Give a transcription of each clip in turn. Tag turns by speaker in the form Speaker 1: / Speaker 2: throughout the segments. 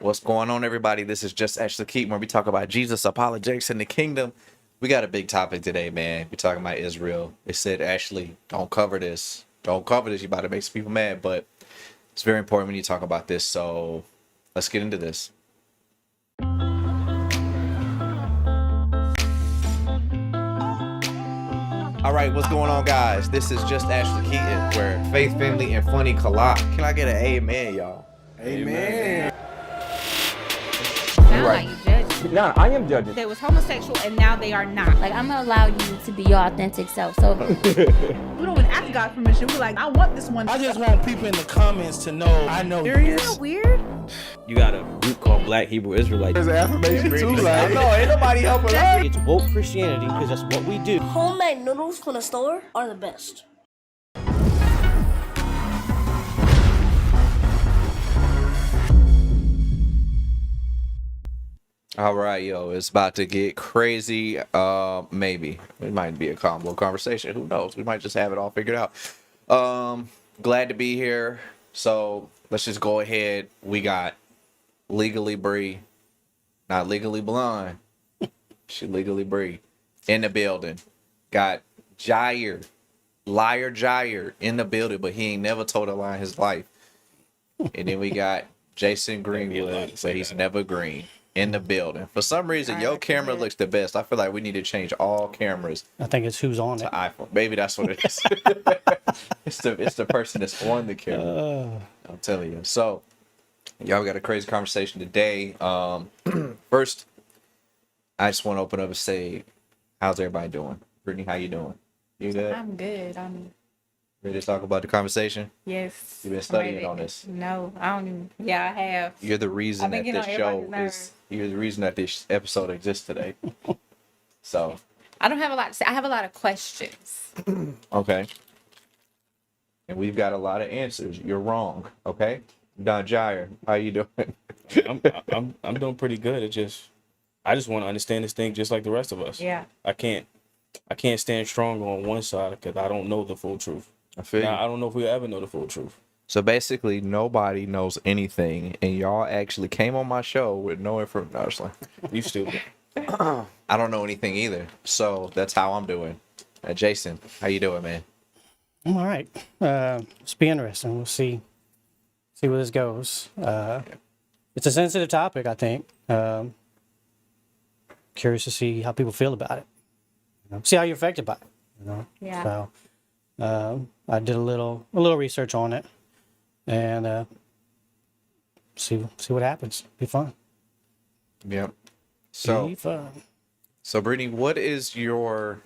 Speaker 1: What's going on, everybody? This is Just Actually Keep, where we talk about Jesus, apologetics, and the kingdom. We got a big topic today, man. We're talking about Israel. They said, Ashley, don't cover this. Don't cover this. You about to make some people mad, but it's very important when you talk about this. So let's get into this. All right, what's going on, guys? This is Just Ashley Keaton, where faith, family, and funny collide. Can I get an amen, y'all?
Speaker 2: Amen.
Speaker 3: Sound
Speaker 1: Right.
Speaker 3: like you judging.
Speaker 2: Nah, I am judging.
Speaker 3: They was homosexual and now they are not.
Speaker 4: Like, I'm gonna allow you to be your authentic self. So,
Speaker 5: We don't even ask God permission. We're like, I want this one.
Speaker 6: I just want people in the comments to know I know.
Speaker 5: Isn't that weird?
Speaker 7: You got a group called Black Hebrew Israelites.
Speaker 2: There's an affirmation too,
Speaker 1: I
Speaker 2: like.
Speaker 1: know, ain't nobody helping us.
Speaker 7: It's woke Christianity because that's what we do.
Speaker 8: Homemade noodles from the store are the best.
Speaker 1: All right, yo, it's about to get crazy. Maybe it might be a combo conversation. Who knows? We might just have it all figured out. Glad to be here. So let's just go ahead. We got Legally Bree, not Legally Blonde. She Legally Bree in the building. Got Jair, liar Jair in the building, but he ain't never told a lie in his life. And then we got Jason Greenwood, but he's never green. In the building. For some reason, your camera looks the best. I feel like we need to change all cameras
Speaker 9: I think it's who's on
Speaker 1: to
Speaker 9: it.
Speaker 1: iPhone. Maybe that's what it is. it's the person that's on the camera. I'm telling you. So, y'all got a crazy conversation today. First, I just want to open up and say, how's everybody doing? Brittany, how you doing? You good?
Speaker 3: I'm good. I'm
Speaker 1: Ready to talk about the conversation?
Speaker 3: yes.
Speaker 1: You've been studying
Speaker 3: ready.
Speaker 1: on this.
Speaker 3: No, I don't even I have.
Speaker 1: You're the reason
Speaker 3: I've been
Speaker 1: that this
Speaker 3: getting on
Speaker 1: show
Speaker 3: everybody's nerves.
Speaker 1: is. You're the reason that this episode exists today. So,
Speaker 3: I don't have a lot to say. I have a lot of questions.
Speaker 1: okay. And we've got a lot of answers. You're wrong. Okay. Don Jair, how you doing?
Speaker 7: I'm doing pretty good. I just want to understand this thing just like the rest of us.
Speaker 3: Yeah.
Speaker 7: I can't stand strong on one side because I don't know the full truth.
Speaker 1: I feel
Speaker 7: Now,
Speaker 1: you.
Speaker 7: I don't know if we'll ever know the full truth.
Speaker 1: So basically, nobody knows anything, and y'all actually came on my show with no information. No, it's like,
Speaker 7: You stupid.
Speaker 1: I don't know anything either. So that's how I'm doing. Jason, how you doing, man?
Speaker 9: I'm all right. It's be interesting. We'll see where this goes. It's a sensitive topic, I think. Curious to see how people feel about it. See how you're affected by it.
Speaker 3: Yeah.
Speaker 9: So I did a little research on it, and see what happens. Be fun.
Speaker 1: Yep.
Speaker 9: Be fun.
Speaker 1: So, Brittany, what is your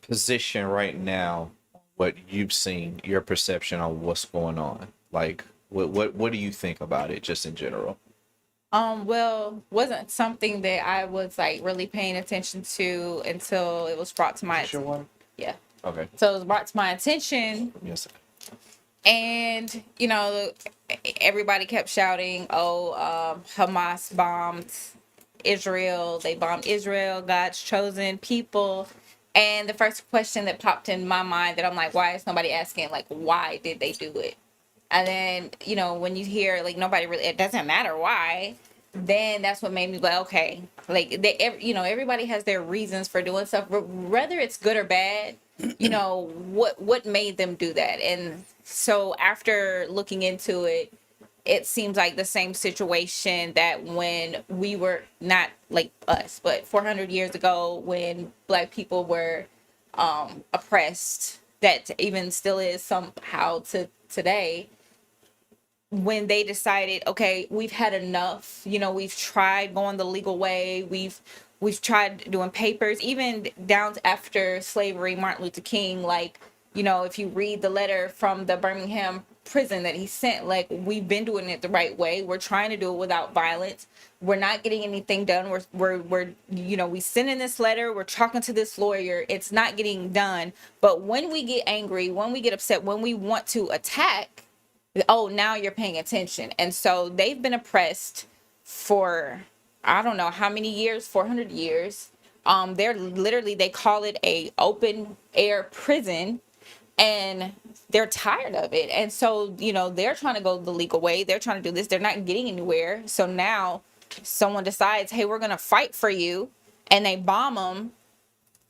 Speaker 1: position right now? What you've seen, your perception on what's going on? Like, what do you think about it, just in general?
Speaker 3: Well, wasn't something that I was like really paying attention to until it was brought to my attention. Yeah.
Speaker 1: Okay.
Speaker 3: So it was brought to my attention.
Speaker 1: Yes.
Speaker 3: And, everybody kept shouting, Hamas bombed Israel. They bombed Israel, God's chosen people. And the first question that popped in my mind that I'm like, why is nobody asking, like, why did they do it? And then, when you hear, like, nobody really, it doesn't matter why, then that's what made me go, okay. Like, everybody has their reasons for doing stuff, whether it's good or bad. What made them do that? And so after looking into it, it seems like the same situation that when we were not like us, but 400 years ago when Black people were oppressed, that even still is somehow to today, when they decided, okay, we've had enough, we've tried going the legal way, we've tried doing papers, even down to after slavery, Martin Luther King, like, if you read the letter from the Birmingham prison that he sent, like, we've been doing it the right way. We're trying to do it without violence. We're not getting anything done. We're we send in this letter. We're talking to this lawyer. It's not getting done. But when we get angry, when we get upset, when we want to attack, oh, now you're paying attention. And so they've been oppressed for, I don't know how many years, 400 years. They call it a open air prison. and they're tired of it. And so, you know, they're trying to go the legal way. They're trying to do this. They're not getting anywhere. So now someone decides, hey, we're going to fight for you. And they bomb them.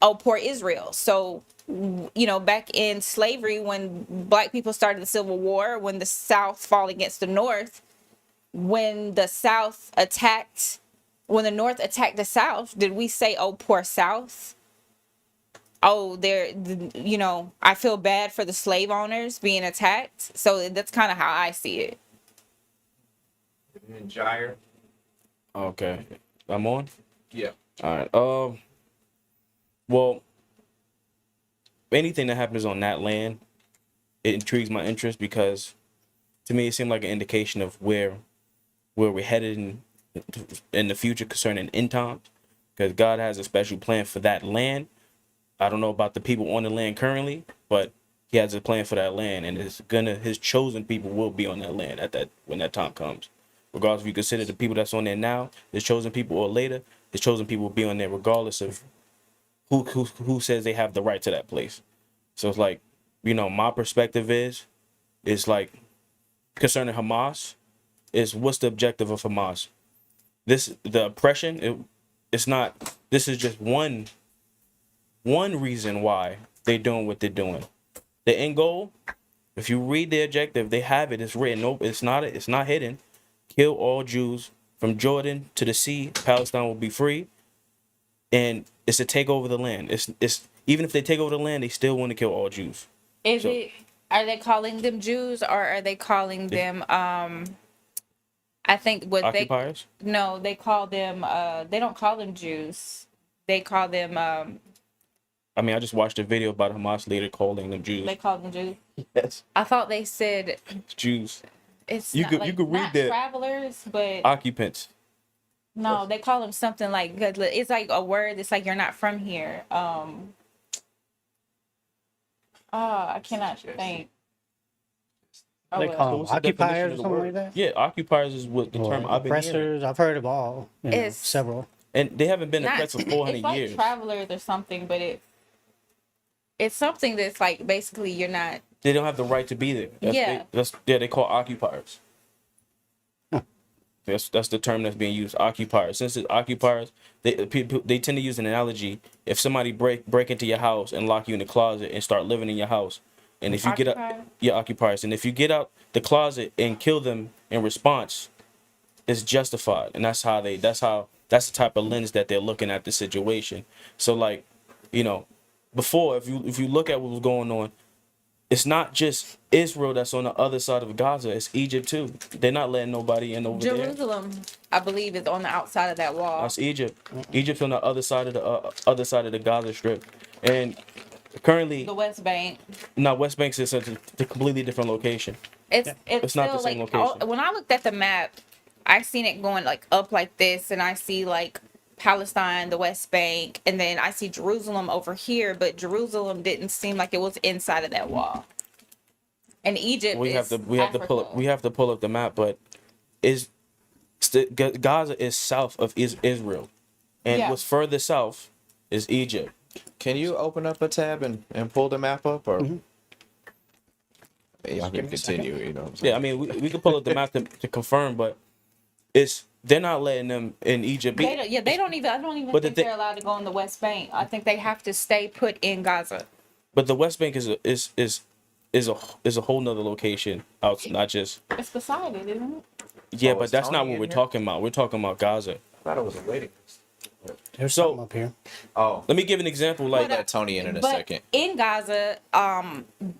Speaker 3: Oh, poor Israel. So, you know, back in slavery, when black people started the Civil War, when the South fought against the North, when the North attacked the South, did we say, oh, poor South? Oh, you know, I feel bad for the slave owners being attacked. So that's kind of how I see it.
Speaker 1: And Gyre.
Speaker 7: Okay, I'm on.
Speaker 1: Yeah.
Speaker 7: All right. Well, anything that happens on that land, it intrigues my interest because, to me, it seemed like an indication of where we're headed in the future concerning end times. Because God has a special plan for that land. I don't know about the people on the land currently, but He has a plan for that land, and His chosen people will be on that land when that time comes. Regardless if you consider the people that's on there now, His chosen people, or later, His chosen people will be on there, regardless of who says they have the right to that place. So it's like, you know, my perspective is like concerning Hamas is what's the objective of Hamas? The oppression. It's not. This is just one reason why they're doing what they're doing. The end goal, if you read the objective, they have it. It's written. Nope, it's not hidden. Kill all Jews from Jordan to the sea. Palestine will be free. And it's to take over the land. It's even if they take over the land, they still want to kill all Jews.
Speaker 3: Are they calling them Jews, or are they calling them I think
Speaker 7: occupiers?
Speaker 3: No, they call them they don't call them Jews. They call them
Speaker 7: I mean, I just watched a video about a Hamas leader calling them Jews.
Speaker 3: they call them Jews.
Speaker 7: Yes.
Speaker 3: I thought they said
Speaker 7: Jews.
Speaker 3: it's
Speaker 7: You
Speaker 3: not,
Speaker 7: could
Speaker 3: like,
Speaker 7: you could read
Speaker 3: not
Speaker 7: that.
Speaker 3: travelers, but
Speaker 7: Occupants.
Speaker 3: no, they call them something like, it's like a word. It's like you're not from here. I cannot think. Oh,
Speaker 9: They
Speaker 3: well.
Speaker 9: call them
Speaker 7: what's the definition
Speaker 9: occupiers
Speaker 7: of
Speaker 9: or
Speaker 7: the
Speaker 9: something
Speaker 7: word?
Speaker 9: like that.
Speaker 7: Yeah, occupiers is what the
Speaker 9: Or
Speaker 7: term I've been hearing.
Speaker 9: oppressors. I've heard of all. You know,
Speaker 3: It's-
Speaker 9: several.
Speaker 7: And they haven't been
Speaker 3: Not-
Speaker 7: oppressed for 400
Speaker 3: it's like
Speaker 7: years.
Speaker 3: travelers or something, but it's something that's like basically you're not.
Speaker 7: They don't have the right to be there.
Speaker 3: Yeah.
Speaker 7: They call occupiers. That's the term that's being used, occupiers. Since it's occupiers, they tend to use an analogy. If somebody break into your house and lock you in the closet and start living in your house, and if you get out, yeah, occupiers, and if you get out the closet and kill them in response, it's justified, and that's the type of lens that they're looking at the situation. So, like, you know, before, if you look at what was going on, it's not just Israel that's on the other side of Gaza. It's Egypt too. They're not letting nobody in over there.
Speaker 3: Jerusalem, I believe, is on the outside of that wall.
Speaker 7: That's Egypt. Egypt's on the other side of the Gaza Strip, and currently,
Speaker 3: The West Bank.
Speaker 7: no, West Bank is a completely different location.
Speaker 3: It's
Speaker 7: not the
Speaker 3: still
Speaker 7: same
Speaker 3: like
Speaker 7: location.
Speaker 3: when I looked at the map, I seen it going like up like this, and I see like Palestine, the West Bank, and then I see Jerusalem over here, but Jerusalem didn't seem like it was inside of that wall. And Egypt
Speaker 7: We have
Speaker 3: is
Speaker 7: to pull up the map, but Gaza is south of Israel, and
Speaker 3: Yeah.
Speaker 7: what's further south is Egypt.
Speaker 1: Can you open up a tab and pull the map up, or y'all can continue? You know what I'm saying?
Speaker 7: Yeah, I mean we can pull up the map to confirm, but they're not letting them in Egypt.
Speaker 3: They don't even. I don't even
Speaker 7: But
Speaker 3: think they're allowed to go in the West Bank. I think they have to stay put in Gaza.
Speaker 7: But the West Bank is a whole nother location out, not just.
Speaker 3: It's beside it, isn't it?
Speaker 7: Yeah,
Speaker 1: Oh,
Speaker 7: but
Speaker 1: is
Speaker 7: that's not
Speaker 1: Tony
Speaker 7: what
Speaker 1: in
Speaker 7: we're
Speaker 1: here?
Speaker 7: talking about. We're talking about Gaza.
Speaker 1: I thought it was a waiting list.
Speaker 9: There's
Speaker 7: So-
Speaker 9: something up here.
Speaker 1: Oh,
Speaker 7: Let me give an example. Like,
Speaker 1: let Tony in a
Speaker 3: But
Speaker 1: second.
Speaker 3: in Gaza,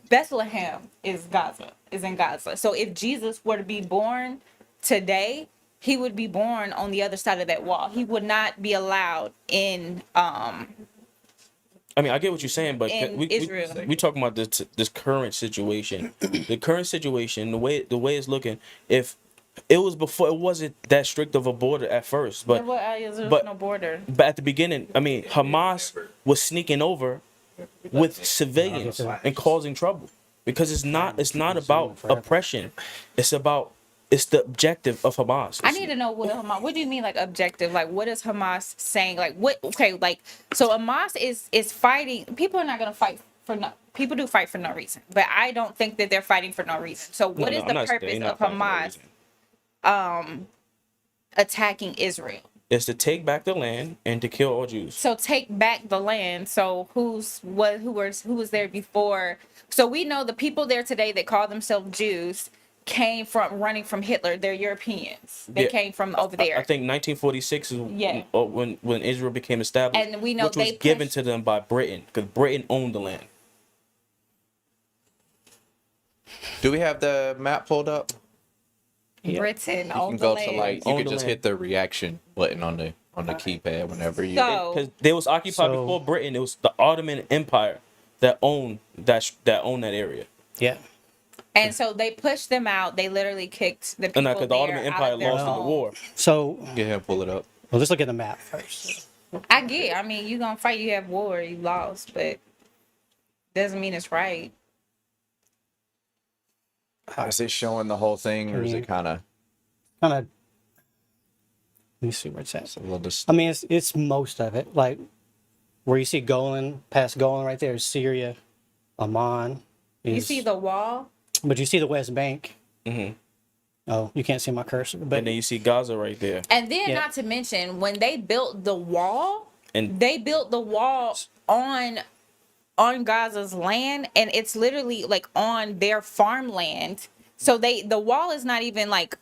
Speaker 3: Bethlehem is in Gaza. So if Jesus were to be born today, he would be born on the other side of that wall. He would not be allowed in
Speaker 7: I mean, I get what you're saying, but
Speaker 3: In Israel.
Speaker 7: we talking about this current situation. The current situation, the way it's looking. If it was before, it wasn't that strict of a border at first, but
Speaker 3: there's
Speaker 7: but-
Speaker 3: no border.
Speaker 7: But at the beginning, I mean, Hamas was sneaking over with civilians and causing trouble because it's not about oppression. It's the objective of Hamas.
Speaker 3: I need to know what Hamas. What do you mean, like objective? Like, what is Hamas saying? Like, what? Okay, like, so Hamas is fighting. People are not gonna fight for no. People do fight for no reason, but I don't think that they're fighting for no reason. So, what is
Speaker 7: I'm
Speaker 3: the
Speaker 7: not-
Speaker 3: purpose
Speaker 7: they're not
Speaker 3: of
Speaker 7: fighting for no
Speaker 3: Hamas
Speaker 7: reason.
Speaker 3: attacking Israel?
Speaker 7: It's to take back the land and to kill all Jews.
Speaker 3: So take back the land. So who was there before? So we know the people there today that call themselves Jews came from running from Hitler. They're Europeans. They
Speaker 7: Yeah.
Speaker 3: came from over there.
Speaker 7: I think 1946 is when Israel became established,
Speaker 3: And we know
Speaker 7: which was
Speaker 3: they
Speaker 7: given
Speaker 3: pushed-
Speaker 7: to them by Britain because Britain owned the land.
Speaker 1: Do we have the map pulled up?
Speaker 3: Britain
Speaker 1: You
Speaker 3: on
Speaker 1: can
Speaker 3: the
Speaker 1: go
Speaker 3: land.
Speaker 1: to like you
Speaker 7: On
Speaker 1: can
Speaker 7: the
Speaker 1: just
Speaker 7: land.
Speaker 1: hit the reaction button on the keypad whenever you.
Speaker 3: So-
Speaker 7: Because they was occupied
Speaker 9: So-
Speaker 7: before Britain. It was the Ottoman Empire that owned that area.
Speaker 9: Yeah.
Speaker 3: And so they pushed them out. They literally kicked the people
Speaker 7: And because the
Speaker 3: there
Speaker 7: Ottoman
Speaker 3: out
Speaker 7: Empire
Speaker 3: of their
Speaker 7: lost in the
Speaker 3: home.
Speaker 7: war.
Speaker 9: So,
Speaker 1: Go ahead and pull it up.
Speaker 9: well, let's look at the map first.
Speaker 3: I get. I mean, you gonna fight. You have war. You lost, but doesn't mean it's right.
Speaker 1: Is it showing the whole thing, or is it kind of
Speaker 9: Kind of. Let me see where it's at.
Speaker 1: a little just?
Speaker 9: I mean, it's most of it. Like where you see Golan, past Golan, right there is Syria, Amman.
Speaker 3: You
Speaker 9: is-
Speaker 3: see the wall.
Speaker 9: but you see the West Bank.
Speaker 7: Mm-hmm.
Speaker 9: Oh, you can't see my cursor, but
Speaker 7: And then you see Gaza right there.
Speaker 3: And then,
Speaker 9: Yeah.
Speaker 3: not to mention, when they built the wall,
Speaker 7: And
Speaker 3: they built the wall on Gaza's land, and it's literally like on their farmland. So the wall is not even like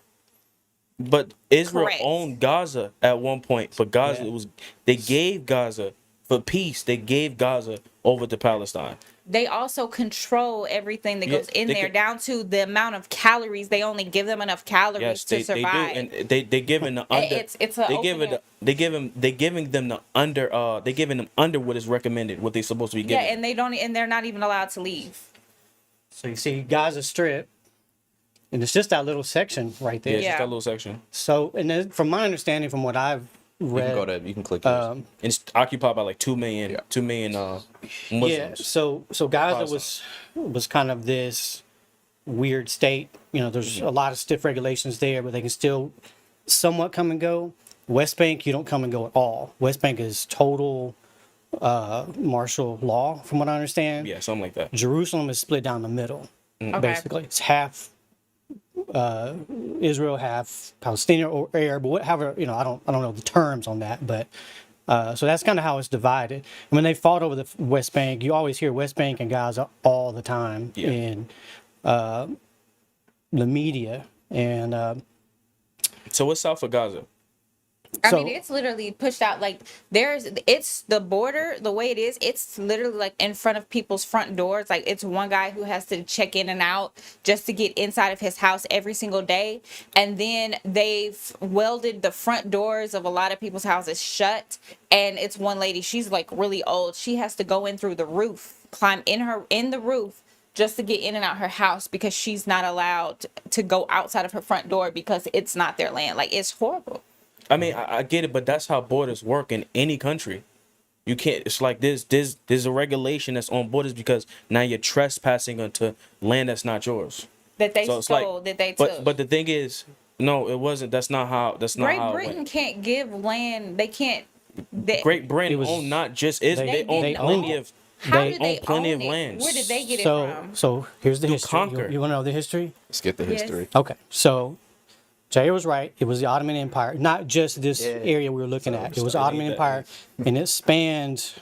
Speaker 7: But Israel
Speaker 3: Correct.
Speaker 7: owned Gaza at one point. For Gaza,
Speaker 9: Yeah.
Speaker 7: they gave Gaza for peace. They gave Gaza over to Palestine.
Speaker 3: they also control everything that
Speaker 7: Yeah,
Speaker 3: goes in
Speaker 7: they
Speaker 3: there,
Speaker 7: can-
Speaker 3: down to the amount of calories. They only give them enough calories
Speaker 7: Yes,
Speaker 3: to
Speaker 7: they do,
Speaker 3: survive.
Speaker 7: and they giving the under.
Speaker 3: It's a
Speaker 7: they giving
Speaker 3: open-
Speaker 7: they giving them the under. They giving them under what is recommended, what they supposed to be
Speaker 3: yeah,
Speaker 7: given.
Speaker 3: and they're not even allowed to leave.
Speaker 9: so you see Gaza Strip, and it's just that little section right
Speaker 7: Yeah,
Speaker 9: there.
Speaker 7: it's just
Speaker 3: Yeah.
Speaker 7: that little section.
Speaker 9: So, and then from my understanding, from what I've
Speaker 1: You can
Speaker 9: read,
Speaker 1: go to. You can click. Yours.
Speaker 7: And it's occupied by like 2 million,
Speaker 1: Yeah.
Speaker 7: 2 million
Speaker 9: yeah.
Speaker 7: Muslims.
Speaker 9: So Gaza
Speaker 7: Muslims.
Speaker 9: was kind of this weird state. You know, there's a lot of stiff regulations there, but they can still somewhat come and go. West Bank, you don't come and go at all. West Bank is total martial law, from what I understand.
Speaker 7: Yeah, something like that.
Speaker 9: Jerusalem is split down the middle.
Speaker 3: Okay.
Speaker 9: Basically, it's half Israel, half Palestinian or Arab, but whatever. You know, I don't know the terms on that, but so that's kind of how it's divided. And when they fought over the West Bank, you always hear West Bank and Gaza all the time
Speaker 7: Yeah.
Speaker 9: in the media, and
Speaker 7: So what's south of Gaza?
Speaker 3: I
Speaker 9: So-
Speaker 3: mean, it's literally pushed out. Like it's the border, the way it is, it's literally like in front of people's front doors. Like it's one guy who has to check in and out just to get inside of his house every single day. And then they've welded the front doors of a lot of people's houses shut. And it's one lady, she's like really old. She has to go in through the roof, climb in the roof just to get in and out her house because she's not allowed to go outside of her front door because it's not their land. Like it's horrible.
Speaker 7: I mean, I get it, but that's how borders work in any country. You can't. It's like there's a regulation that's on borders because now you're trespassing onto land that's not yours.
Speaker 3: That they
Speaker 7: So it's
Speaker 3: stole,
Speaker 7: like-
Speaker 3: that they took.
Speaker 7: But the thing is, no, it wasn't. That's not how. That's not
Speaker 3: Great
Speaker 7: how. It
Speaker 3: Britain
Speaker 7: went.
Speaker 3: can't give land. They can't. They,
Speaker 7: Great Britain
Speaker 9: It was-
Speaker 7: own not just Israel.
Speaker 9: they-
Speaker 7: They, own
Speaker 9: they
Speaker 7: plenty
Speaker 9: own-
Speaker 7: of.
Speaker 3: how
Speaker 9: they
Speaker 3: did they
Speaker 7: own plenty
Speaker 3: own
Speaker 7: of
Speaker 3: it?
Speaker 7: land.
Speaker 3: Where did they get it
Speaker 9: so
Speaker 3: from?
Speaker 9: so here's the
Speaker 7: To
Speaker 9: history.
Speaker 7: conquer.
Speaker 9: You want to know the history?
Speaker 1: Let's get the
Speaker 3: Yes.
Speaker 1: history.
Speaker 9: Okay, so Jair was right. It was the Ottoman Empire, not just this area we were looking at. It was the
Speaker 7: I
Speaker 9: Ottoman
Speaker 7: need that.
Speaker 9: Empire, and it spanned,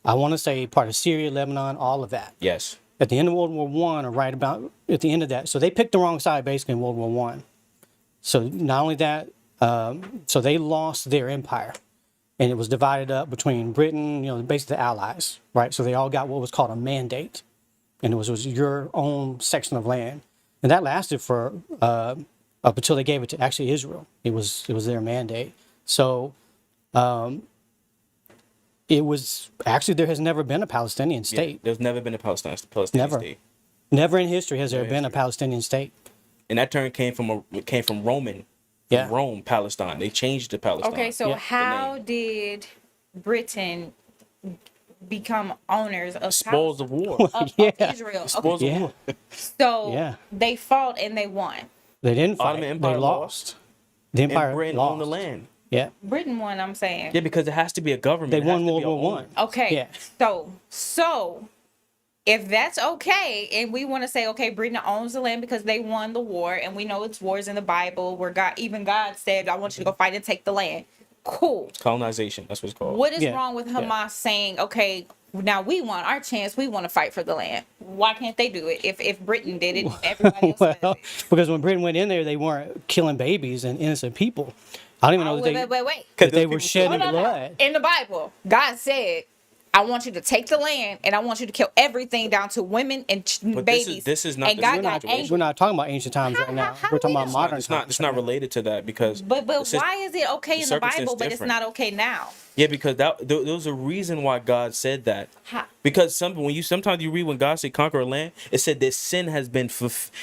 Speaker 9: I want to say, part of Syria, Lebanon, all of that.
Speaker 7: Yes.
Speaker 9: At the end of World War One, or right about at the end of that, so they picked the wrong side basically in World War One. So not only that, so they lost their empire, and it was divided up between Britain, you know, basically the Allies, right? So they all got what was called a mandate, and it was your own section of land, and that lasted for up until they gave it to actually Israel. It was their mandate. So it was actually, there has never been a Palestinian
Speaker 7: Yeah,
Speaker 9: state.
Speaker 7: there's never been a Palestinian
Speaker 9: Never.
Speaker 7: state,
Speaker 9: Never in history has there
Speaker 7: Never in
Speaker 9: been a
Speaker 7: history.
Speaker 9: Palestinian state.
Speaker 7: and that term came from Roman.
Speaker 9: Yeah.
Speaker 7: Rome, Palestine. They changed it to Palestine.
Speaker 3: Okay, so
Speaker 9: Yeah.
Speaker 3: how did Britain become owners of
Speaker 7: Spoils of war.
Speaker 3: of
Speaker 9: Yeah.
Speaker 3: Israel?
Speaker 7: Spoils
Speaker 3: Okay,
Speaker 7: of
Speaker 9: Yeah,
Speaker 7: war.
Speaker 3: so
Speaker 9: Yeah.
Speaker 3: they fought and they won.
Speaker 9: they didn't fight.
Speaker 7: Ottoman Empire
Speaker 9: They lost. The
Speaker 7: And
Speaker 9: empire
Speaker 7: Britain
Speaker 9: lost.
Speaker 7: owned the land.
Speaker 9: Yeah,
Speaker 3: Britain won. I'm saying.
Speaker 7: Yeah, because it has to be a government.
Speaker 9: they
Speaker 7: It has
Speaker 9: won
Speaker 7: to be
Speaker 9: World
Speaker 7: a
Speaker 9: War
Speaker 7: owner.
Speaker 9: One.
Speaker 3: Okay.
Speaker 9: Yeah.
Speaker 3: So if that's okay, and we want to say, okay, Britain owns the land because they won the war, and we know it's wars in the Bible where God said, I want you to go fight and take the land. Cool.
Speaker 7: Colonization. That's what it's called.
Speaker 3: What is
Speaker 9: Yeah.
Speaker 3: wrong with Hamas saying, okay, now we want our chance, we want to fight for the land? Why can't they do it? If Britain did it, everybody else does
Speaker 9: Well,
Speaker 3: it.
Speaker 9: because when Britain went in there, they weren't killing babies and innocent people. I don't even know
Speaker 3: Oh,
Speaker 9: that
Speaker 3: wait.
Speaker 9: that they
Speaker 7: those
Speaker 9: were
Speaker 7: people
Speaker 9: shedding
Speaker 3: No.
Speaker 9: blood.
Speaker 3: In the Bible, God said, I want you to take the land and I want you to kill everything down to women and
Speaker 7: But
Speaker 3: babies.
Speaker 7: this is not
Speaker 3: and
Speaker 7: the
Speaker 3: God
Speaker 9: We're
Speaker 3: got
Speaker 9: not,
Speaker 7: situation.
Speaker 3: angry.
Speaker 9: we're not talking about ancient times right now.
Speaker 3: how
Speaker 9: We're
Speaker 3: do
Speaker 9: talking
Speaker 3: we
Speaker 9: about
Speaker 3: know?
Speaker 9: modern
Speaker 7: It's
Speaker 9: times.
Speaker 7: not related to that because
Speaker 3: But
Speaker 7: this is-
Speaker 3: why is it okay in the
Speaker 7: circumstance
Speaker 3: Bible, but it's
Speaker 7: different.
Speaker 3: not okay now?
Speaker 7: Yeah, because there was a reason why God said that.
Speaker 3: How?
Speaker 7: Because sometimes you read when God said conquer a land, it said their sin has been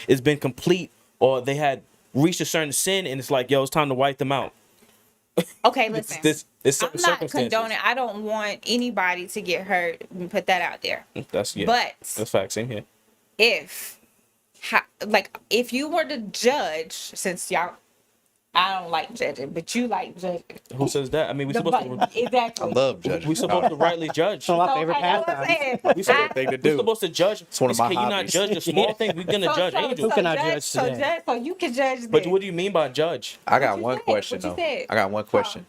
Speaker 7: it's been complete, or they had reached a certain sin, and it's like, yo, it's time to wipe them out.
Speaker 3: Okay, listen.
Speaker 7: It's
Speaker 3: I'm
Speaker 7: certain
Speaker 3: not
Speaker 7: circumstances.
Speaker 3: condoning. I don't want anybody to get hurt and put that out there.
Speaker 7: That's
Speaker 3: But
Speaker 7: that's fact. Same here.
Speaker 3: if you were to judge, since y'all, I don't like judging, but you like judging.
Speaker 7: Who says that? I mean, we
Speaker 3: The
Speaker 7: supposed to.
Speaker 1: I
Speaker 3: exactly.
Speaker 1: love judging.
Speaker 7: We supposed to rightly judge.
Speaker 9: Some of my
Speaker 3: So,
Speaker 9: favorite
Speaker 3: okay, that's what I'm
Speaker 9: pastimes.
Speaker 3: saying.
Speaker 7: We supposed,
Speaker 1: thing to
Speaker 7: we
Speaker 1: do.
Speaker 7: supposed to judge.
Speaker 1: It's one of my
Speaker 7: Can you not
Speaker 1: hobbies.
Speaker 7: judge the small things? We're gonna judge angels.
Speaker 9: Who can I judge today?
Speaker 3: So you can judge.
Speaker 7: But
Speaker 3: then.
Speaker 7: what do you mean by judge?
Speaker 1: I got
Speaker 3: What you
Speaker 1: one
Speaker 3: said?
Speaker 1: question
Speaker 3: What you
Speaker 1: though.
Speaker 3: said?
Speaker 1: I got one question.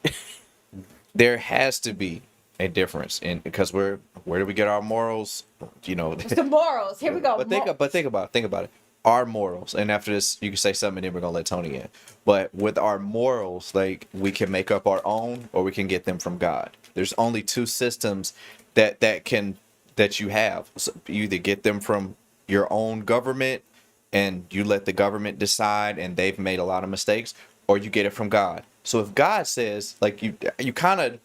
Speaker 1: There has to be a difference in because where do we get our morals? You know,
Speaker 3: It's the morals. Here we go.
Speaker 1: But think about it. Our morals, and after this, you can say something, and then we're gonna let Tony in. But with our morals, like we can make up our own, or we can get them from God. There's only two systems that you have. So you either get them from your own government, and you let the government decide, and they've made a lot of mistakes, or you get it from God. So if God says, like you kind of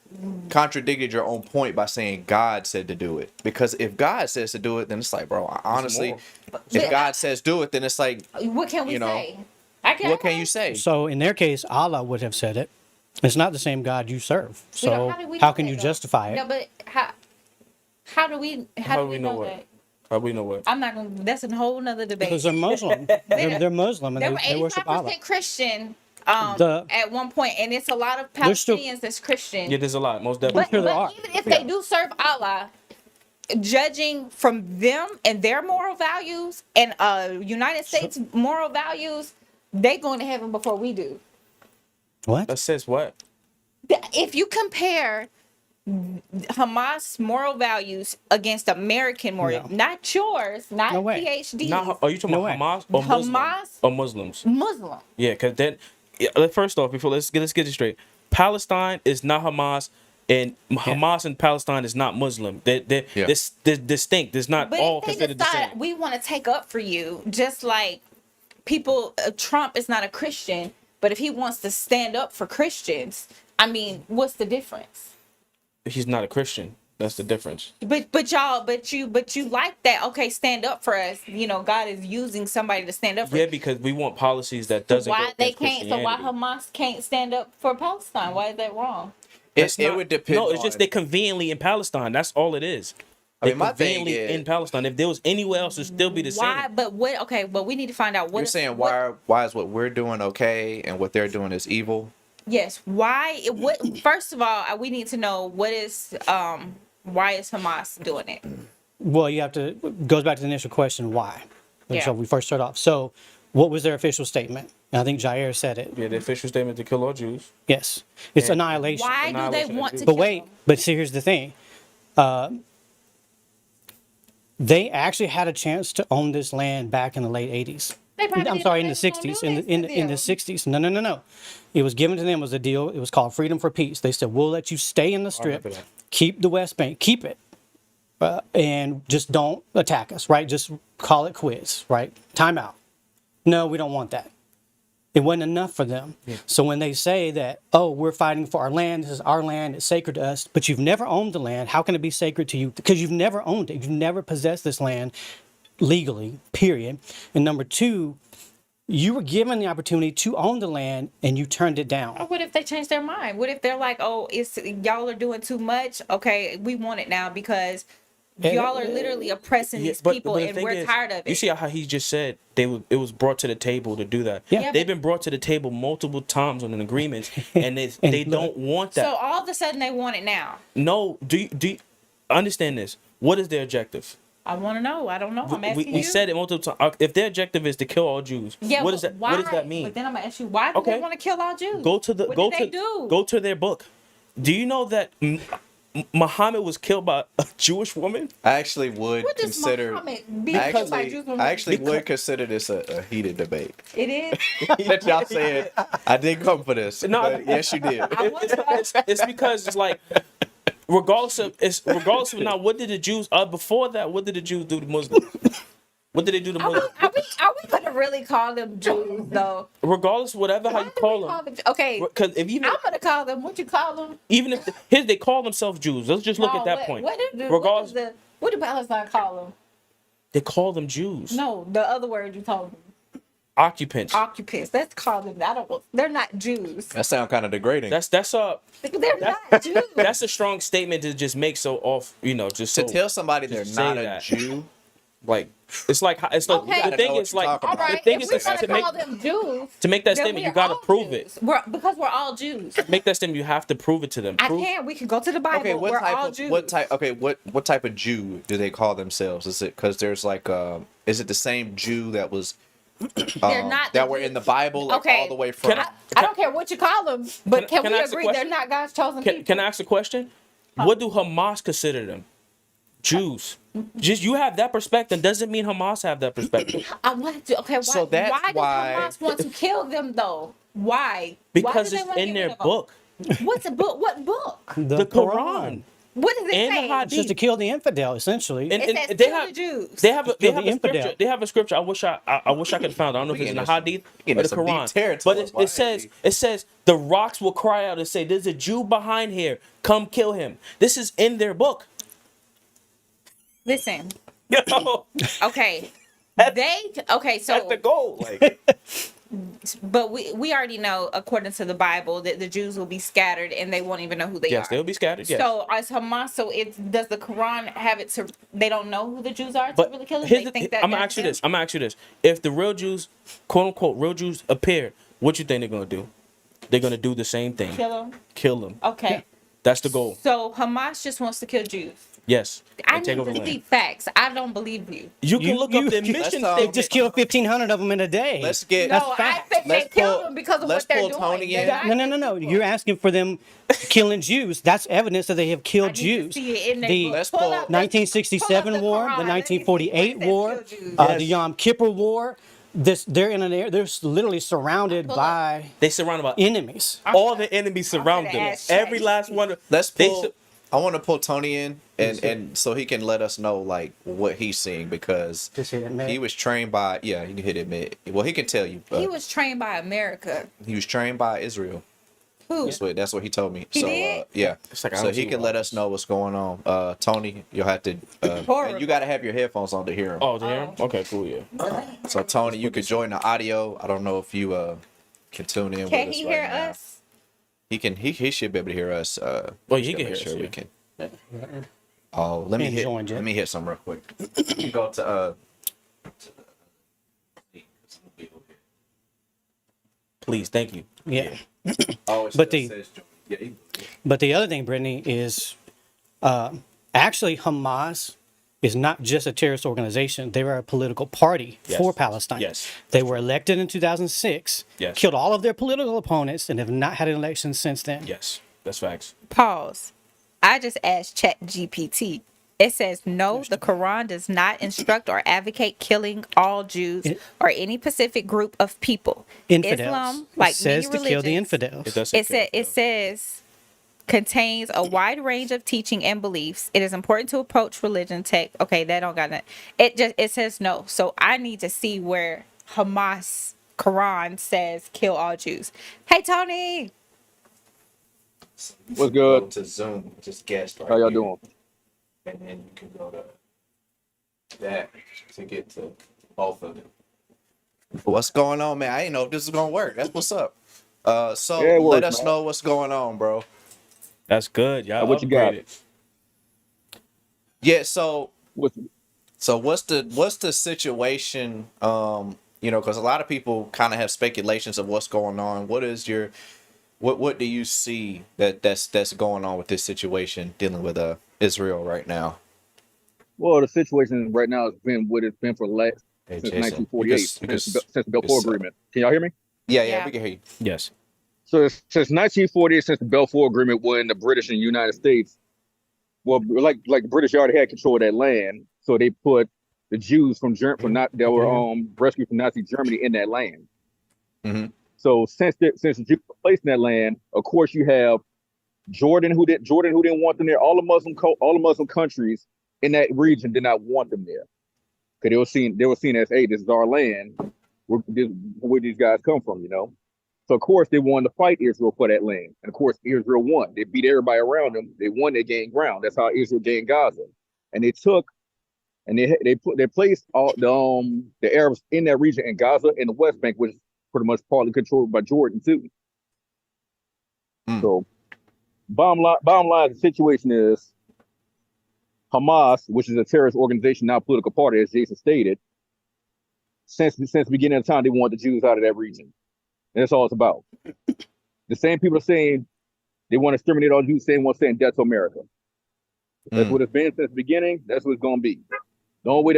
Speaker 1: contradicted your own point by saying God said to do it. Because if God says to do it, then it's like, bro, honestly, if God says do it, then it's like,
Speaker 3: What can we
Speaker 1: you know,
Speaker 3: say?
Speaker 1: what can you say?
Speaker 9: So in their case, Allah would have said it. It's not the same God you serve. So
Speaker 3: do we
Speaker 9: how
Speaker 3: know
Speaker 9: can
Speaker 3: that,
Speaker 9: you
Speaker 3: though?
Speaker 9: justify it?
Speaker 3: No, but how do we know
Speaker 7: what?
Speaker 3: that?
Speaker 7: How we know what?
Speaker 3: I'm not gonna. That's a whole nother debate.
Speaker 9: Because they're Muslim. They're Muslim
Speaker 3: There
Speaker 9: and
Speaker 3: were
Speaker 9: they worship
Speaker 3: 85%
Speaker 9: Allah.
Speaker 3: Christian
Speaker 9: The-
Speaker 3: at one point, and it's a lot of
Speaker 9: There's still-
Speaker 3: Palestinians that's Christian.
Speaker 7: Yeah, there's a lot. Most definitely.
Speaker 9: sure there are.
Speaker 3: Even if they do serve Allah, judging from them and their moral values and United States moral values, they going to heaven before we do.
Speaker 9: What?
Speaker 7: That says what?
Speaker 3: If you compare Hamas moral values against American moral,
Speaker 9: No.
Speaker 3: not yours, not
Speaker 9: No way.
Speaker 3: PhDs,
Speaker 7: Not, are you talking
Speaker 9: No
Speaker 7: about
Speaker 9: way.
Speaker 7: Hamas or Muslims?
Speaker 3: Hamas?
Speaker 7: Or Muslims?
Speaker 3: Muslim.
Speaker 7: Yeah, because then, first off, before let's get this straight. Palestine is not Hamas, and Hamas and Palestine is not Muslim. They're distinct. There's not
Speaker 3: But
Speaker 7: all
Speaker 3: if they
Speaker 7: considered the
Speaker 3: decide
Speaker 7: same.
Speaker 3: we want to take up for you, just like people, Trump is not a Christian, but if he wants to stand up for Christians, I mean, what's the difference?
Speaker 7: He's not a Christian. That's the difference.
Speaker 3: But you like that? Okay, stand up for us. You know, God is using somebody to stand up for.
Speaker 7: Yeah, because we want policies that doesn't.
Speaker 3: Why
Speaker 7: go
Speaker 3: they
Speaker 7: against
Speaker 3: can't? So why
Speaker 7: Christianity.
Speaker 3: Hamas can't stand up for Palestine? Why is that wrong?
Speaker 7: That's
Speaker 1: It
Speaker 7: not-
Speaker 1: would depend.
Speaker 7: No, it's just
Speaker 1: on-
Speaker 7: they're conveniently in Palestine. That's all it is.
Speaker 1: I
Speaker 7: They're
Speaker 1: mean, my thing
Speaker 7: conveniently
Speaker 1: is-
Speaker 7: in Palestine. If there was anywhere else, it'd still be the
Speaker 3: Why?
Speaker 7: same.
Speaker 3: But what? Okay, but we need to find out what.
Speaker 1: You're
Speaker 3: is-
Speaker 1: saying
Speaker 3: what-
Speaker 1: why is what we're doing okay and what they're doing is evil?
Speaker 3: Yes. Why? What? First of all, we need to know what is why is Hamas doing it?
Speaker 9: Well, you have to, goes back to the initial question, why?
Speaker 3: Yeah.
Speaker 9: So we first start off. So what was their official statement? And I think Jair said it.
Speaker 7: Yeah, the official statement to kill all Jews.
Speaker 9: Yes. It's annihilation.
Speaker 3: Why do they
Speaker 7: Annihilation.
Speaker 3: want to?
Speaker 9: But
Speaker 3: kill
Speaker 9: wait,
Speaker 3: them?
Speaker 9: but see, here's the thing. They actually had a chance to own this land back in the late 80s.
Speaker 3: They probably
Speaker 9: I'm
Speaker 3: didn't
Speaker 9: sorry,
Speaker 3: know
Speaker 9: in the
Speaker 3: they was gonna
Speaker 9: 60s.
Speaker 3: do
Speaker 9: In the,
Speaker 3: this
Speaker 9: in,
Speaker 3: to
Speaker 9: in the
Speaker 3: them.
Speaker 9: 60s. No. It was given to them as a deal. It was called Freedom for Peace. They said, we'll let you stay in the strip,
Speaker 7: remember that.
Speaker 9: keep the West Bank, keep it, and just don't attack us, right? Just call it quits, right? Time out. No, we don't want that. It wasn't enough for them. So when they say that, oh, we're fighting for our land, this is our land, it's sacred to us, but you've never owned the land, how can it be sacred to you? Because you've never owned it. You've never possessed this land legally, period. And number two, you were given the opportunity to own the land and you turned it down.
Speaker 3: What if they change their mind? What if they're like, oh, it's y'all are doing too much? Okay, we want it now because y'all are literally oppressing these people
Speaker 7: the
Speaker 3: and
Speaker 7: thing
Speaker 3: we're
Speaker 7: is,
Speaker 3: tired of it.
Speaker 7: You see how he just said it was brought to the table to do that.
Speaker 9: Yeah.
Speaker 7: They've been brought to the table multiple times on an agreement, and they don't want that.
Speaker 3: So all of a sudden they want it now.
Speaker 7: No, do you understand this? What is their objective?
Speaker 3: I want to know. I don't know. I'm
Speaker 7: We,
Speaker 3: asking
Speaker 7: we
Speaker 3: you.
Speaker 7: said it multiple times. If their objective is to kill all Jews,
Speaker 3: Yeah,
Speaker 7: what does
Speaker 3: but
Speaker 7: that?
Speaker 3: why?
Speaker 7: What does that mean?
Speaker 3: But then I'm gonna ask you, why do they
Speaker 7: Okay.
Speaker 3: want to kill all Jews?
Speaker 7: Go to the
Speaker 3: what
Speaker 7: go
Speaker 3: did
Speaker 7: to
Speaker 3: they do?
Speaker 7: go to their book. Do you know that Muhammad was killed by a Jewish woman?
Speaker 1: I actually would
Speaker 3: What does
Speaker 1: consider.
Speaker 3: Muhammad be killed by Jews?
Speaker 1: I actually would consider this a heated debate.
Speaker 3: It is.
Speaker 1: That y'all said I didn't come for this.
Speaker 7: No,
Speaker 1: but yes, you did.
Speaker 3: I want to.
Speaker 7: It's because it's like regardless of now what did the Jews before that, what did the Jews do to Muslims? What did they do to
Speaker 3: Are we,
Speaker 7: Muslims?
Speaker 3: are we gonna really call them Jews though?
Speaker 7: Regardless, whatever how
Speaker 3: Why
Speaker 7: you
Speaker 3: do we
Speaker 7: call
Speaker 3: call
Speaker 7: them.
Speaker 3: Okay,
Speaker 7: Because if even
Speaker 3: I'm gonna call them. What you call them?
Speaker 7: even if here they call themselves Jews, let's just look
Speaker 3: No,
Speaker 7: at that
Speaker 3: what,
Speaker 7: point.
Speaker 3: Regardless, what do Palestine call them?
Speaker 7: They call them Jews.
Speaker 3: No, the other word you told them.
Speaker 7: Occupants.
Speaker 3: Occupants. Let's call them. I don't. They're not Jews.
Speaker 1: That sounds kind of degrading.
Speaker 7: That's
Speaker 3: They're not Jews.
Speaker 7: that's a strong statement to just make so off. Just
Speaker 1: to
Speaker 7: so
Speaker 1: tell somebody they're
Speaker 7: just
Speaker 1: not
Speaker 7: say
Speaker 1: a
Speaker 7: that.
Speaker 1: Jew.
Speaker 7: like it's like
Speaker 3: Okay.
Speaker 7: the thing
Speaker 1: know
Speaker 7: is
Speaker 1: what you're
Speaker 7: like
Speaker 1: talking
Speaker 3: All
Speaker 1: about.
Speaker 3: right.
Speaker 7: the thing
Speaker 3: If
Speaker 7: is
Speaker 3: we're
Speaker 7: to
Speaker 3: gonna
Speaker 7: make
Speaker 3: call them Jews,
Speaker 7: to make that
Speaker 3: then
Speaker 7: statement you
Speaker 3: we're
Speaker 7: gotta
Speaker 3: all
Speaker 7: prove
Speaker 3: Jews.
Speaker 7: it.
Speaker 3: Because we're all Jews.
Speaker 7: Make that statement you have to prove it to them.
Speaker 3: I
Speaker 7: Prove,
Speaker 3: can. We can go to the Bible.
Speaker 1: Okay,
Speaker 3: we're all Jews.
Speaker 1: what type of Jew do they call themselves? Is it because there's like is it the same Jew that was
Speaker 3: They're not
Speaker 1: that
Speaker 3: the
Speaker 1: were
Speaker 3: Jews.
Speaker 1: in the Bible like
Speaker 3: Okay.
Speaker 1: all the way from?
Speaker 3: I don't care what you call them, but
Speaker 7: Can
Speaker 3: can
Speaker 7: I
Speaker 3: we
Speaker 7: ask a
Speaker 3: agree
Speaker 7: question?
Speaker 3: they're not God's chosen people?
Speaker 7: can I ask a question? What do Hamas consider them? Jews. Just you have that perspective doesn't mean Hamas have that perspective.
Speaker 3: I want to. Okay, why?
Speaker 1: So that's
Speaker 3: why
Speaker 1: why-
Speaker 3: does Hamas want to kill them though? Why?
Speaker 7: Because
Speaker 3: why do they
Speaker 7: it's
Speaker 3: wanna
Speaker 7: in
Speaker 3: get
Speaker 7: their
Speaker 3: rid of them?
Speaker 7: book.
Speaker 3: What's a book? What book?
Speaker 7: The Quran.
Speaker 3: What does it
Speaker 7: And the
Speaker 3: say?
Speaker 7: Hadith.
Speaker 9: Just to kill the infidel, essentially.
Speaker 7: And,
Speaker 3: It
Speaker 7: and
Speaker 3: says
Speaker 7: they
Speaker 3: kill
Speaker 7: have
Speaker 3: the Jews.
Speaker 7: they have a
Speaker 9: Kill the infidel.
Speaker 7: scripture. They have a scripture. I wish I could have found it. I don't know if it's in the Hadith or the
Speaker 1: some deep
Speaker 7: Quran.
Speaker 1: territory,
Speaker 7: But
Speaker 1: boy.
Speaker 7: it says the rocks will cry out and say, "There's a Jew behind here. Come kill him." This is in their book.
Speaker 3: Listen.
Speaker 7: Yo,
Speaker 3: Okay.
Speaker 7: That's-
Speaker 3: Okay. So
Speaker 7: that's the goal. Like,
Speaker 3: but we already know, according to the Bible, that the Jews will be scattered and they won't even know who they
Speaker 7: yes,
Speaker 3: are.
Speaker 7: they'll be scattered. Yes.
Speaker 3: So as Hamas, does the Quran have it to? They don't know who the Jews are to
Speaker 7: But
Speaker 3: really kill them.
Speaker 7: here's
Speaker 3: They
Speaker 7: the-
Speaker 3: think that
Speaker 7: I'm gonna
Speaker 3: that's
Speaker 7: ask you
Speaker 3: them?
Speaker 7: this. I'm gonna ask you this. If the real Jews, quote unquote, real Jews appear, what you think they're gonna do? They're gonna do the same thing.
Speaker 3: Kill them.
Speaker 7: Kill them.
Speaker 3: Okay.
Speaker 7: That's the goal.
Speaker 3: So Hamas just wants to kill Jews.
Speaker 7: Yes.
Speaker 3: I
Speaker 7: And
Speaker 3: need
Speaker 7: take over the
Speaker 3: to see
Speaker 7: land.
Speaker 3: facts. I don't believe you.
Speaker 7: You can look up their mission
Speaker 1: Let's,
Speaker 9: They
Speaker 7: statement.
Speaker 9: just killed 1,500 of them in a day.
Speaker 1: Let's get.
Speaker 3: No, I think they
Speaker 1: Let's
Speaker 3: killed
Speaker 1: pull-
Speaker 3: them because of
Speaker 1: let's
Speaker 3: what they're
Speaker 1: pull
Speaker 3: doing.
Speaker 1: Tony
Speaker 3: They
Speaker 1: in.
Speaker 3: died
Speaker 9: No.
Speaker 3: people.
Speaker 9: You're asking for them killing Jews. That's evidence that they have
Speaker 3: I
Speaker 9: killed
Speaker 3: need to
Speaker 9: Jews.
Speaker 3: see it in their
Speaker 9: The
Speaker 3: book.
Speaker 1: Let's
Speaker 3: Pull
Speaker 1: pull-
Speaker 3: up the-
Speaker 9: 1967
Speaker 3: pull up the
Speaker 9: war,
Speaker 3: Quran.
Speaker 9: the
Speaker 3: Let me see
Speaker 9: 1948
Speaker 3: what it says
Speaker 9: war,
Speaker 3: kill Jews.
Speaker 9: the Yom Kippur war. They're in an area. They're literally surrounded
Speaker 3: Pull up.
Speaker 9: by
Speaker 7: They surrounded by
Speaker 9: enemies.
Speaker 7: all the enemies surround
Speaker 3: I'm
Speaker 7: them.
Speaker 3: gonna ask
Speaker 7: Every
Speaker 3: Chat.
Speaker 7: last one.
Speaker 1: Let's
Speaker 7: They
Speaker 1: pull.
Speaker 7: su-
Speaker 1: I want to pull Tony in and so he can let us know like what he's seeing because
Speaker 9: Just hit it, man.
Speaker 1: he was trained by you can hit it mid. Well, he can tell you. But
Speaker 3: He was trained by America.
Speaker 1: he was trained by Israel.
Speaker 3: Who?
Speaker 1: That's what he told me.
Speaker 3: He
Speaker 1: so
Speaker 3: did?
Speaker 1: yeah,
Speaker 7: It's like, I
Speaker 1: so
Speaker 7: don't
Speaker 1: he
Speaker 7: see
Speaker 1: can
Speaker 7: why.
Speaker 1: let us know what's going on. Tony, you'll have to.
Speaker 3: Horrible.
Speaker 1: And you got to have your headphones on to hear him.
Speaker 7: Oh, there. Okay, cool. Yeah.
Speaker 1: So Tony, you could join the audio. I don't know if you can tune in
Speaker 3: Can
Speaker 1: with us
Speaker 3: he
Speaker 1: right
Speaker 3: hear
Speaker 1: now.
Speaker 3: us?
Speaker 1: He can. He should be able to hear us.
Speaker 7: Well, he
Speaker 1: just
Speaker 7: can
Speaker 1: gotta
Speaker 7: hear
Speaker 1: make
Speaker 7: us,
Speaker 1: we
Speaker 7: yeah.
Speaker 1: can. Oh, let me
Speaker 9: And
Speaker 1: hit.
Speaker 9: join, Jen.
Speaker 1: Let me hit some real quick. You go to
Speaker 7: Please, thank you.
Speaker 9: Yeah.
Speaker 1: Oh,
Speaker 9: But But the other thing, Brittany, is actually Hamas is not just a terrorist organization. They were a political party
Speaker 7: Yes.
Speaker 9: for Palestine.
Speaker 7: Yes.
Speaker 9: They were elected in 2006,
Speaker 7: Yes.
Speaker 9: killed all of their political opponents, and have not had an election since then.
Speaker 7: Yes, that's facts.
Speaker 3: Pause. I just asked Chat GPT. It says no, the Quran does not instruct or advocate killing all Jews or any specific group of people.
Speaker 9: Infidels.
Speaker 3: Islam, like
Speaker 9: it says
Speaker 3: many
Speaker 9: to kill the
Speaker 3: religions,
Speaker 9: infidels.
Speaker 7: It does. say
Speaker 3: It says contains a wide range of teaching and beliefs. It is important to approach religion tech. Okay, that don't got it. It says no. So I need to see where Hamas Quran says kill all Jews. Hey Tony.
Speaker 2: What's good?
Speaker 1: To Zoom, just guest. Right
Speaker 2: How y'all
Speaker 1: here,
Speaker 2: doing?
Speaker 1: And then you can go to that to get to both of them. What's going on, man? I didn't know if this was gonna work. That's what's up. So
Speaker 2: Yeah, it
Speaker 1: let
Speaker 2: works,
Speaker 1: us
Speaker 2: man.
Speaker 1: know what's going on, bro.
Speaker 7: That's good. Y'all
Speaker 2: What you got?
Speaker 7: upgraded.
Speaker 1: Yeah. So
Speaker 2: What's
Speaker 1: what's the situation? Because a lot of people kind of have speculations of what's going on. What is your what do you see that's going on with this situation dealing with Israel right now?
Speaker 2: Well, the situation right now has been what it's been for
Speaker 1: Hey,
Speaker 2: since
Speaker 1: Jason,
Speaker 2: 1948, since the Balfour Agreement. Can y'all hear me?
Speaker 1: yeah,
Speaker 3: Yeah.
Speaker 1: we can hear you.
Speaker 7: Yes.
Speaker 2: So since 1948, since the Balfour Agreement, when the British and United States, well, like the British already had control of that land, so they put the Jews from not that were rescued from Nazi Germany in that land.
Speaker 1: Mm-hmm.
Speaker 2: So since the Jews were placed in that land, of course you have Jordan who didn't want them there. All the Muslim countries in that region did not want them there because they were seen as, hey, this is our land. Where these guys come from, you know. So of course they wanted to fight Israel for that land, and of course Israel won. They beat everybody around them. They won. They gained ground. That's how Israel gained Gaza, and they placed all the Arabs in that region in Gaza and the West Bank, which is pretty much partly controlled by Jordan too. So bottom line, the situation is Hamas, which is a terrorist organization, not a political party, as Jason stated. Since the beginning of time, they want the Jews out of that region. And that's all it's about. The same people are saying they want to exterminate all Jews, same one saying death to America. That's what it's been since the beginning. That's what it's going to be. The only way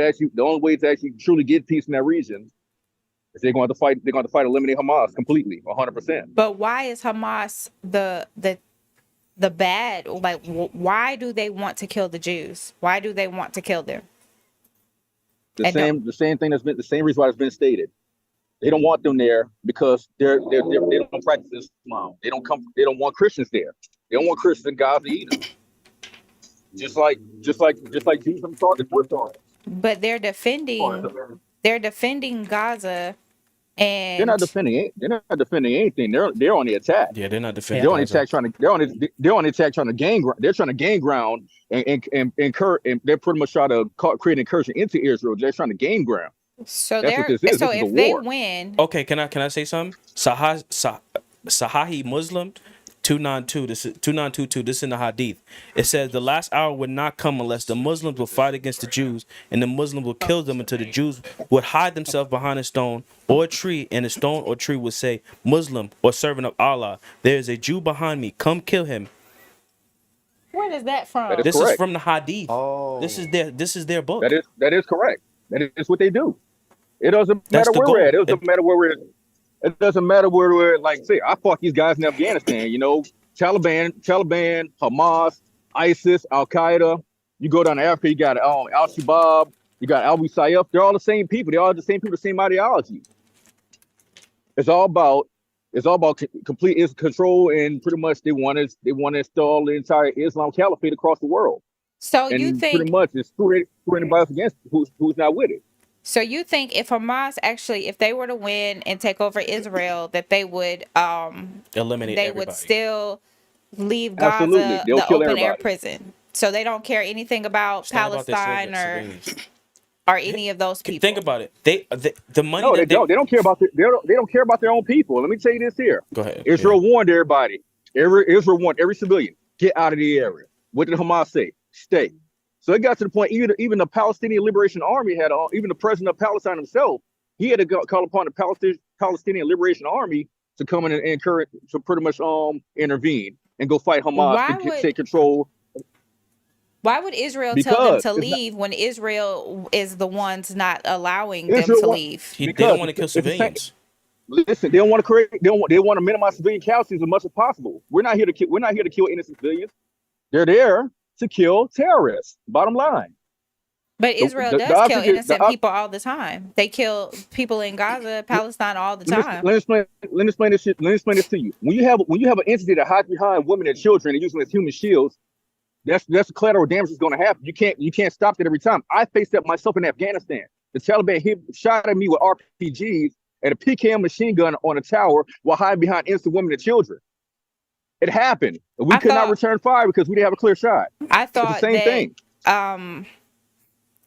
Speaker 2: to actually truly get peace in that region is they're going to fight. They're going to fight eliminate Hamas completely, 100%.
Speaker 3: But why is Hamas the bad? Like, why do they want to kill the Jews? Why do they want to kill them?
Speaker 2: The same thing that's been the same reason why it's been stated. They don't want them there because they don't practice Islam. They don't want Christians there. They don't want Christians in Gaza either. Just like Jews from started.
Speaker 3: But they're defending Gaza, and
Speaker 2: They're not defending anything. They're on the attack.
Speaker 7: Yeah, they're not defending.
Speaker 2: They're on the attack trying to gain ground. They're trying to gain ground and they're pretty much trying to create an incursion into Israel. They're trying to gain ground.
Speaker 3: so
Speaker 2: That's what this is.
Speaker 3: so
Speaker 2: This is
Speaker 3: if
Speaker 2: a
Speaker 3: they
Speaker 2: war.
Speaker 3: win,
Speaker 7: Okay, can I say something? Sahahi Muslim 292. This is 2922. This is in the Hadith. It says the last hour would not come unless the Muslims will fight against the Jews, and the Muslims will kill them until the Jews would hide themselves behind a stone or a tree, and the stone or tree would say, "Muslim or servant of Allah, there is a Jew behind me. Come kill him."
Speaker 3: where is that from?
Speaker 2: That is
Speaker 7: This
Speaker 2: correct.
Speaker 7: is from the Hadith.
Speaker 1: Oh,
Speaker 7: This is their book.
Speaker 2: That is correct. That is what they do. It doesn't
Speaker 7: That's
Speaker 2: matter
Speaker 7: the
Speaker 2: where
Speaker 7: goal.
Speaker 2: we're at. It doesn't matter where we're at. It doesn't matter where we're at. Like, say, I fought these guys in Afghanistan, you know, Taliban, Hamas, ISIS, Al Qaeda. You go down to Africa, you got Al Shabaab, you got Abu Sayyaf. They're all the same people. They're all the same people, the same ideology. It's all about complete control, and pretty much they want to install the entire Islam caliphate across the world.
Speaker 3: So
Speaker 2: And
Speaker 3: you think
Speaker 2: pretty much it's screw anybody else against who's not with it.
Speaker 3: So you think if Hamas actually, if they were to win and take over Israel, that they would
Speaker 7: Eliminate
Speaker 3: they
Speaker 7: everybody.
Speaker 3: would still leave
Speaker 2: Absolutely.
Speaker 3: Gaza
Speaker 2: They'll
Speaker 3: the
Speaker 2: kill
Speaker 3: open air
Speaker 2: everybody.
Speaker 3: prison? So they don't care anything about
Speaker 7: It's not about their
Speaker 3: Palestine
Speaker 7: civilians.
Speaker 3: or any of those people.
Speaker 7: Think about it. The money
Speaker 2: No,
Speaker 7: that
Speaker 2: they don't. They don't care about they don't care about their own people. Let me tell you this here.
Speaker 7: Go ahead.
Speaker 2: Israel warned everybody. Israel warned every civilian, get out of the area. What did Hamas say? Stay. So it got to the point, even the Palestinian Liberation Army had, even the president of Palestine himself, he had to call upon the Palestinian Liberation Army to come in and encourage, to pretty much intervene and go fight Hamas to take control.
Speaker 3: Why would Israel tell them to leave when Israel is the ones not allowing them to leave?
Speaker 7: They don't want to kill civilians.
Speaker 2: Listen, they don't want to create. They want to minimize civilian casualties as much as possible. We're not here to kill. We're not here to kill innocent civilians. They're there to kill terrorists. Bottom line.
Speaker 3: But Israel does kill innocent people all the time. They kill people in Gaza, Palestine all the time.
Speaker 2: Let me explain this to you. When you have an entity that hides behind women and children and using them as human shields, that's the collateral damage that's going to happen. You can't stop that every time. I faced that myself in Afghanistan. The Taliban shot at me with RPGs and a PKM machine gun on a tower while hiding behind innocent women and children. It happened. We could not return fire because we didn't have a clear shot.
Speaker 3: I thought
Speaker 2: it's the same thing.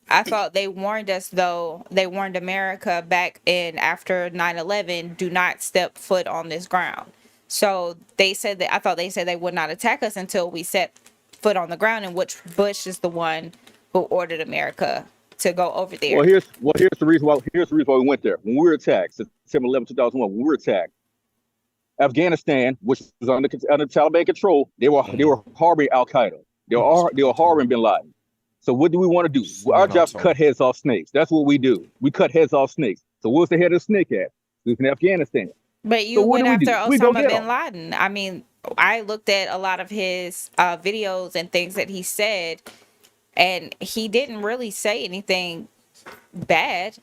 Speaker 3: I thought they warned us, though. They warned America back in after 9/11, do not step foot on this ground. So they said that, I thought they said they would not attack us until we set foot on the ground, in which Bush is the one who ordered America to go over there.
Speaker 2: Well, here's the reason why we went there. When we were attacked, September 11, 2001, when we were attacked, Afghanistan, which was under Taliban control, they were harboring Al Qaeda. They were harboring Bin Laden. So what do we want to do? Our
Speaker 1: Moving on,
Speaker 2: job is
Speaker 1: Tony.
Speaker 2: cut heads off snakes. That's what we do. We cut heads off snakes. So where's the head of the snake at? It's in Afghanistan.
Speaker 3: But
Speaker 2: So
Speaker 3: you
Speaker 2: what
Speaker 3: went
Speaker 2: do?
Speaker 3: after
Speaker 2: We go
Speaker 3: Osama
Speaker 2: get
Speaker 3: bin
Speaker 2: them.
Speaker 3: Laden. I mean, I looked at a lot of his videos and things that he said, and he didn't really say anything bad.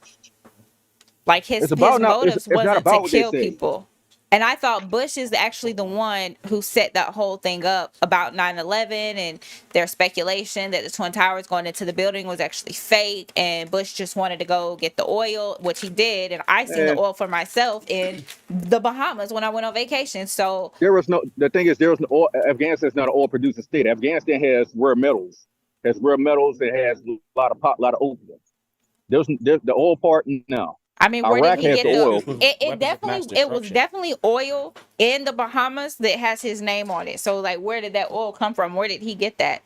Speaker 3: Like his motives
Speaker 2: It's not
Speaker 3: wasn't to
Speaker 2: about what they
Speaker 3: kill
Speaker 2: say.
Speaker 3: people. And I thought Bush is actually the one who set that whole thing up about 9/11, and there's speculation that the Twin Towers going into the building was actually fake, and Bush just wanted to go get the oil, which he did, and I seen the
Speaker 2: Eh,
Speaker 3: oil for myself in the Bahamas when I went on vacation. So
Speaker 2: there was no. The thing is, there was no oil. Afghanistan is not an oil producing state. Afghanistan has rare metals. Has rare metals. It has a lot of lot of opium. There's the oil part now.
Speaker 3: I mean, where did
Speaker 2: Iraq
Speaker 3: he
Speaker 2: has
Speaker 3: get
Speaker 2: the
Speaker 3: the?
Speaker 2: oil.
Speaker 3: It was definitely oil in the Bahamas that has his name on it. So like, where did that oil come from? Where did he get that?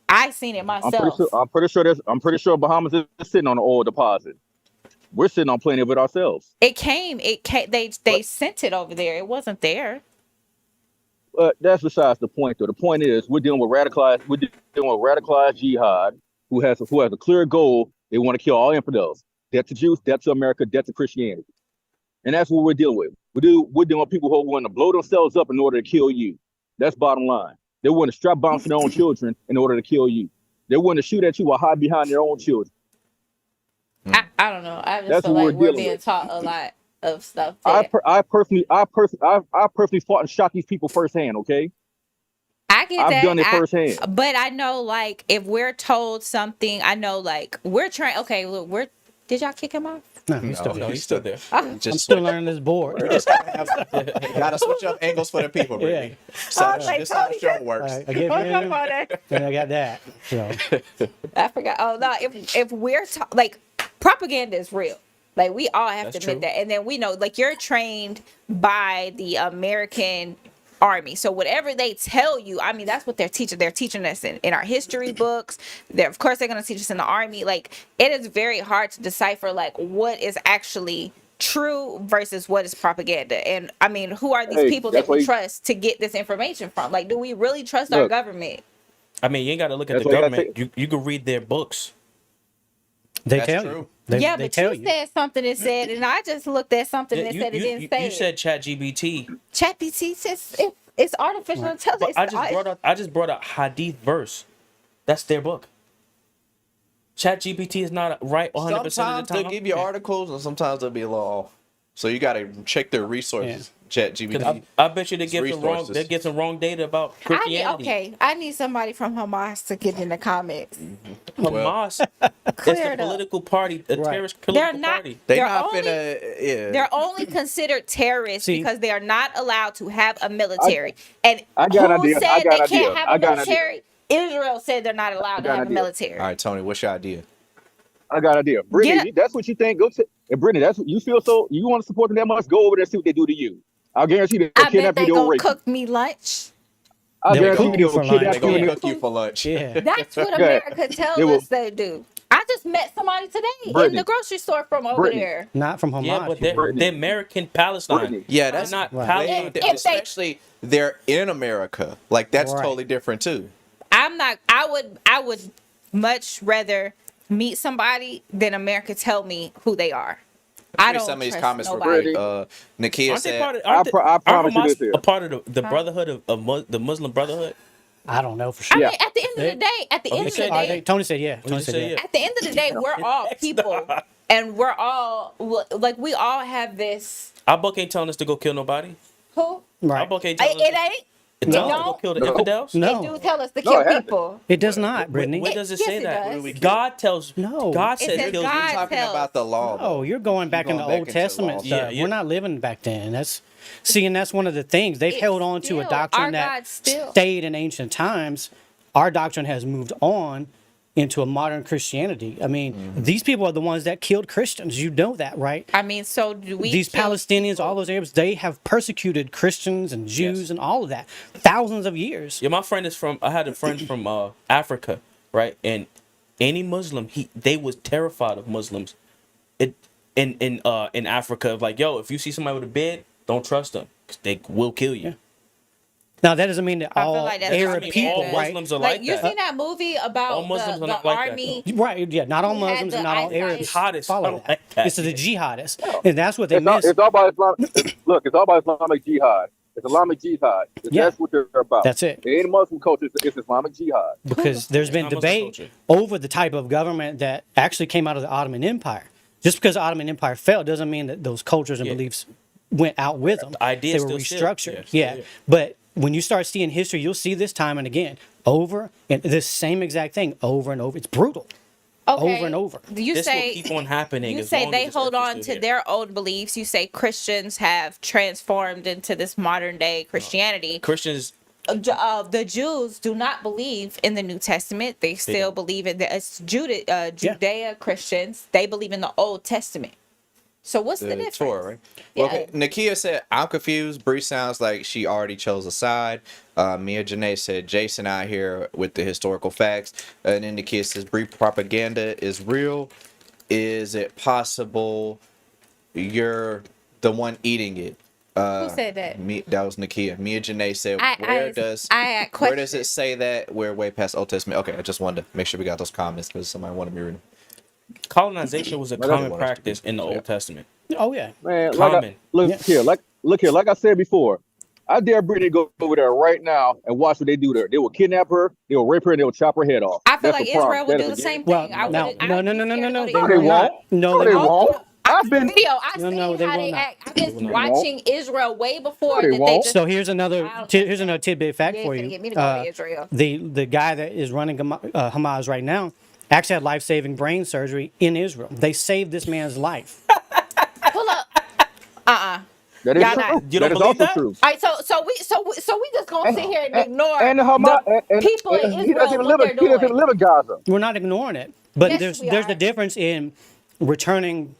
Speaker 3: I seen it myself.
Speaker 2: I'm pretty sure Bahamas is sitting on an oil deposit. We're sitting on plenty of it ourselves.
Speaker 3: It came. They sent it over there. It wasn't there.
Speaker 2: But that's besides the point, though. The point is we're dealing with radicalized jihad who has a clear goal. They want to kill all infidels. Debt to Jews, debt to America, debt to Christianity. And that's what we're dealing with. We're dealing with people who want to blow themselves up in order to kill you. That's bottom line. They want to strap bombs to their own children in order to kill you. They want to shoot at you or hide behind their own children.
Speaker 3: I don't know. I just
Speaker 2: That's
Speaker 3: feel
Speaker 2: what
Speaker 3: like
Speaker 2: we're
Speaker 3: we're
Speaker 2: dealing
Speaker 3: being
Speaker 2: with.
Speaker 3: taught a lot of stuff.
Speaker 2: I personally fought and shot these people firsthand. Okay,
Speaker 3: I get
Speaker 2: I've
Speaker 3: that.
Speaker 2: done it firsthand.
Speaker 3: But I know, like, if we're told something, I know, like, we're trying. Okay, look, did y'all kick him off?
Speaker 9: No, he's still
Speaker 1: No,
Speaker 9: there.
Speaker 7: He's still there.
Speaker 9: I'm still learning this board.
Speaker 1: Gotta switch up angles for the people, Brittany.
Speaker 3: I was like,
Speaker 1: This how the show
Speaker 9: All
Speaker 1: works.
Speaker 9: right, I get him, then I got that. So
Speaker 3: I forgot. Oh no, if we're like, propaganda is real. Like, we all have to admit that. And then we know, like, you're trained by the American army. So whatever they tell you, I mean, that's what they're teaching. They're teaching us in our history books. Of course, they're going to teach us in the army. Like, it is very hard to decipher, like, what is actually true versus what is propaganda. And I mean, who are these people that we trust to get this information from? Like, do we really trust our government?
Speaker 7: I mean, you ain't got to look at
Speaker 2: That's
Speaker 7: the
Speaker 2: why you
Speaker 7: government. You can read their books.
Speaker 9: they
Speaker 1: That's
Speaker 9: tell
Speaker 1: true.
Speaker 9: you. They
Speaker 3: But
Speaker 9: tell
Speaker 3: you said something that said, and I just looked at something that said it didn't say
Speaker 7: You
Speaker 3: it.
Speaker 7: said ChatGPT.
Speaker 3: ChatGPT says it's artificial intelligence.
Speaker 7: But I just brought a hadith verse. That's their book. ChatGPT is not right 100% of
Speaker 1: Sometimes
Speaker 7: the time.
Speaker 1: they'll give you articles, and sometimes they'll be a little off. So you gotta check their resources. ChatGPT.
Speaker 7: I bet you they get some wrong.
Speaker 1: resources.
Speaker 7: They get some wrong data about Christianity.
Speaker 3: I need somebody from Hamas to get in the comments.
Speaker 7: Hamas is
Speaker 3: Clear
Speaker 7: a
Speaker 3: it up.
Speaker 7: political party, a terrorist
Speaker 3: They're
Speaker 7: political
Speaker 3: not.
Speaker 7: party.
Speaker 1: They
Speaker 3: They're
Speaker 1: not
Speaker 3: only,
Speaker 1: finna.
Speaker 3: they're only considered terrorists
Speaker 9: See-
Speaker 3: because they are not allowed to have a military. And
Speaker 2: I got an
Speaker 3: who
Speaker 2: idea.
Speaker 3: said
Speaker 2: I got
Speaker 3: they
Speaker 2: an idea.
Speaker 3: can't have
Speaker 2: I
Speaker 3: a
Speaker 2: got an idea.
Speaker 3: military? Israel said they're not allowed to
Speaker 2: got an
Speaker 3: have a
Speaker 2: idea.
Speaker 3: military.
Speaker 1: All right, Tony, what's your idea?
Speaker 2: I got an idea. Brittany, that's what you think. Go to and Brittany, that's what you feel. So you want to support them that much? Go over there and see what they do to you. I'll guarantee they
Speaker 3: I bet
Speaker 2: kidnap
Speaker 3: they
Speaker 2: you. They'll
Speaker 3: gonna
Speaker 2: rape you.
Speaker 3: cook me lunch.
Speaker 2: I
Speaker 9: They'll
Speaker 2: guarantee
Speaker 9: cook
Speaker 2: you
Speaker 9: you for
Speaker 2: they'll
Speaker 9: lunch.
Speaker 2: kidnap
Speaker 1: They
Speaker 2: you.
Speaker 1: gonna
Speaker 2: and
Speaker 1: cook you for lunch.
Speaker 9: yeah.
Speaker 3: That's what
Speaker 2: Yeah.
Speaker 3: America tells
Speaker 2: They will-
Speaker 3: us they do. I just met somebody today in
Speaker 2: Brittany.
Speaker 3: the grocery store from over
Speaker 2: Brittany.
Speaker 3: there.
Speaker 9: Not from Hamas.
Speaker 7: Yeah, but
Speaker 9: you-
Speaker 7: they're American Palestine.
Speaker 2: Brittany.
Speaker 1: Yeah,
Speaker 7: They're
Speaker 1: that's
Speaker 7: not
Speaker 9: Right.
Speaker 7: Palestine.
Speaker 1: especially they're in America. Like that's
Speaker 9: Right.
Speaker 1: totally different too.
Speaker 3: I'm not. I would much rather meet somebody than America tell me who they are. I don't
Speaker 1: Some of these
Speaker 3: trust
Speaker 1: comments were
Speaker 3: nobody.
Speaker 1: great. Nakia
Speaker 7: Aren't they
Speaker 1: said,
Speaker 7: part of?
Speaker 2: I promise you
Speaker 7: Hamas
Speaker 2: this here.
Speaker 7: a part of the Brotherhood of the Muslim Brotherhood?
Speaker 9: I don't know for
Speaker 3: I
Speaker 9: sure.
Speaker 3: mean, at the end of the day, at the end of the
Speaker 7: said-
Speaker 3: day,
Speaker 9: Tony said yeah. Tony
Speaker 7: you
Speaker 9: said
Speaker 7: say
Speaker 9: yeah.
Speaker 7: yeah?
Speaker 3: at the end of the day, we're all people, and we're all like we all have this.
Speaker 7: Our book ain't telling us to go kill nobody.
Speaker 3: Who?
Speaker 7: Our
Speaker 9: Right.
Speaker 7: book ain't
Speaker 3: It
Speaker 7: telling us.
Speaker 3: ain't.
Speaker 7: It tells us to
Speaker 3: No.
Speaker 7: go kill the infidels.
Speaker 3: They
Speaker 9: No,
Speaker 3: do tell us to
Speaker 2: No,
Speaker 3: kill
Speaker 2: it hasn't.
Speaker 3: people.
Speaker 9: it does not, Brittany.
Speaker 7: Where does it
Speaker 3: Yes,
Speaker 7: say
Speaker 3: it
Speaker 7: that?
Speaker 3: does.
Speaker 7: God tells.
Speaker 9: No.
Speaker 7: God
Speaker 3: It
Speaker 7: said
Speaker 3: says
Speaker 7: kill
Speaker 3: God
Speaker 7: you.
Speaker 1: talking
Speaker 3: tells-
Speaker 1: about the law.
Speaker 9: Oh, you're going back in the
Speaker 1: going back
Speaker 9: Old
Speaker 1: into
Speaker 9: Testament
Speaker 1: law.
Speaker 9: stuff.
Speaker 7: Yeah.
Speaker 9: We're not living back then. And that's one of the things they've
Speaker 3: It's
Speaker 9: held on to a
Speaker 3: still-
Speaker 9: doctrine
Speaker 3: our
Speaker 9: that
Speaker 3: God still-
Speaker 9: stayed in ancient times. Our doctrine has moved on into a modern Christianity. I mean, these people are the ones that killed Christians. You know that, right?
Speaker 3: I mean, so do we?
Speaker 9: These
Speaker 3: kill
Speaker 9: Palestinians,
Speaker 3: people?
Speaker 9: all those Arabs, they have persecuted Christians and Jews
Speaker 7: Yes.
Speaker 9: and all of that thousands of years.
Speaker 7: Yeah, my friend is from. I had a friend from Africa, right? And any Muslim, they was terrified of Muslims. It in Africa, like, yo, if you see somebody with a beard, don't trust them, 'cause they will kill you.
Speaker 9: Now that doesn't mean that
Speaker 3: I feel
Speaker 9: all
Speaker 3: like that's
Speaker 9: Arab
Speaker 3: not
Speaker 9: people,
Speaker 3: all
Speaker 9: right?
Speaker 7: Muslims are
Speaker 3: Like
Speaker 7: like
Speaker 3: you
Speaker 7: that.
Speaker 3: seen that movie about
Speaker 7: All Muslims
Speaker 3: the
Speaker 7: are not like that,
Speaker 3: army?
Speaker 9: Right, yeah, not all
Speaker 3: who had
Speaker 9: Muslims
Speaker 3: the
Speaker 9: and not all
Speaker 3: eyesight.
Speaker 9: Arabs
Speaker 7: Jihadists
Speaker 9: follow
Speaker 7: don't
Speaker 9: that.
Speaker 7: like that.
Speaker 9: It's the jihadists,
Speaker 2: Yeah.
Speaker 9: and that's what they
Speaker 2: It's all,
Speaker 9: miss.
Speaker 2: it's all about Islam. Look, it's all about Islamic jihad. It's Islamic jihad.
Speaker 9: Yeah.
Speaker 2: That's what they're about.
Speaker 9: That's it.
Speaker 2: It ain't Muslim culture. It's Islamic jihad.
Speaker 9: Because there's been
Speaker 7: not Muslim
Speaker 9: debate
Speaker 7: culture.
Speaker 9: over the type of government that actually came out of the Ottoman Empire. Just because the Ottoman Empire fell doesn't mean that those cultures and
Speaker 7: Yeah.
Speaker 9: beliefs went out with them.
Speaker 7: The ideas
Speaker 9: They were
Speaker 7: still sit.
Speaker 9: restructured.
Speaker 7: Yeah,
Speaker 9: Yeah. But when you start seeing history, you'll see this time and again, over and this same exact thing over and over. It's brutal.
Speaker 3: Okay.
Speaker 9: Over and over.
Speaker 3: You
Speaker 7: This
Speaker 3: say
Speaker 7: will keep on happening.
Speaker 3: you
Speaker 7: as
Speaker 3: say
Speaker 7: long
Speaker 3: they
Speaker 7: as this
Speaker 3: hold
Speaker 7: earth is
Speaker 3: on
Speaker 7: still
Speaker 3: to
Speaker 7: here.
Speaker 3: their old beliefs. You say Christians have transformed into this modern day Christianity.
Speaker 7: Christians.
Speaker 3: The Jews do not believe in the New Testament. They still
Speaker 7: don't.
Speaker 3: believe in it's Judea Christians. They believe in the Old Testament. So what's the difference?
Speaker 1: Torah, right?
Speaker 3: Yeah.
Speaker 1: Well, okay. Nakia said, I'm confused. Bree sounds like she already chose a side. Mia Janae said, Jason out here with the historical facts. And then Nakia says, Bree propaganda is real. Is it possible you're the one eating it?
Speaker 3: Who said that?
Speaker 1: That was Nakia. Mia Janae said,
Speaker 3: I
Speaker 1: where
Speaker 3: had
Speaker 1: does
Speaker 3: questions.
Speaker 1: it say that we're way past Old Testament? Okay, I just wanted to make sure we got those comments because somebody wanted me reading.
Speaker 7: Colonization was a
Speaker 2: Well, that's
Speaker 7: common
Speaker 1: what I was
Speaker 7: practice in the Old Testament.
Speaker 9: Oh, yeah.
Speaker 2: Man,
Speaker 7: Common.
Speaker 2: look
Speaker 9: Yeah.
Speaker 2: here, like I said before, I dare Brittany to go over there right now and watch what they do there. They will kidnap her, they will rape her, and they will chop her head off.
Speaker 3: I feel
Speaker 2: That's
Speaker 3: like
Speaker 2: a problem.
Speaker 3: Israel would
Speaker 2: That
Speaker 3: do
Speaker 2: is
Speaker 3: the
Speaker 2: a
Speaker 3: same
Speaker 9: Well,
Speaker 3: thing. I
Speaker 9: now,
Speaker 3: wouldn't-
Speaker 9: no,
Speaker 3: I'd
Speaker 9: no,
Speaker 3: be
Speaker 9: no, no,
Speaker 3: scared
Speaker 9: no,
Speaker 3: to
Speaker 9: no.
Speaker 3: go
Speaker 9: They
Speaker 3: to
Speaker 2: No,
Speaker 9: will
Speaker 2: they
Speaker 3: Israel.
Speaker 2: won't.
Speaker 9: not. No,
Speaker 2: No,
Speaker 9: they
Speaker 2: they
Speaker 9: won't.
Speaker 2: won't. I've been.
Speaker 3: Video. I've
Speaker 9: No,
Speaker 3: seen
Speaker 9: no, they
Speaker 3: how
Speaker 9: will
Speaker 3: they
Speaker 9: not.
Speaker 3: act. I've been
Speaker 2: They won't.
Speaker 3: watching Israel way before
Speaker 2: No, they
Speaker 3: that they
Speaker 2: won't.
Speaker 3: just.
Speaker 9: So here's another tidbit fact
Speaker 3: You
Speaker 9: for
Speaker 3: ain't finna
Speaker 9: you.
Speaker 3: get me to go to Israel.
Speaker 9: The guy that is running Hamas right now actually had life-saving brain surgery in Israel. They saved this man's life.
Speaker 3: Pull up.
Speaker 2: That is
Speaker 3: Y'all
Speaker 2: true.
Speaker 3: not.
Speaker 7: You don't
Speaker 2: That is
Speaker 7: believe
Speaker 2: also
Speaker 7: that?
Speaker 2: true.
Speaker 3: All right, so we just gonna sit here and ignore
Speaker 2: And the Hamas,
Speaker 3: the people in
Speaker 2: he doesn't
Speaker 3: Israel
Speaker 2: even
Speaker 3: what
Speaker 2: live.
Speaker 3: they're
Speaker 2: He doesn't even
Speaker 3: doing.
Speaker 2: live in Gaza.
Speaker 9: We're not ignoring it, but
Speaker 3: Yes, we
Speaker 9: there's
Speaker 3: are.
Speaker 9: the difference in returning.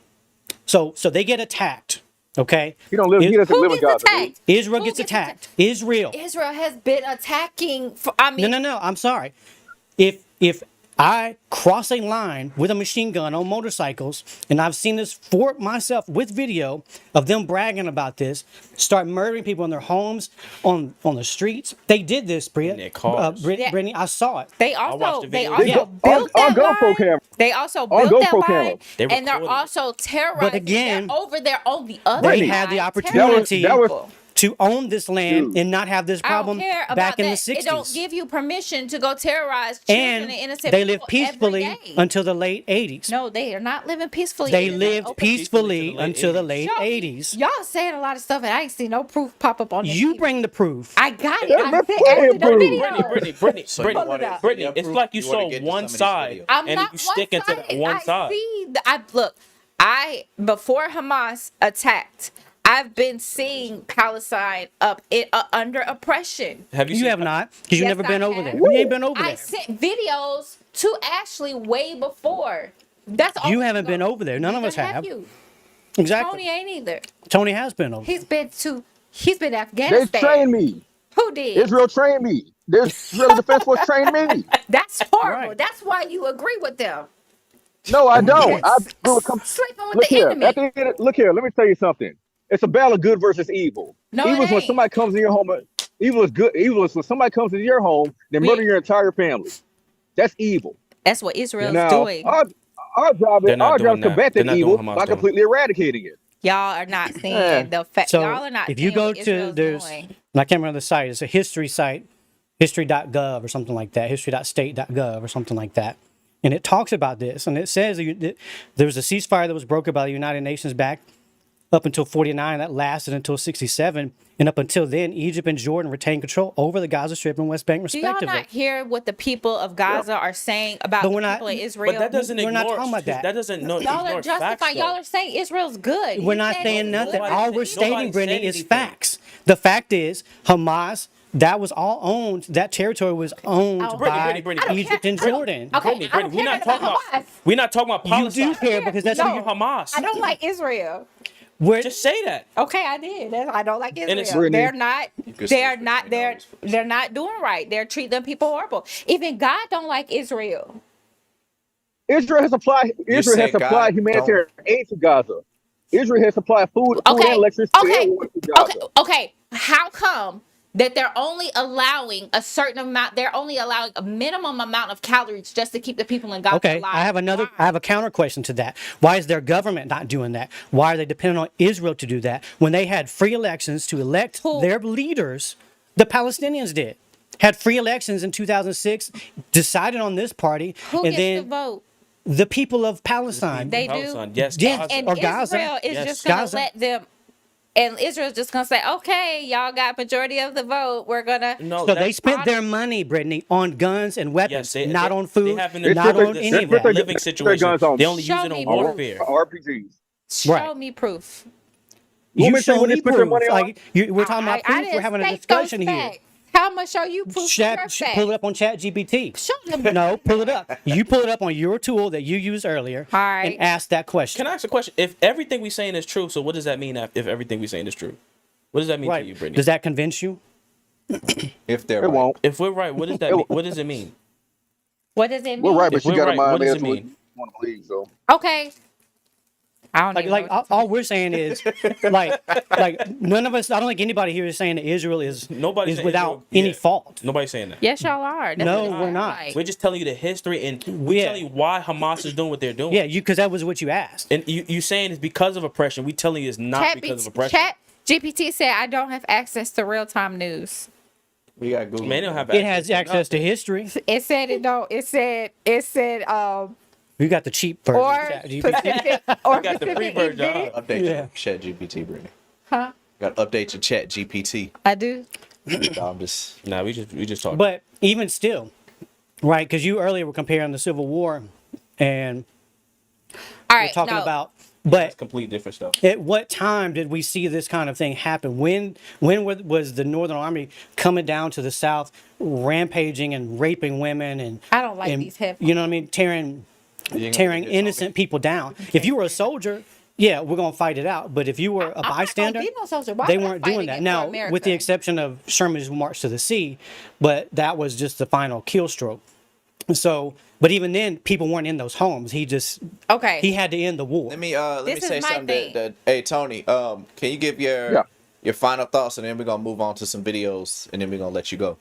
Speaker 9: So they get attacked. Okay.
Speaker 2: He don't live. He doesn't
Speaker 3: Who
Speaker 2: live in
Speaker 3: gets
Speaker 2: Gaza. Dude.
Speaker 3: attacked?
Speaker 9: Israel
Speaker 3: Who
Speaker 9: gets
Speaker 3: gets
Speaker 9: attacked. Israel.
Speaker 3: Israel has been attacking. I mean,
Speaker 9: No. I'm sorry. If I cross a line with a machine gun on motorcycles, and I've seen this for myself with video of them bragging about this, start murdering people in their homes, on the streets. They did this,
Speaker 7: In their cars.
Speaker 3: Yeah.
Speaker 9: Brittany, I saw it.
Speaker 3: They
Speaker 7: watched
Speaker 3: also
Speaker 7: the
Speaker 3: they
Speaker 7: videos.
Speaker 3: also
Speaker 2: Yeah.
Speaker 3: built
Speaker 2: On
Speaker 3: that
Speaker 2: GoPro
Speaker 3: line.
Speaker 2: camera.
Speaker 3: They also
Speaker 2: On
Speaker 3: built that
Speaker 2: GoPro
Speaker 3: line,
Speaker 2: camera.
Speaker 7: They
Speaker 3: and they're
Speaker 7: recorded it.
Speaker 3: also terrorizing.
Speaker 9: again,
Speaker 3: they're over there on the other.
Speaker 9: They
Speaker 2: Brittany,
Speaker 9: had the
Speaker 3: side,
Speaker 9: opportunity
Speaker 2: that was-
Speaker 3: people.
Speaker 9: to own this land
Speaker 2: Dude.
Speaker 9: and not have this
Speaker 3: I don't
Speaker 9: problem
Speaker 3: care about
Speaker 9: back in the
Speaker 3: that.
Speaker 9: 60s.
Speaker 3: It don't give you permission to go terrorize children
Speaker 9: and
Speaker 3: and innocent
Speaker 9: they
Speaker 3: people
Speaker 9: lived peacefully
Speaker 3: every day.
Speaker 9: until the late 80s.
Speaker 3: No, they are not living peacefully.
Speaker 9: They
Speaker 3: It is
Speaker 9: lived
Speaker 3: open-
Speaker 9: peacefully
Speaker 7: late
Speaker 9: until the
Speaker 7: 80s.
Speaker 9: late
Speaker 3: Y'all-
Speaker 9: 80s.
Speaker 3: Y'all saying a lot of stuff, and I ain't seen no proof pop up on this.
Speaker 9: You
Speaker 3: TV.
Speaker 9: bring the proof.
Speaker 3: I got it.
Speaker 2: There's
Speaker 3: I
Speaker 2: been
Speaker 3: said
Speaker 2: plenty of
Speaker 3: the
Speaker 2: proof.
Speaker 3: video.
Speaker 7: Brittany,
Speaker 1: So you
Speaker 3: Pull
Speaker 1: wanna-
Speaker 3: it out.
Speaker 7: Brittany,
Speaker 1: yeah,
Speaker 7: it's
Speaker 1: proof?
Speaker 7: like you
Speaker 1: You wanna
Speaker 7: saw
Speaker 1: get to
Speaker 7: one
Speaker 1: some of these
Speaker 7: side
Speaker 1: videos.
Speaker 3: I'm
Speaker 7: and
Speaker 3: not
Speaker 7: you stick into that
Speaker 3: one-sided.
Speaker 7: one side.
Speaker 3: I look. I before Hamas attacked, I've been seeing Palestine under oppression.
Speaker 7: Have you
Speaker 9: You
Speaker 7: seen
Speaker 9: have not, because you've
Speaker 3: Yes,
Speaker 9: never
Speaker 3: I
Speaker 9: been over
Speaker 3: have.
Speaker 9: there. You ain't been over
Speaker 3: I
Speaker 9: there.
Speaker 3: sent videos to Ashley way before. That's all.
Speaker 9: You haven't been over there. None of us
Speaker 3: Neither
Speaker 9: have.
Speaker 3: You.
Speaker 9: Exactly.
Speaker 3: Tony ain't either.
Speaker 9: Tony has been over.
Speaker 3: He's been to
Speaker 2: They
Speaker 3: Afghanistan.
Speaker 2: trained me.
Speaker 3: Who did?
Speaker 2: Israel trained me. The Israeli Defense Force trained me.
Speaker 3: That's horrible.
Speaker 9: Right.
Speaker 3: That's why you agree with them.
Speaker 2: No, I don't. I agree with
Speaker 3: Sleeping with
Speaker 2: Look
Speaker 3: the
Speaker 2: here.
Speaker 3: enemy.
Speaker 2: At the end, look here. Let me tell you something. It's a battle of good versus evil.
Speaker 3: No, it
Speaker 2: Evil is when
Speaker 3: ain't.
Speaker 2: somebody comes in your home. Evil is good. Evil is when somebody comes into your home, they murder your entire family. That's evil.
Speaker 3: That's what Israel's
Speaker 2: Now,
Speaker 3: doing.
Speaker 2: our job
Speaker 7: They're
Speaker 2: is
Speaker 7: not
Speaker 2: our job
Speaker 7: doing
Speaker 2: is
Speaker 7: that.
Speaker 2: combat
Speaker 7: They're
Speaker 2: that
Speaker 7: not doing
Speaker 2: evil
Speaker 7: Hamas
Speaker 2: by
Speaker 7: doing.
Speaker 2: completely eradicating it.
Speaker 3: Y'all are not seeing
Speaker 2: Yeah.
Speaker 3: the fact.
Speaker 9: So
Speaker 3: Y'all are not
Speaker 9: if you
Speaker 3: seeing
Speaker 9: go
Speaker 3: what
Speaker 9: to,
Speaker 3: Israel's
Speaker 9: there's,
Speaker 3: doing.
Speaker 9: and I can't remember the site, it's a history site, history.gov or something like that, history.state.gov or something like that. And it talks about this, and it says that there was a ceasefire that was brokered by the United Nations back up until 49, that lasted until 67. And up until then, Egypt and Jordan retained control over the Gaza Strip and West Bank,
Speaker 3: Do y'all
Speaker 9: respectively.
Speaker 3: not hear what the people of Gaza are saying about
Speaker 9: But
Speaker 3: the
Speaker 9: we're not-
Speaker 3: people in Israel?
Speaker 7: But that doesn't
Speaker 9: We're not
Speaker 7: ignore.
Speaker 9: talking about that.
Speaker 7: That doesn't
Speaker 3: Y'all
Speaker 7: ignore
Speaker 3: are
Speaker 7: facts,
Speaker 3: justifying.
Speaker 7: though.
Speaker 3: Y'all are saying Israel's good.
Speaker 9: We're
Speaker 3: You
Speaker 9: not
Speaker 3: said
Speaker 9: saying
Speaker 3: it's
Speaker 9: nothing.
Speaker 3: good.
Speaker 9: All we're stating, Brittany, is facts. The fact is, Hamas, that was all owned, that territory was owned
Speaker 3: Oh,
Speaker 9: by
Speaker 7: Brittany,
Speaker 3: I don't
Speaker 9: Egypt
Speaker 3: care.
Speaker 9: and
Speaker 3: I don't-
Speaker 9: Jordan.
Speaker 3: Okay,
Speaker 7: Brittany,
Speaker 3: I don't
Speaker 7: we're
Speaker 3: care
Speaker 7: not talking
Speaker 3: about
Speaker 7: about.
Speaker 3: Hamas.
Speaker 7: We're not talking about
Speaker 9: You
Speaker 7: Palestine.
Speaker 9: do care because that's
Speaker 3: No.
Speaker 9: who you
Speaker 7: Hamas.
Speaker 3: I don't like Israel.
Speaker 9: We're,
Speaker 7: Just say that.
Speaker 3: Okay, I did. I don't like
Speaker 7: And it's-
Speaker 3: Israel.
Speaker 2: Brittany.
Speaker 3: They're not.
Speaker 1: can
Speaker 3: They're
Speaker 1: switch
Speaker 3: not.
Speaker 1: between
Speaker 3: They're
Speaker 1: those.
Speaker 3: they're not doing right. They're treating them people horrible. Even God don't like Israel.
Speaker 2: Israel has supplied
Speaker 1: say God
Speaker 2: humanitarian aid to Gaza. Israel has supplied food and
Speaker 3: Okay.
Speaker 2: electricity
Speaker 3: Okay.
Speaker 2: to Gaza.
Speaker 3: Okay. How come that they're only allowing a certain amount. They're only allowing a minimum amount of calories just to keep the people in Gaza
Speaker 9: Okay,
Speaker 3: alive.
Speaker 9: I have a counter question to that. Why is their government not doing that? Why are they dependent on Israel to do that? When they had free elections to elect their leaders, the Palestinians did. Had free elections in 2006, decided on this party,
Speaker 3: Who
Speaker 9: and
Speaker 3: gets
Speaker 9: then
Speaker 3: to vote?
Speaker 9: the people of Palestine.
Speaker 3: They
Speaker 7: Palestine,
Speaker 3: do.
Speaker 7: yes,
Speaker 9: Yes,
Speaker 7: Gaza.
Speaker 3: And
Speaker 9: or Gaza.
Speaker 3: Israel is
Speaker 7: Yes.
Speaker 3: just going to
Speaker 9: Gaza.
Speaker 3: let them. And Israel's just going to say, okay, y'all got majority of the vote. We're going to.
Speaker 7: No,
Speaker 9: So they
Speaker 7: that's-
Speaker 9: spent their money, Brittany, on guns and weapons,
Speaker 7: Yes,
Speaker 9: not on food,
Speaker 7: having
Speaker 2: They
Speaker 9: not
Speaker 2: spent
Speaker 9: on
Speaker 2: their-
Speaker 9: any
Speaker 2: they
Speaker 9: of
Speaker 2: spent
Speaker 9: that.
Speaker 2: their-
Speaker 7: living
Speaker 2: they
Speaker 7: situation.
Speaker 2: guns on-
Speaker 7: They only
Speaker 3: Show
Speaker 7: use it
Speaker 3: me
Speaker 7: on
Speaker 3: proof.
Speaker 7: warfare.
Speaker 2: RPGs.
Speaker 3: Show
Speaker 9: Right.
Speaker 3: me proof.
Speaker 2: You want me
Speaker 9: You
Speaker 2: to tell you
Speaker 9: show
Speaker 2: what they
Speaker 9: me
Speaker 2: spent their
Speaker 9: proof.
Speaker 2: money on?
Speaker 9: Like we're talking about proof.
Speaker 3: didn't
Speaker 9: We're having a
Speaker 3: state
Speaker 9: discussion
Speaker 3: those
Speaker 9: here.
Speaker 3: facts. How much show you proof?
Speaker 9: Pull it up on Chat GPT.
Speaker 3: Show them.
Speaker 9: No, pull it up. You pull it up on your tool that you used earlier
Speaker 3: All right.
Speaker 9: and ask that question.
Speaker 7: Can I ask a question? If everything we saying is true, so what does that mean if everything we saying is true? What does that mean to you,
Speaker 9: Right.
Speaker 7: Brittany?
Speaker 9: Does that convince you?
Speaker 1: If they're
Speaker 2: It
Speaker 1: right.
Speaker 2: won't.
Speaker 7: If we're right, what does that mean? What does it mean?
Speaker 3: What does it mean?
Speaker 2: We're right, but
Speaker 7: If
Speaker 2: she
Speaker 7: we're
Speaker 2: got a
Speaker 7: right,
Speaker 2: mind.
Speaker 7: what does
Speaker 2: That's
Speaker 7: it
Speaker 2: what
Speaker 7: mean?
Speaker 2: you want to believe. So
Speaker 3: Okay. I don't even
Speaker 9: Like
Speaker 3: know.
Speaker 9: all we're saying is like none of us. I don't think anybody here is saying that Israel is
Speaker 7: Nobody's saying
Speaker 9: without
Speaker 7: Israel-
Speaker 9: any
Speaker 7: yeah.
Speaker 9: fault.
Speaker 7: Nobody's saying that.
Speaker 3: Yes, y'all are. That's
Speaker 9: No,
Speaker 3: what
Speaker 9: we're
Speaker 3: it's
Speaker 9: not.
Speaker 3: like.
Speaker 7: We're just telling you the history and we're
Speaker 9: Yeah.
Speaker 7: telling you why Hamas is doing what they're doing.
Speaker 9: Yeah, because that was what you asked.
Speaker 7: And you saying it's because of oppression. We telling you it's not because of oppression.
Speaker 3: Chat GPT said I don't have access to real time news.
Speaker 1: We got Google.
Speaker 7: Man, they don't have
Speaker 9: It has access to history.
Speaker 3: It said it don't. It said
Speaker 9: You got the cheap version.
Speaker 3: or
Speaker 9: of Chat GPT.
Speaker 3: Pacific or
Speaker 7: got the free
Speaker 3: Pacific
Speaker 7: version,
Speaker 3: event.
Speaker 1: Update
Speaker 9: Yeah.
Speaker 1: your Chat GPT, Brittany.
Speaker 3: Huh?
Speaker 1: Got to update your Chat GPT.
Speaker 3: I do.
Speaker 1: No, I'm just.
Speaker 7: Nah, we just talking.
Speaker 9: But even still, right? Because you earlier were comparing the Civil War, and
Speaker 3: All
Speaker 9: we're
Speaker 3: right.
Speaker 9: talking
Speaker 3: no.
Speaker 9: about. But
Speaker 7: complete different stuff.
Speaker 9: at what time did we see this kind of thing happen? When was the Northern Army coming down to the South, rampaging and raping women and
Speaker 3: I don't like
Speaker 9: and,
Speaker 3: these headphones.
Speaker 9: you know what I mean, tearing innocent people down. If you were a soldier, yeah, we're gonna fight it out. But if you were a bystander,
Speaker 3: be no soldier. Why
Speaker 9: they
Speaker 3: would I
Speaker 9: weren't
Speaker 3: fight
Speaker 9: doing that.
Speaker 3: against
Speaker 9: Now,
Speaker 3: America?
Speaker 9: with the exception of Sherman's March to the Sea, but that was just the final kill stroke. So, but even then, people weren't in those homes. He
Speaker 3: Okay.
Speaker 9: had to end the war.
Speaker 1: Let me
Speaker 3: This is
Speaker 1: say
Speaker 3: my
Speaker 1: something.
Speaker 3: thing.
Speaker 1: Hey Tony, can you give your final thoughts, and then we're gonna move on to some videos, and then we're gonna let you go.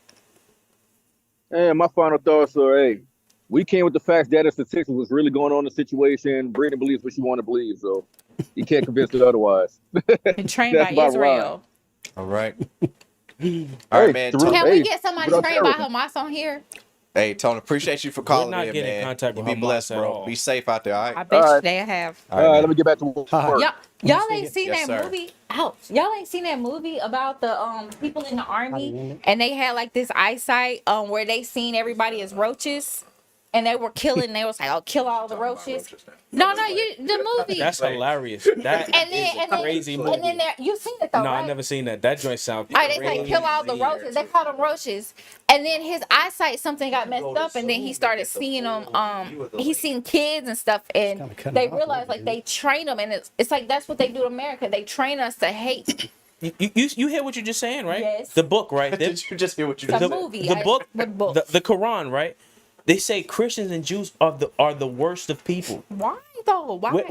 Speaker 2: And my final thoughts are, hey, we came with the facts, data, statistics, what's really going on in the situation. Brittany believes what she want to believe, so you can't convince her otherwise.
Speaker 3: And trained
Speaker 2: That's
Speaker 3: by
Speaker 2: my
Speaker 3: Israel.
Speaker 1: All right. All right, man.
Speaker 2: Terrell,
Speaker 3: Can
Speaker 1: Tony,
Speaker 3: we get somebody
Speaker 2: without
Speaker 3: trained by
Speaker 2: terrorism.
Speaker 3: Hamas on here?
Speaker 1: hey, Tony, appreciate you for calling
Speaker 7: not
Speaker 1: in,
Speaker 7: getting in
Speaker 1: man.
Speaker 7: contact
Speaker 1: You
Speaker 7: with
Speaker 1: be
Speaker 7: Hamas
Speaker 1: blessed,
Speaker 7: at
Speaker 1: bro.
Speaker 7: all.
Speaker 1: Be safe out there, all
Speaker 3: I
Speaker 1: right?
Speaker 3: bet
Speaker 2: All
Speaker 3: you
Speaker 2: right.
Speaker 3: they have.
Speaker 2: All right,
Speaker 1: man.
Speaker 2: let me get back to work.
Speaker 3: Y'all ain't seen
Speaker 1: Yes,
Speaker 3: that
Speaker 1: sir.
Speaker 3: movie. Ouch. Y'all ain't seen that movie about the people in the army and they had like this eyesight where they seen everybody as roaches and they were killing. They was like, "Oh, kill all the roaches." No, the movie.
Speaker 7: That's hilarious. That
Speaker 3: and
Speaker 7: is
Speaker 3: then
Speaker 7: a crazy movie.
Speaker 3: and then there, you seen it though,
Speaker 7: No,
Speaker 3: right?
Speaker 7: I never seen that. That joint sound
Speaker 3: All right, they
Speaker 7: crazy.
Speaker 3: like kill all the roaches. They call them roaches. And then his eyesight something got messed up, and then he started seeing them. He seen kids and stuff, and they realized like they train them, and it's like that's what they do to America. They train us to hate.
Speaker 7: You hear what you're just saying, right?
Speaker 3: Yes.
Speaker 7: The book, right?
Speaker 1: Did you just hear what you
Speaker 3: The
Speaker 1: just said?
Speaker 3: movie.
Speaker 7: The book,
Speaker 3: What book?
Speaker 7: the Quran, right? They say Christians and Jews are the worst of people.
Speaker 3: Why though? Why?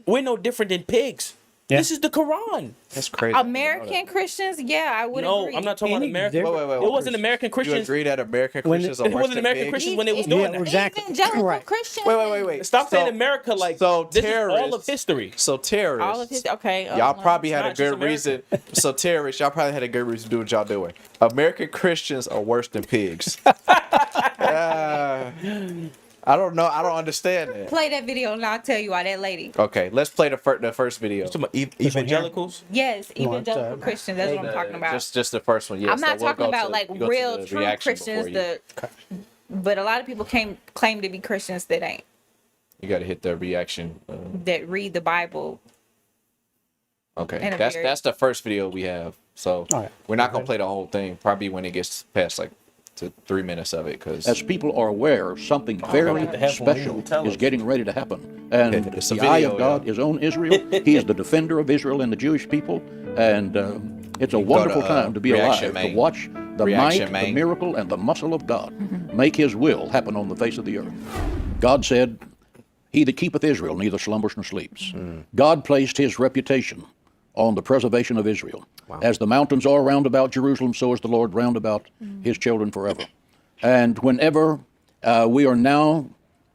Speaker 7: We're no different than pigs.
Speaker 9: Yeah.
Speaker 7: This is the Quran.
Speaker 1: That's crazy.
Speaker 3: American Christians? Yeah, I would
Speaker 7: No,
Speaker 3: agree.
Speaker 7: I'm not talking about
Speaker 9: Any-
Speaker 7: American.
Speaker 9: they're-
Speaker 7: It wasn't American
Speaker 1: You
Speaker 7: Christians.
Speaker 1: agree that American
Speaker 9: When
Speaker 1: Christians
Speaker 9: it-
Speaker 1: are
Speaker 7: It
Speaker 1: worse
Speaker 7: wasn't
Speaker 1: than
Speaker 7: American
Speaker 1: pigs?
Speaker 7: Christians when they was doing
Speaker 9: Yeah,
Speaker 7: that.
Speaker 9: exactly.
Speaker 3: Evangelical
Speaker 9: Right.
Speaker 3: Christians.
Speaker 1: Wait.
Speaker 7: Stop saying
Speaker 1: So-
Speaker 7: America like
Speaker 1: so
Speaker 7: this is all
Speaker 1: terrorists-
Speaker 7: of history.
Speaker 1: So terrorists.
Speaker 3: All of his okay.
Speaker 1: Y'all probably had a
Speaker 7: not just
Speaker 1: good reason. So terrorists, y'all probably had a good reason to do what y'all doing. American Christians are worse than pigs. I don't know. I don't understand that.
Speaker 3: Play that video and I'll tell you why that lady.
Speaker 1: Okay, let's play the first video.
Speaker 7: Talking about evangelicals.
Speaker 3: Yes,
Speaker 9: You want,
Speaker 3: evangelical Christians. That's what I'm talking about.
Speaker 1: Just the first one. Yes.
Speaker 3: I'm not
Speaker 1: so we'll
Speaker 3: talking
Speaker 1: go
Speaker 3: about
Speaker 1: to-
Speaker 3: like
Speaker 1: we go to
Speaker 3: real
Speaker 1: the
Speaker 3: true
Speaker 1: reaction
Speaker 3: Christians.
Speaker 1: before
Speaker 3: But a lot of people claim to be Christians that ain't,
Speaker 1: you got to hit the reaction.
Speaker 3: that read the Bible.
Speaker 1: Okay,
Speaker 3: And a
Speaker 1: that's
Speaker 3: very-
Speaker 1: that's the first video we have. So
Speaker 9: All right.
Speaker 1: we're not gonna play the whole thing. Probably when it gets past like to 3 minutes of it, because
Speaker 10: As people are aware, something very
Speaker 7: the headphones
Speaker 10: special
Speaker 7: and tell
Speaker 10: is
Speaker 7: us.
Speaker 10: getting ready to happen. And
Speaker 1: It's a
Speaker 10: the eye
Speaker 1: video,
Speaker 10: of God
Speaker 1: yeah.
Speaker 10: is on Israel. He is the defender of Israel and the Jewish people. And it's a wonderful time to be
Speaker 1: Reaction
Speaker 10: alive, to
Speaker 1: Main.
Speaker 10: watch the
Speaker 1: Reaction
Speaker 10: might, the
Speaker 1: Main.
Speaker 10: miracle, and the muscle of God make his will happen on the face of the earth. God said, "He that keepeth Israel neither slumbers nor sleeps." God placed his reputation on the preservation of Israel. As the mountains are round about Jerusalem, so is the Lord round about his children forever. And whenever we are now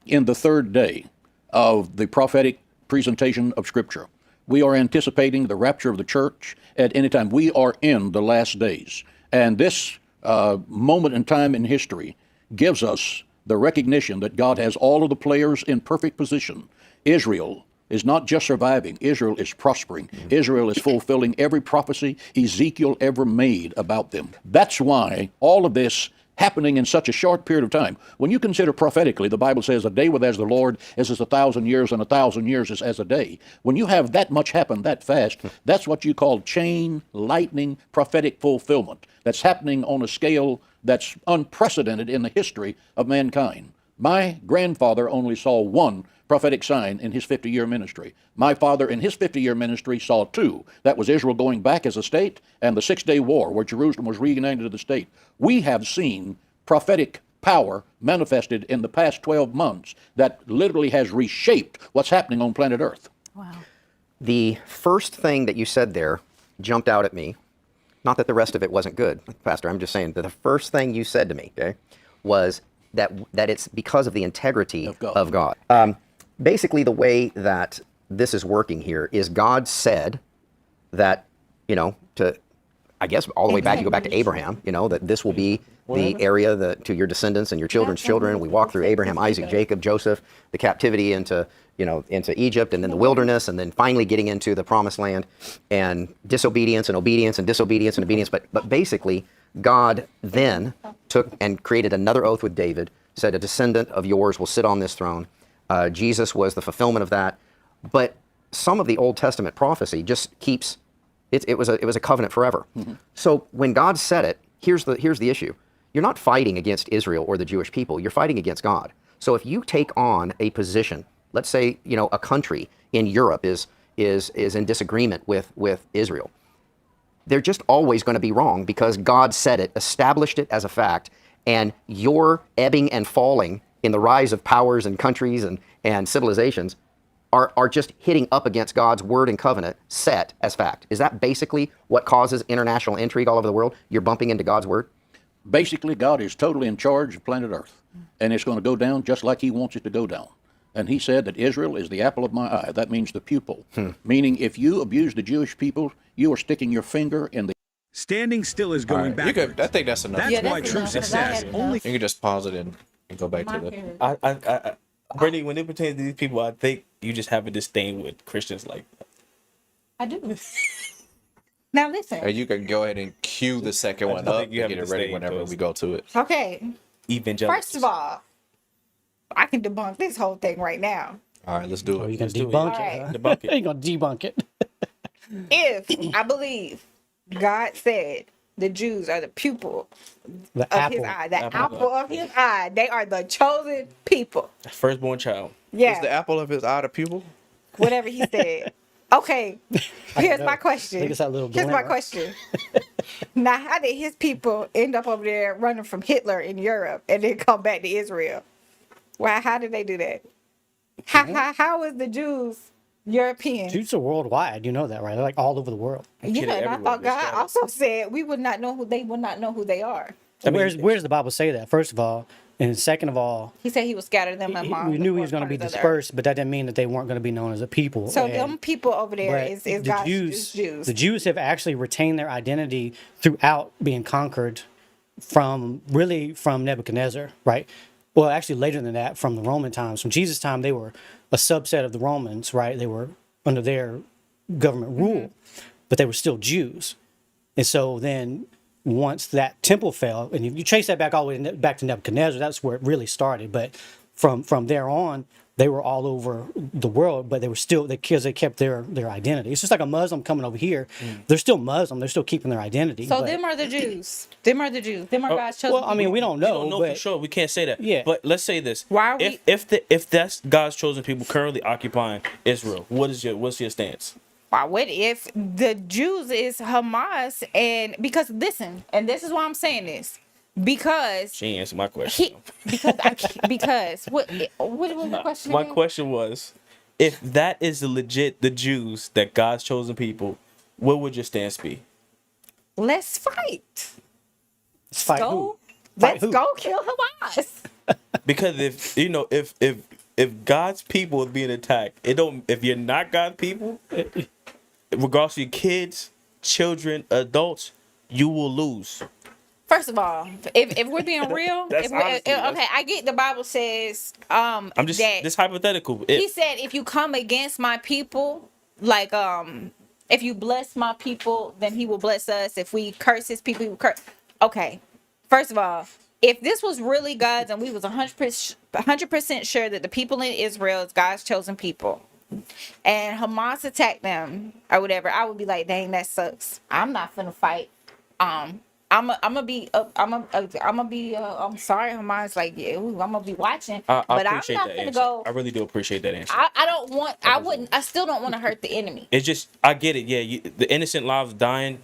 Speaker 10: in the third day of the prophetic presentation of Scripture, we are anticipating the rapture of the church at any time. We are in the last days. And this moment in time in history gives us the recognition that God has all of the players in perfect position. Israel is not just surviving, Israel is prospering. Israel is fulfilling every prophecy Ezekiel ever made about them. That's why all of this happening in such a short period of time. When you consider prophetically, the Bible says a day with as the Lord is as 1,000 years, and 1,000 years is as a day. When you have that much happen that fast, that's what you call chain lightning prophetic fulfillment. That's happening on a scale that's unprecedented in the history of mankind. My grandfather only saw one prophetic sign in his 50-year ministry. My father in his 50-year ministry saw two. That was Israel going back as a state and the Six-Day War, where Jerusalem was reunited as a state. We have seen prophetic power manifested in the past 12 months that literally has reshaped what's happening on planet Earth.
Speaker 11: Wow. The first thing that you said there jumped out at me. Not that the rest of it wasn't good, Pastor. I'm just saying that the first thing you said to me, okay, was that it's because of the integrity of God. Basically, the way that this is working here is God said that, I guess all the way back, you go back to Abraham, that this will be the area that to your descendants and your children's children. We walk through Abraham, Isaac, Jacob, Joseph, the captivity into Egypt, and then the wilderness, and then finally getting into the promised land, and disobedience and obedience and disobedience and obedience. But basically, God then took and created another oath with David, said a descendant of yours will sit on this throne. Jesus was the fulfillment of that. But some of the Old Testament prophecy just keeps, it was a covenant forever. So when God said it, here's the issue. You're not fighting against Israel or the Jewish people. You're fighting against God. So if you take on a position, let's say, a country in Europe is in disagreement with Israel, they're just always going to be wrong because God said it, established it as a fact, and your ebbing and falling in the rise of powers and countries and civilizations are just hitting up against God's word and covenant set as fact. Is that basically what causes international intrigue all over the world? You're bumping into God's word?
Speaker 10: Basically, God is totally in charge of planet Earth, and it's going to go down just like he wants it to go down. And he said that Israel is the apple of my eye. That means the pupil. Meaning if you abuse the Jewish people, you are sticking your finger in the...
Speaker 12: Standing still is going backwards.
Speaker 1: I think that's enough.
Speaker 12: That's why true success only...
Speaker 1: You can just pause it and go back to it.
Speaker 7: Brittany, when it pertains to these people, I think you just have a disdain with Christians like that.
Speaker 3: I do. Now listen.
Speaker 1: And you can go ahead and cue the second one up and get it ready whenever we go to it.
Speaker 3: Okay.
Speaker 7: Evangelical.
Speaker 3: First of all, I can debunk this whole thing right now.
Speaker 1: All right, let's do it.
Speaker 9: You're going to debunk it. Huh? Debunk it. You're going to debunk it.
Speaker 3: If I believe God said the Jews are the pupil
Speaker 9: the
Speaker 3: of
Speaker 9: apple.
Speaker 3: his eye, the apple of his eye, they are the chosen people.
Speaker 7: Firstborn child.
Speaker 3: Yeah.
Speaker 1: Is the apple of his eye the pupil?
Speaker 3: Whatever he said. Okay, here's my question.
Speaker 9: Here's
Speaker 3: my question. Now, how did his people end up over there running from Hitler in Europe and then come back to Israel? Well, how did they do that? How is the Jews European?
Speaker 9: Jews are worldwide. You know that, right? They're like all over the world.
Speaker 3: Yeah, and I thought God also said we would not know who they are.
Speaker 9: So where's the Bible say that? First of all, and second of all,
Speaker 3: He said he would scatter them among.
Speaker 9: we knew he was going to be dispersed, but that didn't mean that they weren't going to be known as a people.
Speaker 3: So them people over there is
Speaker 9: the
Speaker 3: God's
Speaker 9: Jews. The Jews have actually retained their identity throughout being conquered from Nebuchadnezzar, right? Well, actually later than that, from the Roman times. From Jesus' time, they were a subset of the Romans, right? They were under their government rule, but they were still Jews. And so then once that temple fell, and if you trace that back all the way back to Nebuchadnezzar, that's where it really started. But from there on, they were all over the world, but they were still, because they kept their identity. It's just like a Muslim coming over here. They're still Muslim. They're still keeping their identity.
Speaker 3: So them are the Jews. Them are God's chosen.
Speaker 9: Well, I mean, we don't know.
Speaker 7: We don't know for sure. We can't say that.
Speaker 9: Yeah.
Speaker 7: But let's say this.
Speaker 3: Why are we?
Speaker 7: If that's God's chosen people currently occupying Israel, what's your stance?
Speaker 3: Why? What if the Jews is Hamas? And because listen, and this is why I'm saying this. Because
Speaker 7: she ain't answered my question.
Speaker 3: Because what was the question?
Speaker 7: My question was, if that is the Jews that God's chosen people, what would your stance be?
Speaker 3: Let's fight.
Speaker 9: Let's fight who?
Speaker 3: Go.
Speaker 9: Fight
Speaker 3: Let's
Speaker 9: who?
Speaker 3: go kill Hamas.
Speaker 7: Because if God's people is being attacked, it don't. If you're not God's people, regardless of your kids, children, adults, you will lose.
Speaker 3: First of all, if we're being real,
Speaker 7: That's honesty,
Speaker 3: okay, I get the Bible says
Speaker 7: I'm just
Speaker 3: that
Speaker 7: this hypothetical.
Speaker 3: he said if you come against my people, like if you bless my people, then he will bless us. If we curse his people, he will curse. Okay, first of all, if this was really God's and we was 100% sure that the people in Israel is God's chosen people, and Hamas attacked them or whatever, I would be like, dang, that sucks. I'm not finna fight. I'm sorry, Hamas. Like, yeah, I'm gonna be watching,
Speaker 7: I
Speaker 3: but I'm
Speaker 7: appreciate
Speaker 3: not
Speaker 7: that
Speaker 3: gonna
Speaker 7: answer.
Speaker 3: go.
Speaker 7: I really do appreciate that answer.
Speaker 3: I still don't want to hurt the enemy.
Speaker 7: It's just, I get it. Yeah, the innocent lives dying.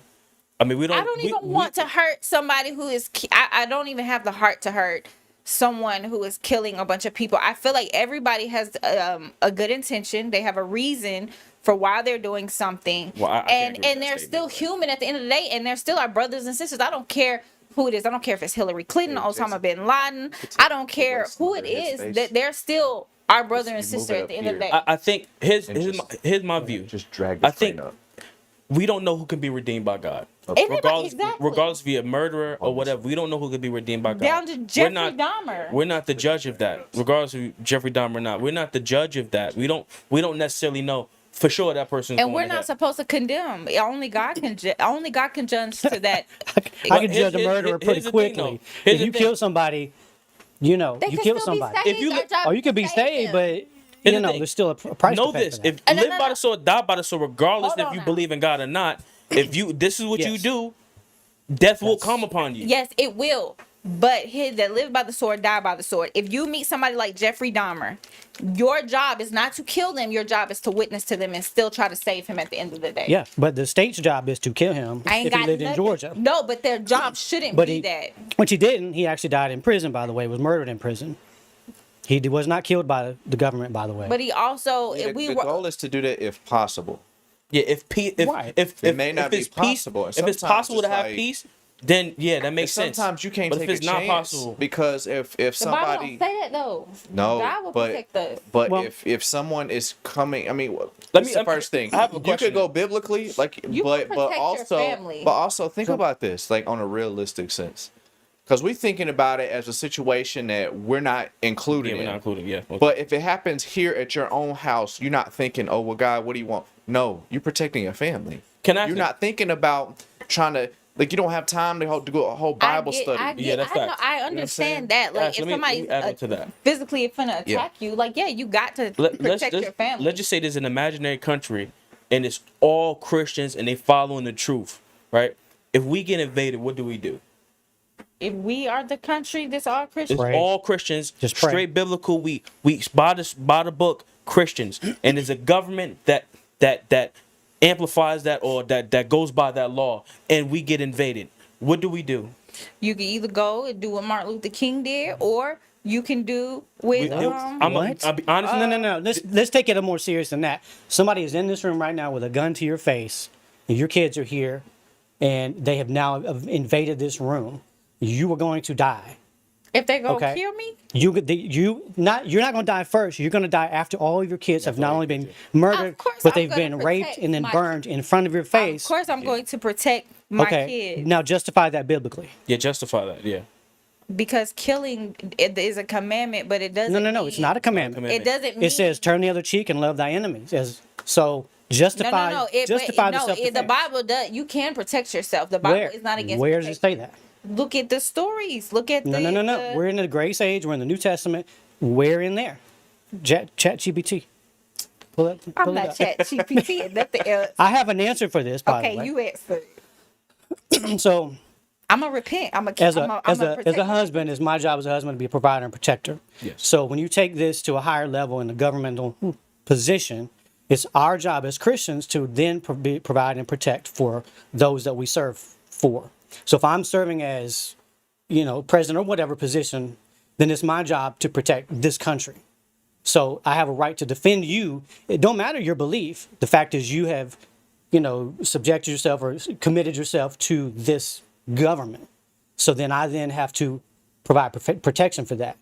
Speaker 7: I mean, we don't.
Speaker 3: I don't even want to hurt somebody who is. I don't even have the heart to hurt someone who is killing a bunch of people. I feel like everybody has a good intention. They have a reason for why they're doing something,
Speaker 7: Well, I can't agree with
Speaker 3: and
Speaker 7: that
Speaker 3: they're
Speaker 7: statement,
Speaker 3: still human at the end of the day, and they're still our brothers and sisters. I don't care who it is. I don't care if it's Hillary Clinton, Osama bin Laden. I don't care who it is. That they're still our brother and sister at the end of the day.
Speaker 7: I think here's my view.
Speaker 1: Just drag the
Speaker 7: think
Speaker 1: up.
Speaker 7: we don't know who can be redeemed by God.
Speaker 3: Exactly.
Speaker 7: Regardless if you're a murderer or whatever, we don't know who can be redeemed by God.
Speaker 3: Down to Jeffrey Dahmer.
Speaker 7: We're not the judge of that. Regardless of Jeffrey Dahmer or not, we're not the judge of that. We don't necessarily know for sure that person.
Speaker 3: And we're not supposed to condemn. Only God can judge to that.
Speaker 9: I can judge a murderer pretty quickly. If you kill somebody, you kill somebody.
Speaker 3: If you
Speaker 9: you can be saved, but there's still a price
Speaker 7: know
Speaker 9: to pay
Speaker 7: this.
Speaker 9: for that.
Speaker 7: If you live by the sword, die by the sword, regardless
Speaker 3: Hold
Speaker 7: if
Speaker 3: on
Speaker 7: you
Speaker 3: now.
Speaker 7: believe in God or not. This is what you
Speaker 9: Yes.
Speaker 7: do, death will come upon you.
Speaker 3: Yes, it will. But he that live by the sword, die by the sword. If you meet somebody like Jeffrey Dahmer, your job is not to kill them. Your job is to witness to them and still try to save him at the end of the day.
Speaker 9: Yeah, but the state's job is to kill him
Speaker 3: I ain't
Speaker 9: if he
Speaker 3: got
Speaker 9: lived in
Speaker 3: nothing.
Speaker 9: Georgia.
Speaker 3: No, but their job shouldn't
Speaker 9: But
Speaker 3: be that.
Speaker 9: Which he didn't. He actually died in prison, by the way, was murdered in prison. He was not killed by the government, by the way.
Speaker 3: But he also,
Speaker 1: The goal is to do that if possible.
Speaker 7: Yeah, if
Speaker 1: It may not be
Speaker 7: it's peace,
Speaker 1: possible.
Speaker 7: if it's
Speaker 1: Sometimes
Speaker 7: possible to
Speaker 1: it's
Speaker 7: have
Speaker 1: like-
Speaker 7: peace, then yeah, that makes sense.
Speaker 1: Sometimes you can't
Speaker 7: But
Speaker 1: take
Speaker 7: if it's
Speaker 1: a
Speaker 7: not
Speaker 1: chance
Speaker 7: possible,
Speaker 1: because if
Speaker 3: the Bible
Speaker 1: somebody
Speaker 3: don't say that though.
Speaker 1: no,
Speaker 3: God will
Speaker 1: but
Speaker 3: protect us.
Speaker 1: but
Speaker 9: Well-
Speaker 1: if someone is coming, I mean,
Speaker 7: Let
Speaker 1: this
Speaker 7: me-
Speaker 1: is the first thing.
Speaker 7: I have a
Speaker 1: You
Speaker 7: question.
Speaker 1: could go biblically, like,
Speaker 3: You
Speaker 1: but
Speaker 3: can protect
Speaker 1: also
Speaker 3: your family.
Speaker 1: but also think about this, like on a realistic sense, because we're thinking about it as a situation that we're not included
Speaker 7: yeah, we're
Speaker 1: in.
Speaker 7: not including. Yeah, okay.
Speaker 1: But if it happens here at your own house, you're not thinking, oh, well, God, what do you want? No, you're protecting your family. You're not thinking about trying to, like, you don't have time to do a whole Bible study.
Speaker 7: Yeah, that's facts.
Speaker 3: I
Speaker 1: You know what I'm
Speaker 3: understand
Speaker 1: saying?
Speaker 3: that. Like,
Speaker 7: Ash,
Speaker 3: if
Speaker 7: let me
Speaker 3: somebody's
Speaker 7: add on to that.
Speaker 3: physically finna attack
Speaker 1: Yeah.
Speaker 3: you, like, yeah, you got to
Speaker 7: Let's
Speaker 3: protect your family.
Speaker 7: let's just say there's an imaginary country, and it's all Christians, and they following the truth, right? If we get invaded, what do?
Speaker 3: If we are the country that's all Christian,
Speaker 7: It's
Speaker 9: Pray.
Speaker 7: all Christians,
Speaker 9: Just pray.
Speaker 7: straight biblical. We by the book Christians, and there's a government that amplifies that or that goes by that law, and we get invaded. What do?
Speaker 3: you can either go and do what Martin Luther King did, or you can do with
Speaker 9: What?
Speaker 7: I'll be honest.
Speaker 9: No. Let's take it a more serious than that. Somebody is in this room right now with a gun to your face, and your kids are here, and they have now invaded this room. You are going to die.
Speaker 3: if they go
Speaker 9: Okay.
Speaker 3: kill me.
Speaker 9: You're not going to die first. You're going to die after all of your kids have not only been murdered,
Speaker 3: Of course
Speaker 9: but
Speaker 3: I'm
Speaker 9: they've
Speaker 3: gonna
Speaker 9: been raped
Speaker 3: protect
Speaker 9: and then
Speaker 3: my
Speaker 9: burned in front of your face.
Speaker 3: Of course, I'm going to protect my
Speaker 9: Okay.
Speaker 3: kids
Speaker 9: Now justify that biblically.
Speaker 7: Yeah, justify that. Yeah.
Speaker 3: because killing is a commandment, but it doesn't.
Speaker 9: No. It's not a commandment.
Speaker 3: It doesn't. Mean,
Speaker 9: It says, "Turn the other cheek and love thy enemies." So justify.
Speaker 3: no.
Speaker 9: Justify the self-defense.
Speaker 3: The Bible does. You can protect yourself. The Bible is not against.
Speaker 9: Where does it say that?
Speaker 3: Look at the stories. Look at
Speaker 9: No. We're in the grace age. We're in the New Testament. Where in there? Chat GPT. Pull it.
Speaker 3: I'm
Speaker 9: pull it
Speaker 3: not
Speaker 9: up.
Speaker 3: chat GPT and nothing else.
Speaker 9: I have an answer for this, by the
Speaker 3: Okay,
Speaker 9: way.
Speaker 3: you answer.
Speaker 9: So,
Speaker 3: I'm gonna repent.
Speaker 9: as a husband, it's my job as a husband to be a provider and protector.
Speaker 7: Yes.
Speaker 9: So when you take this to a higher level in the governmental position, it's our job as Christians to then provide and protect for those that we serve for. So if I'm serving as, president or whatever position, then it's my job to protect this country. So I have a right to defend you. It don't matter your belief. The fact is you have subject yourself or committed yourself to this government. So then I have to provide protection for that.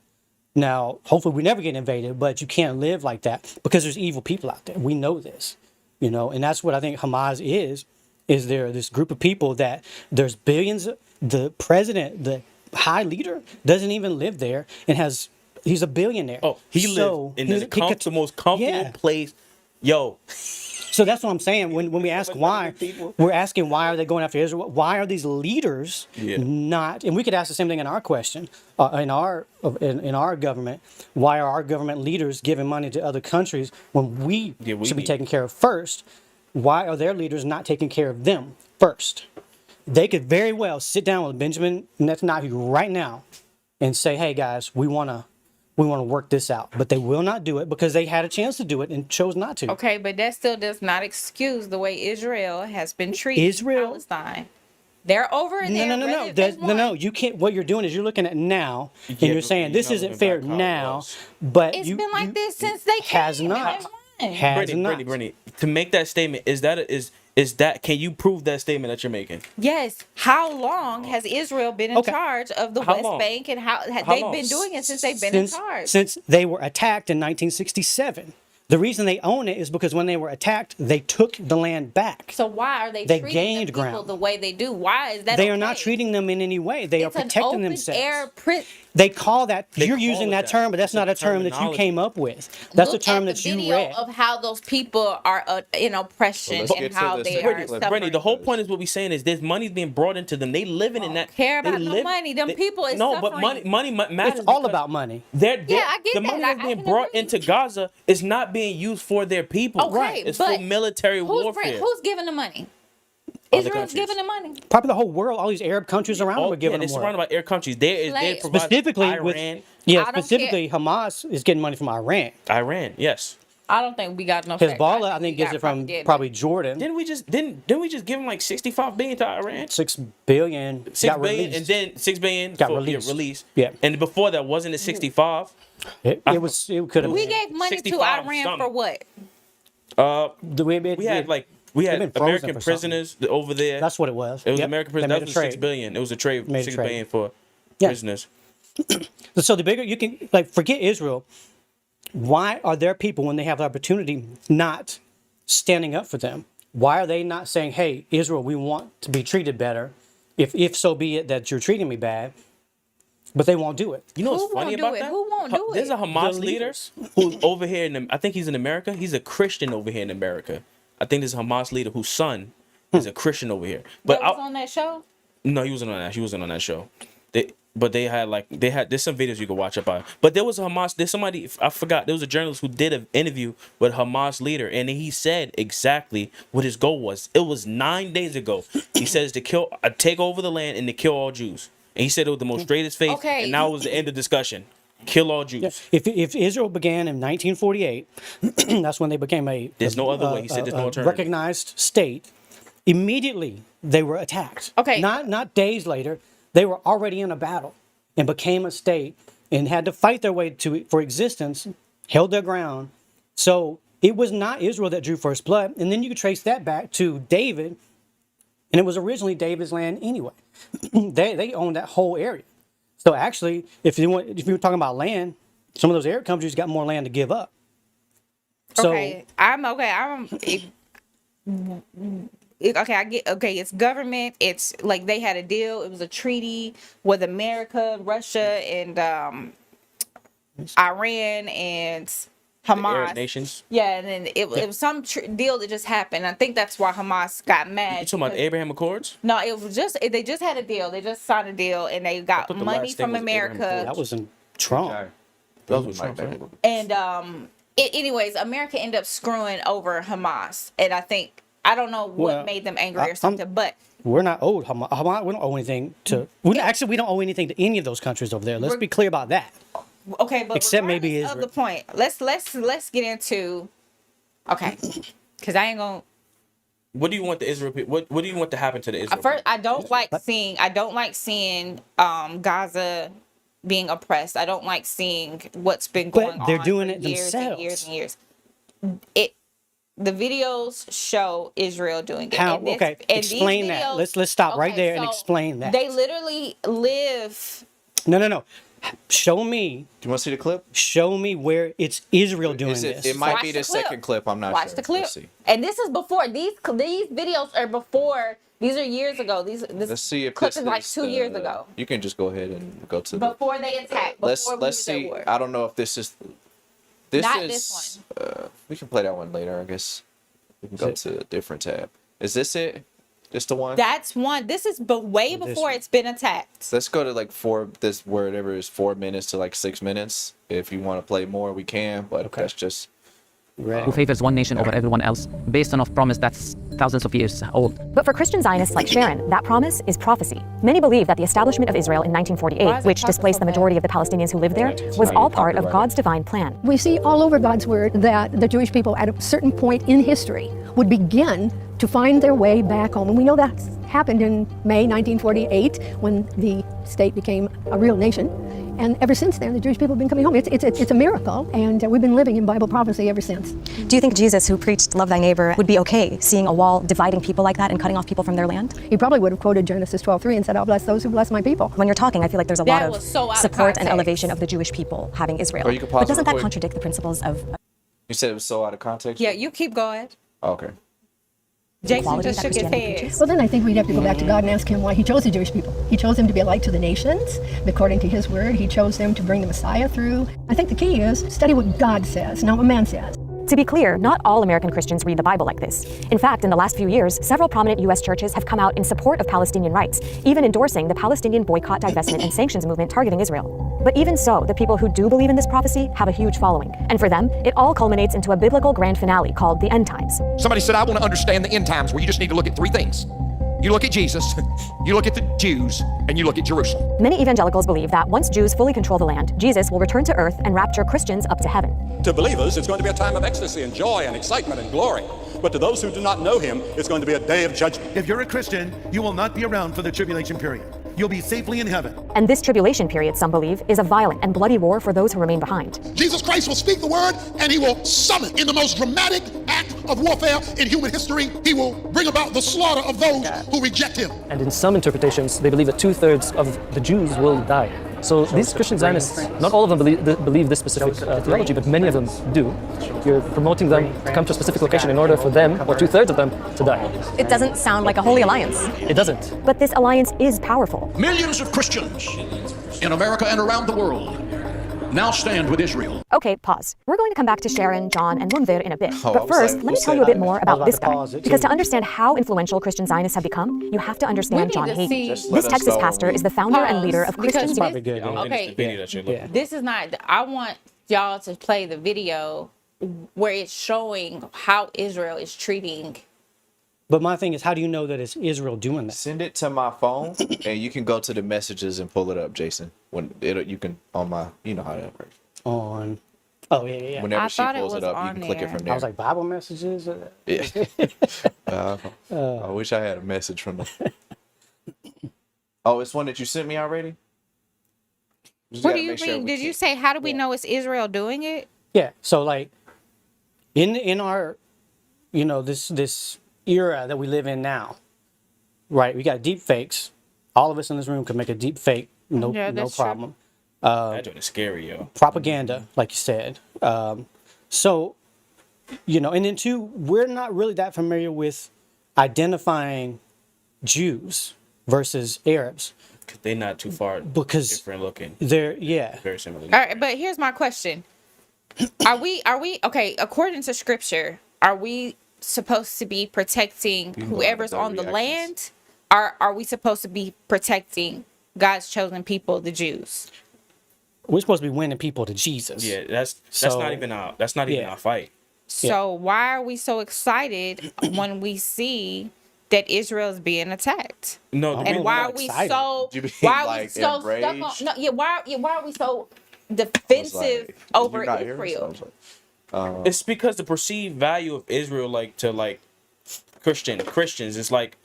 Speaker 9: Now, hopefully we never get invaded, but you can't live like that because there's evil people out there. We know this, and that's what I think Hamas is there this group of people that there's billions. The president, the high leader, doesn't even live there and he's a billionaire.
Speaker 7: Oh, he lives in the most comfortable place. Yo.
Speaker 9: So that's what I'm saying. When we ask why, we're asking why are they going after Israel? Why are these leaders not? And we could ask the same thing in our question, in our government. Why are our government leaders giving money to other countries when we should be taken care of first? Why are their leaders not taking care of them first? They could very well sit down with Benjamin Netanyahu right now and say, "Hey guys, we want to work this out," but they will not do it because they had a chance to do it and chose not to.
Speaker 3: Okay, but that still does not excuse the way Israel has been treating Palestine. They're over there.
Speaker 9: No. You can't. What you're doing is you're looking at now and you're saying this isn't fair now, but
Speaker 3: it's been like this since they came.
Speaker 9: Has not.
Speaker 7: Brittany, to make that statement, is that can you prove that statement that you're making?
Speaker 3: Yes. How long has Israel been in charge of the West Bank, and how they've been doing it since they've been in charge?
Speaker 9: Since they were attacked in 1967. The reason they own it is because when they were attacked, they took the land back.
Speaker 3: So why are they treating
Speaker 9: gained
Speaker 3: the people
Speaker 9: ground.
Speaker 3: The way they do? Why is that?
Speaker 9: They are not treating them in any way. They are protecting themselves.
Speaker 3: Air
Speaker 9: they call that. You're using that term, but that's not a term that you came up with. That's a term that you read.
Speaker 3: Of how those people are in oppression and how they are suffering.
Speaker 7: Brittany, the whole point is what we're saying is there's money being brought into them. They living in that.
Speaker 3: Care about no money. Them people is
Speaker 7: no,
Speaker 3: suffering.
Speaker 7: but money matters.
Speaker 9: It's all about money.
Speaker 3: I get
Speaker 7: the money that's being brought into Gaza is not being used for their people.
Speaker 3: Okay,
Speaker 7: it's for military warfare.
Speaker 3: Who's giving the money? Israel's giving the money.
Speaker 9: Probably the whole world. All these Arab countries around them are giving them money.
Speaker 7: They're surrounded by Arab countries. They
Speaker 9: specifically
Speaker 7: Iran.
Speaker 9: Specifically Hamas is getting money from Iran.
Speaker 7: Iran, yes.
Speaker 3: I don't think we got no.
Speaker 9: Hezbollah, I think, gets it from probably Jordan.
Speaker 7: Didn't we just give them like $65 billion to Iran?
Speaker 9: $6 billion.
Speaker 7: $6 billion, and then $6 billion
Speaker 9: got released. Yeah.
Speaker 7: And before that, wasn't it 65?
Speaker 9: It could have.
Speaker 3: We gave money to Iran for what?
Speaker 7: We had American prisoners over there.
Speaker 9: That's what it was.
Speaker 7: It was American prisoners. That was $6 billion. It was a trade. $6 billion for prisoners.
Speaker 9: So the bigger you can forget Israel. Why are their people, when they have the opportunity, not standing up for them? Why are they not saying, "Hey, Israel, we want to be treated better, if so be it that you're treating me bad," but they won't do it.
Speaker 7: You know what's funny about that?
Speaker 3: Who won't do it?
Speaker 7: There's a Hamas leader who's over here I think he's in America. He's a Christian over here in America. I think there's a Hamas leader whose son is a Christian over here. But
Speaker 3: was on that show?
Speaker 7: No, he wasn't on that. He wasn't on that show. There's some videos you can watch about it. But there's somebody, I forgot, there was a journalist who did an interview with a Hamas leader, and he said exactly what his goal was. It was 9 days ago. He says to take over the land and to kill all Jews. And he said it with the most straightest face, and now it was the end of discussion. Kill all Jews.
Speaker 9: Yeah. If Israel began in 1948, that's when they became
Speaker 7: there's no other way. He said there's no alternative.
Speaker 9: Recognized state. Immediately they were attacked.
Speaker 3: Okay.
Speaker 9: Not days later. They were already in a battle and became a state and had to fight their way for existence, held their ground. So it was not Israel that drew first blood. And then you could trace that back to David, and it was originally David's land anyway. They owned that whole area. So actually, if you were talking about land, some of those Arab countries got more land to give up. So,
Speaker 3: okay, it's government. It's like they had a deal. It was a treaty with America, Russia, and Iran and Hamas.
Speaker 7: Arab nations.
Speaker 3: Yeah, and then it was some deal that just happened. I think that's why Hamas got mad.
Speaker 7: You talking about the Abraham Accords?
Speaker 3: No, it was they just had a deal. They just signed a deal, and they got money from America.
Speaker 9: That was in Trump.
Speaker 7: That was Trump.
Speaker 3: And anyways, America ended up screwing over Hamas, and I don't know what made them angry or something, but
Speaker 9: we're not owed Hamas. We don't owe anything to. We don't owe anything to any of those countries over there. Let's be clear about that.
Speaker 3: Okay, but
Speaker 9: except maybe Israel.
Speaker 3: Of the point, let's get into because I ain't gonna.
Speaker 7: What do you want the Israel? What do you want to happen to the Israel?
Speaker 3: First, I don't like seeing Gaza being oppressed. I don't like seeing what's been going on.
Speaker 9: They're doing it
Speaker 3: years
Speaker 9: themselves.
Speaker 3: And years and years. The videos show Israel doing it.
Speaker 9: How?
Speaker 3: And this,
Speaker 9: Okay,
Speaker 3: and
Speaker 9: explain
Speaker 3: these
Speaker 9: that.
Speaker 3: videos-
Speaker 9: Let's stop right
Speaker 3: okay,
Speaker 9: there and
Speaker 3: so
Speaker 9: explain that.
Speaker 3: They literally live.
Speaker 9: No. Show me.
Speaker 1: Do you want to see the clip?
Speaker 9: Show me where it's Israel doing
Speaker 1: Is it,
Speaker 9: this.
Speaker 1: it might
Speaker 3: Watch
Speaker 1: be
Speaker 3: the
Speaker 1: the
Speaker 3: clip.
Speaker 1: second clip. I'm not
Speaker 3: Watch
Speaker 1: sure.
Speaker 3: the clip.
Speaker 1: Let's see.
Speaker 3: And this is before these videos are before. These are years ago. This
Speaker 1: Let's see if
Speaker 3: clip
Speaker 1: this
Speaker 3: is like
Speaker 1: is
Speaker 3: 2 years ago.
Speaker 1: You can just go ahead and go to the.
Speaker 3: Before they attacked. Before
Speaker 1: Let's see. I don't know if this is. This
Speaker 3: Not
Speaker 1: is.
Speaker 3: this one.
Speaker 1: We can play that one later. I guess. We can go to a different tab. Is this it? This the one?
Speaker 3: That's one. This is way before it's been attacked.
Speaker 1: Let's go to like whatever is 4 minutes to like 6 minutes. If you want to play more, we can. But that's just.
Speaker 13: Who favors one nation over everyone else based on a promise that's thousands of years old.
Speaker 14: But for Christian Zionists like Sharon, that promise is prophecy. Many believe that the establishment of Israel in 1948, which displaced the majority of the Palestinians who lived there, was all part of God's divine plan.
Speaker 15: We see all over God's word that the Jewish people at a certain point in history would begin to find their way back home. And we know that happened in May 1948 when the state became a real nation. And ever since then, the Jewish people have been coming home. It's a miracle, and we've been living in Bible prophecy ever since.
Speaker 14: Do you think Jesus, who preached love thy neighbor, would be okay seeing a wall dividing people like that and cutting off people from their land?
Speaker 15: He probably would have quoted Genesis 12:3 and said, I'll bless those who bless my people.
Speaker 14: When you're talking, I feel like there's a
Speaker 3: That
Speaker 14: lot
Speaker 3: was so
Speaker 14: of
Speaker 3: out of
Speaker 14: support and
Speaker 3: context.
Speaker 14: elevation of the Jewish people having Israel.
Speaker 1: Or you could pause
Speaker 14: But doesn't
Speaker 1: it
Speaker 14: that
Speaker 1: real quick.
Speaker 14: contradict the principles of
Speaker 1: You said it was so out of context.
Speaker 3: Yeah, you keep going.
Speaker 1: Okay.
Speaker 3: Jason
Speaker 14: equality
Speaker 3: just
Speaker 14: that
Speaker 3: shook his
Speaker 14: Christianity
Speaker 3: head.
Speaker 14: preaches?
Speaker 15: Well, then I think we'd have to go back to God and ask him why he chose the Jewish people. He chose them to be a light to the nations, according to his word. He chose them to bring the Messiah through. I think the key is study what God says, not what man says.
Speaker 14: To be clear, not all American Christians read the Bible like this. In fact, in the last few years, several prominent U.S. churches have come out in support of Palestinian rights, even endorsing the Palestinian boycott, divestment, and sanctions movement targeting Israel. But even so, the people who do believe in this prophecy have a huge following. And for them, it all culminates into a biblical grand finale called the end times.
Speaker 16: Somebody said, I want to understand the end times, where you just need to look at three things. You look at Jesus, you look at the Jews, and you look at Jerusalem.
Speaker 14: Many evangelicals believe that once Jews fully control the land, Jesus will return to earth and rapture Christians up to heaven.
Speaker 17: To believers, it's going to be a time of ecstasy and joy and excitement and glory. But to those who do not know him, it's going to be a day of judgment.
Speaker 6: If you're a Christian, you will not be around for the tribulation period. You'll be safely in heaven.
Speaker 14: And this tribulation period, some believe, is a violent and bloody war for those who remain behind.
Speaker 18: Jesus Christ will speak the word, and he will summon in the most dramatic act of warfare in human history. He will bring about the slaughter of those who reject him.
Speaker 19: And in some interpretations, they believe that 2/3 of the Jews will die. So these Christian Zionists, not all of them believe this specific theology, but many of them do. You're promoting them to come to a specific location in order for them, or 2/3 of them, to die.
Speaker 14: It doesn't sound like a holy alliance.
Speaker 19: It doesn't.
Speaker 14: But this alliance is powerful.
Speaker 10: Millions of Christians in America and around the world now stand with Israel.
Speaker 14: Okay, pause. We're going to come back to Sharon, John, and Munvir in a bit.
Speaker 1: Oh, I
Speaker 14: but
Speaker 1: was
Speaker 14: first,
Speaker 1: like,
Speaker 14: let
Speaker 1: who
Speaker 14: me tell
Speaker 1: said
Speaker 14: you a bit
Speaker 1: that?
Speaker 14: more
Speaker 9: I was
Speaker 14: about
Speaker 9: about
Speaker 14: this
Speaker 9: to
Speaker 14: guy.
Speaker 9: pause it,
Speaker 14: Because
Speaker 9: too.
Speaker 14: to understand how influential Christian Zionists have become, you have to understand
Speaker 3: need
Speaker 14: John
Speaker 3: to
Speaker 14: Hayden.
Speaker 3: see- Just
Speaker 1: let
Speaker 14: This
Speaker 1: us
Speaker 14: Texas
Speaker 1: know
Speaker 14: pastor
Speaker 1: when
Speaker 14: is the founder and
Speaker 3: Pause,
Speaker 14: leader of
Speaker 3: because
Speaker 14: Christian
Speaker 3: this-
Speaker 9: Probably good.
Speaker 7: I don't think
Speaker 3: Okay.
Speaker 7: it's the video that you're looking.
Speaker 3: This is not. I want y'all to play the video where it's showing how Israel is treating.
Speaker 9: But my thing is, how do you know that it's Israel doing that?
Speaker 1: Send it to my phone, and you can go to the messages and pull it up, Jason. You can on my, you know how that works.
Speaker 9: On. Oh, yeah.
Speaker 1: Whenever
Speaker 3: I
Speaker 1: she
Speaker 3: thought it
Speaker 1: pulls it
Speaker 3: was
Speaker 1: up, you
Speaker 3: on
Speaker 1: can click it
Speaker 3: there.
Speaker 1: from
Speaker 9: I
Speaker 1: there.
Speaker 9: was like, Bible messages?
Speaker 1: Yeah. I wish I had a message from the. Oh, it's one that you sent me already. Just
Speaker 3: What
Speaker 1: gotta
Speaker 3: do you
Speaker 1: make sure
Speaker 3: mean?
Speaker 1: we
Speaker 3: Did you
Speaker 1: can't-
Speaker 3: say how do we know it's Israel doing it?
Speaker 9: Yeah. So, like, in our, this era that we live in now, right? We got deep fakes. All of us in this room could make a deep fake, no
Speaker 3: that's true.
Speaker 9: problem.
Speaker 7: That joint is scary, yo.
Speaker 9: Propaganda, like you said. So, and then two, we're not really that familiar with identifying Jews versus Arabs.
Speaker 7: They're not too far
Speaker 9: Because
Speaker 7: different looking.
Speaker 9: They're, yeah.
Speaker 7: Very similar.
Speaker 3: All right, but here's my question: Are we okay? According to Scripture, are we supposed to be protecting
Speaker 1: can go
Speaker 3: whoever's
Speaker 1: into the
Speaker 3: on the
Speaker 1: reactions.
Speaker 3: land? Are we supposed to be protecting God's chosen people, the Jews?
Speaker 9: We're supposed to be winning people to Jesus.
Speaker 7: Yeah, that's
Speaker 9: So-
Speaker 7: not even our fight.
Speaker 3: So why are we so excited when we see that Israel is being attacked?
Speaker 7: No, the
Speaker 3: And why are
Speaker 9: not
Speaker 3: we
Speaker 9: excited.
Speaker 3: so?
Speaker 1: You mean
Speaker 3: Why are we
Speaker 1: like
Speaker 3: so stuck on?
Speaker 1: enraged?
Speaker 3: No, yeah. Why are we so
Speaker 1: I was
Speaker 3: defensive
Speaker 1: like,
Speaker 3: over
Speaker 1: "You're not here?" So I
Speaker 3: Israel?
Speaker 1: was like,
Speaker 7: It's because the perceived value of Israel, to Christians, is like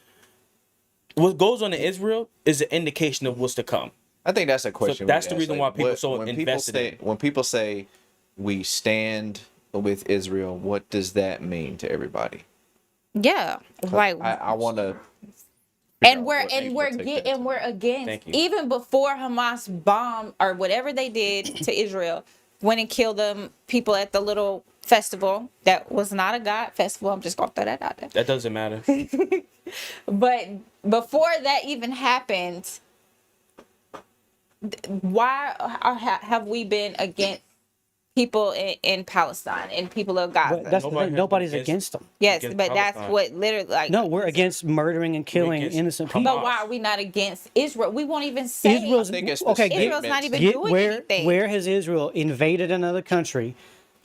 Speaker 7: what goes on in Israel is an indication of what's to come.
Speaker 1: I think that's a question.
Speaker 7: that's
Speaker 1: we
Speaker 7: the
Speaker 1: ask.
Speaker 7: reason
Speaker 1: Like,
Speaker 7: why people
Speaker 1: what-
Speaker 7: so
Speaker 1: when
Speaker 7: invested in it.
Speaker 1: When people say we stand with Israel, what does that mean to everybody?
Speaker 3: Yeah, like
Speaker 1: I want to.
Speaker 3: and we're against even before Hamas bombed or whatever they did to Israel, went and killed them people at the little festival that was not a God festival. I'm just gonna throw that out there.
Speaker 7: That doesn't matter.
Speaker 3: But before that even happened, why have we been against people in Palestine and people of Gaza?
Speaker 9: That's the thing. Nobody's against them.
Speaker 3: Yes, but that's what literally like.
Speaker 9: No, we're against murdering and killing innocent people.
Speaker 3: But why are we not against Israel? We won't even say
Speaker 9: Israel's
Speaker 3: Israel's not even doing anything.
Speaker 9: Where has Israel invaded another country,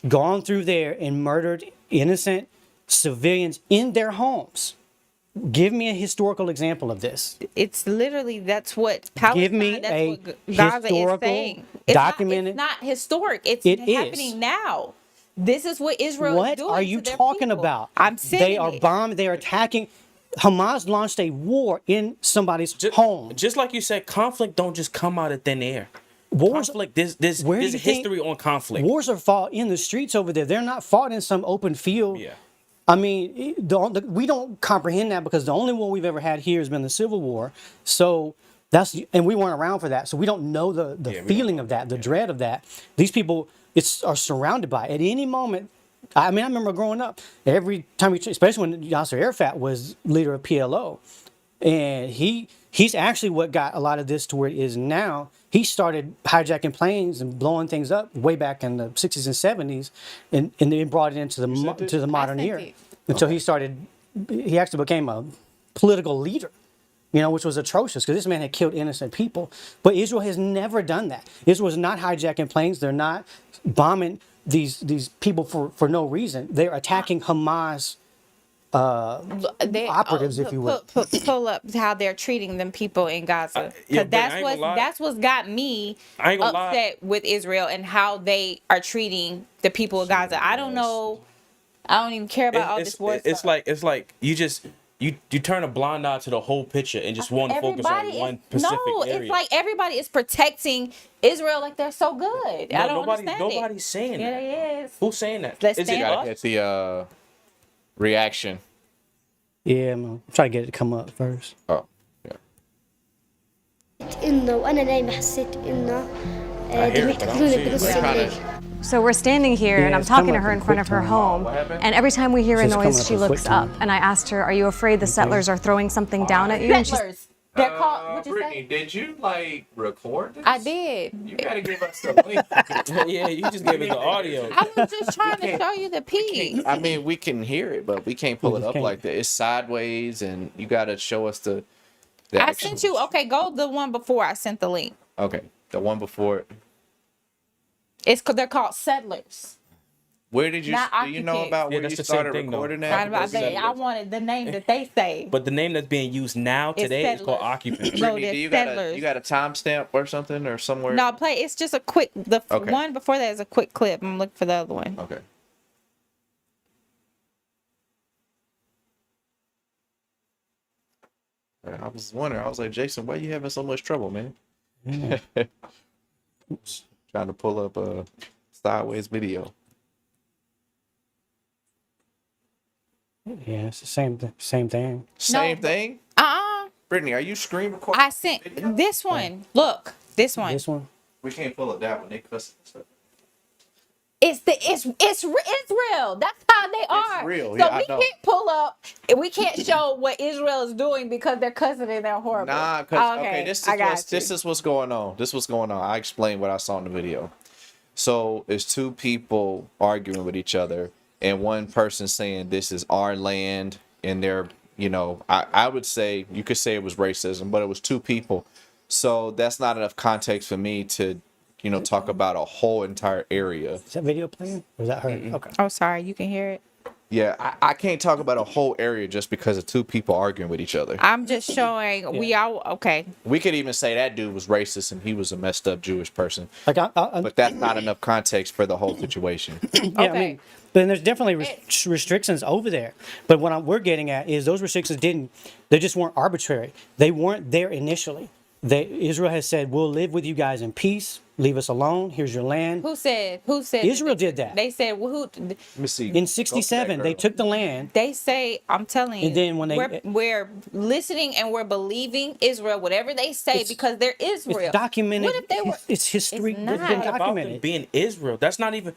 Speaker 9: gone through there and murdered innocent civilians in their homes? Give me a historical example of this.
Speaker 3: It's literally that's what Palestine.
Speaker 9: Give me
Speaker 3: that's
Speaker 9: a
Speaker 3: what Gaza
Speaker 9: historical,
Speaker 3: is saying. It's
Speaker 9: documented.
Speaker 3: Not historic. It's
Speaker 9: It
Speaker 3: happening
Speaker 9: is.
Speaker 3: now. This is what Israel is doing.
Speaker 9: What are you
Speaker 3: to their
Speaker 9: talking
Speaker 3: people.
Speaker 9: about?
Speaker 3: I'm saying
Speaker 9: they are bombing. They are attacking. Hamas launched a war in somebody's home.
Speaker 7: Just like you said, conflict don't just come out of thin air.
Speaker 9: Wars,
Speaker 7: conflict. There's history on conflict.
Speaker 9: Wars are fought in the streets over there. They're not fought in some open field.
Speaker 7: Yeah.
Speaker 9: I mean, we don't comprehend that because the only war we've ever had here has been the Civil War. So and we weren't around for that. So we don't know the feeling of that, the dread of that. These people are surrounded by it. At any moment. I mean, I remember growing up, every time especially when Yasser Arafat was leader of PLO, and he's actually what got a lot of this to where it is now. He started hijacking planes and blowing things up way back in the 60s and 70s, and then brought it into the modern era. Until he actually became a political leader, which was atrocious because this man had killed innocent people. But Israel has never done that. Israel is not hijacking planes. They're not bombing these people for no reason. They're attacking Hamas operatives, if you will.
Speaker 3: Pull up how they're treating them people in Gaza. That's what's got me upset with Israel and how they are treating the people of Gaza. I don't know. I don't even care about all this war stuff.
Speaker 7: It's like you turn a blind eye to the whole picture and just want to focus on one specific area.
Speaker 3: It's like everybody is protecting Israel like they're so good. I don't understand it.
Speaker 7: Nobody's saying that.
Speaker 3: Yeah, it is.
Speaker 7: Who's saying that?
Speaker 1: It's the reaction.
Speaker 9: Yeah, I'm trying to get it to come up first.
Speaker 1: Oh, yeah.
Speaker 14: So we're standing here and I'm talking to her in front of her home, and every time we hear a noise, she looks up. And I asked her, "Are you afraid the settlers are throwing something down at you?" And she's,
Speaker 3: they're called. What'd you
Speaker 1: Brittany,
Speaker 3: say?
Speaker 1: did you record this?
Speaker 3: I did.
Speaker 1: You gotta give us the link.
Speaker 7: Yeah, you just gave us the audio.
Speaker 3: I was just trying to show you the piece.
Speaker 1: I mean, we can hear it, but we can't pull it up like that. It's sideways, and you gotta show us the
Speaker 3: I sent you. Okay, go the one before I sent the link.
Speaker 1: Okay, the one before it.
Speaker 3: They're called settlers.
Speaker 1: Where did you? Do you know about where you started recording that?
Speaker 3: I wanted the name that they say.
Speaker 7: But the name that's being used now today is called occupants.
Speaker 3: No,
Speaker 1: you
Speaker 3: settlers.
Speaker 1: got a timestamp or something or somewhere?
Speaker 3: No, it's just a quick. One before that is a quick clip. I'm looking for the other one.
Speaker 1: Okay. I was wondering. I was like, Jason, why are you having so much trouble, man? Trying to pull up a sideways video.
Speaker 9: Yeah, it's the same thing.
Speaker 1: Same thing? Brittany, are you screen recording?
Speaker 3: I sent this one. Look, this one.
Speaker 9: This one?
Speaker 1: We can't pull up that one. They cuss stuff.
Speaker 3: It's Israel. That's how they are.
Speaker 1: It's real.
Speaker 3: So
Speaker 1: Yeah,
Speaker 3: we can't pull up. We can't show what Israel is doing because they're cussing and they're horrible.
Speaker 1: Nah, because
Speaker 3: okay,
Speaker 1: this is what's going on. This is what's going on. I explained what I saw in the video. So it's two people arguing with each other, and one person saying this is our land, and they're, I would say, you could say it was racism, but it was two people. So that's not enough context for me to, talk about a whole entire area.
Speaker 9: Is that video playing? Or is that her? Okay.
Speaker 3: Oh, sorry. You can hear it.
Speaker 1: Yeah, I can't talk about a whole area just because of two people arguing with each other.
Speaker 3: I'm just showing we all okay.
Speaker 1: We could even say that dude was racist and he was a messed up Jewish person. But that's not enough context for the whole situation.
Speaker 9: Yeah, okay. I mean, but there's definitely restrictions over there. But what we're getting at is those restrictions they just weren't arbitrary. They weren't there initially. Israel has said, we'll live with you guys in peace. Leave us alone. Here's your land.
Speaker 3: Who said?
Speaker 9: Israel did that.
Speaker 3: They said, well, who?
Speaker 1: Let me see.
Speaker 9: In 67, they took the land.
Speaker 3: They say, I'm telling you.
Speaker 9: And then when
Speaker 3: we're listening and we're believing Israel, whatever they say, because they're Israel.
Speaker 9: It's documented.
Speaker 3: What if they were?
Speaker 9: It's history.
Speaker 3: It's
Speaker 9: It's
Speaker 3: not
Speaker 9: been
Speaker 7: About
Speaker 9: documented.
Speaker 7: them being Israel. That's not even.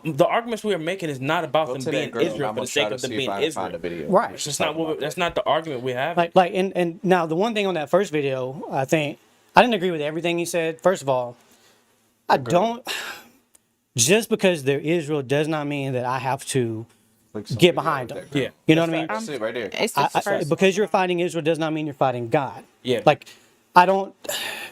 Speaker 7: The arguments we are making is not about them being Israel for the sake of them being Israel.
Speaker 9: Right.
Speaker 7: That's not what. That's not the argument we have.
Speaker 9: And now the one thing on that first video, I think I didn't agree with everything he said. First of all, I don't. Just because they're Israel does not mean that I have to get behind them.
Speaker 7: Yeah.
Speaker 9: You know what I mean?
Speaker 1: That's it right there.
Speaker 9: Because you're fighting Israel does not mean you're fighting God.
Speaker 7: Yeah.
Speaker 9: Like, I don't.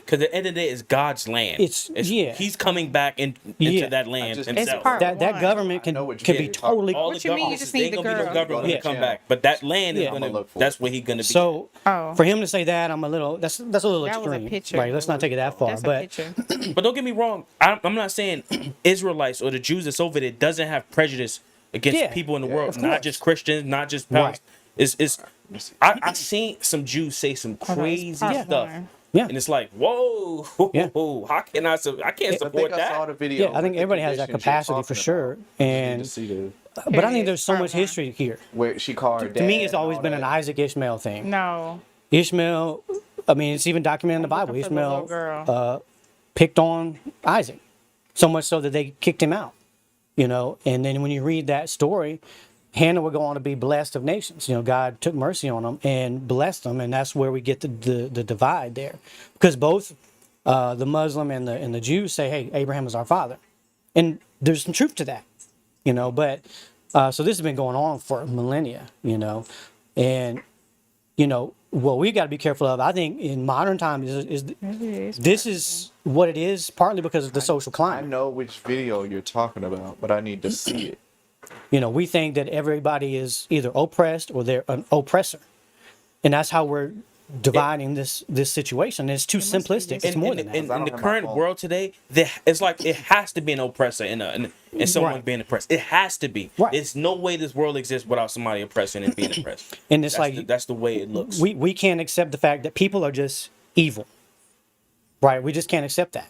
Speaker 7: Because at the end of the day, it's God's land. He's coming back into that land himself.
Speaker 9: That government can be totally.
Speaker 7: What you mean? You just need the girl. No government when come back, but that land is gonna. That's where he's gonna be.
Speaker 9: So for him to say that, I'm a little. That's a little extreme. Right. Let's not take it that far. But
Speaker 7: don't get me wrong. I'm not saying Israelites or the Jews that's over there doesn't have prejudice against people in the world, not just Christians, not just Palestinians. I've seen some Jews say some crazy stuff.
Speaker 9: Yeah.
Speaker 7: And it's like, whoa, how can I can't support that.
Speaker 9: I think everybody has that capacity for sure. And but I think there's so much history here.
Speaker 1: Where she called her dad.
Speaker 9: To me, it's always been an Isaac Ishmael thing.
Speaker 3: No.
Speaker 9: Ishmael, I mean, it's even documented in the Bible. Ishmael picked on Isaac, so much so that they kicked him out. You know, and then when you read that story, Hannah would go on to be blessed of nations. You know, God took mercy on them and blessed them, and that's where we get the divide there, because both the Muslim and the Jews say, "Hey, Abraham is our father," and there's some truth to that, you know. But so this has been going on for millennia, you know, and you know what we got to be careful of. I think in modern times this is what it is, partly because of the social climate.
Speaker 1: I know which video you're talking about, but I need to see it.
Speaker 9: You know, we think that everybody is either oppressed or they're an oppressor. And that's how we're dividing this situation. It's too simplistic. It's more than that.
Speaker 7: In the current world today, it's like it has to be an oppressor and someone being oppressed. It has to be.
Speaker 9: Right.
Speaker 7: There's no way this world exists without somebody oppressing and being oppressed.
Speaker 9: And it's
Speaker 7: that's the way it looks.
Speaker 9: We can't accept the fact that people are just evil. Right? We just can't accept that.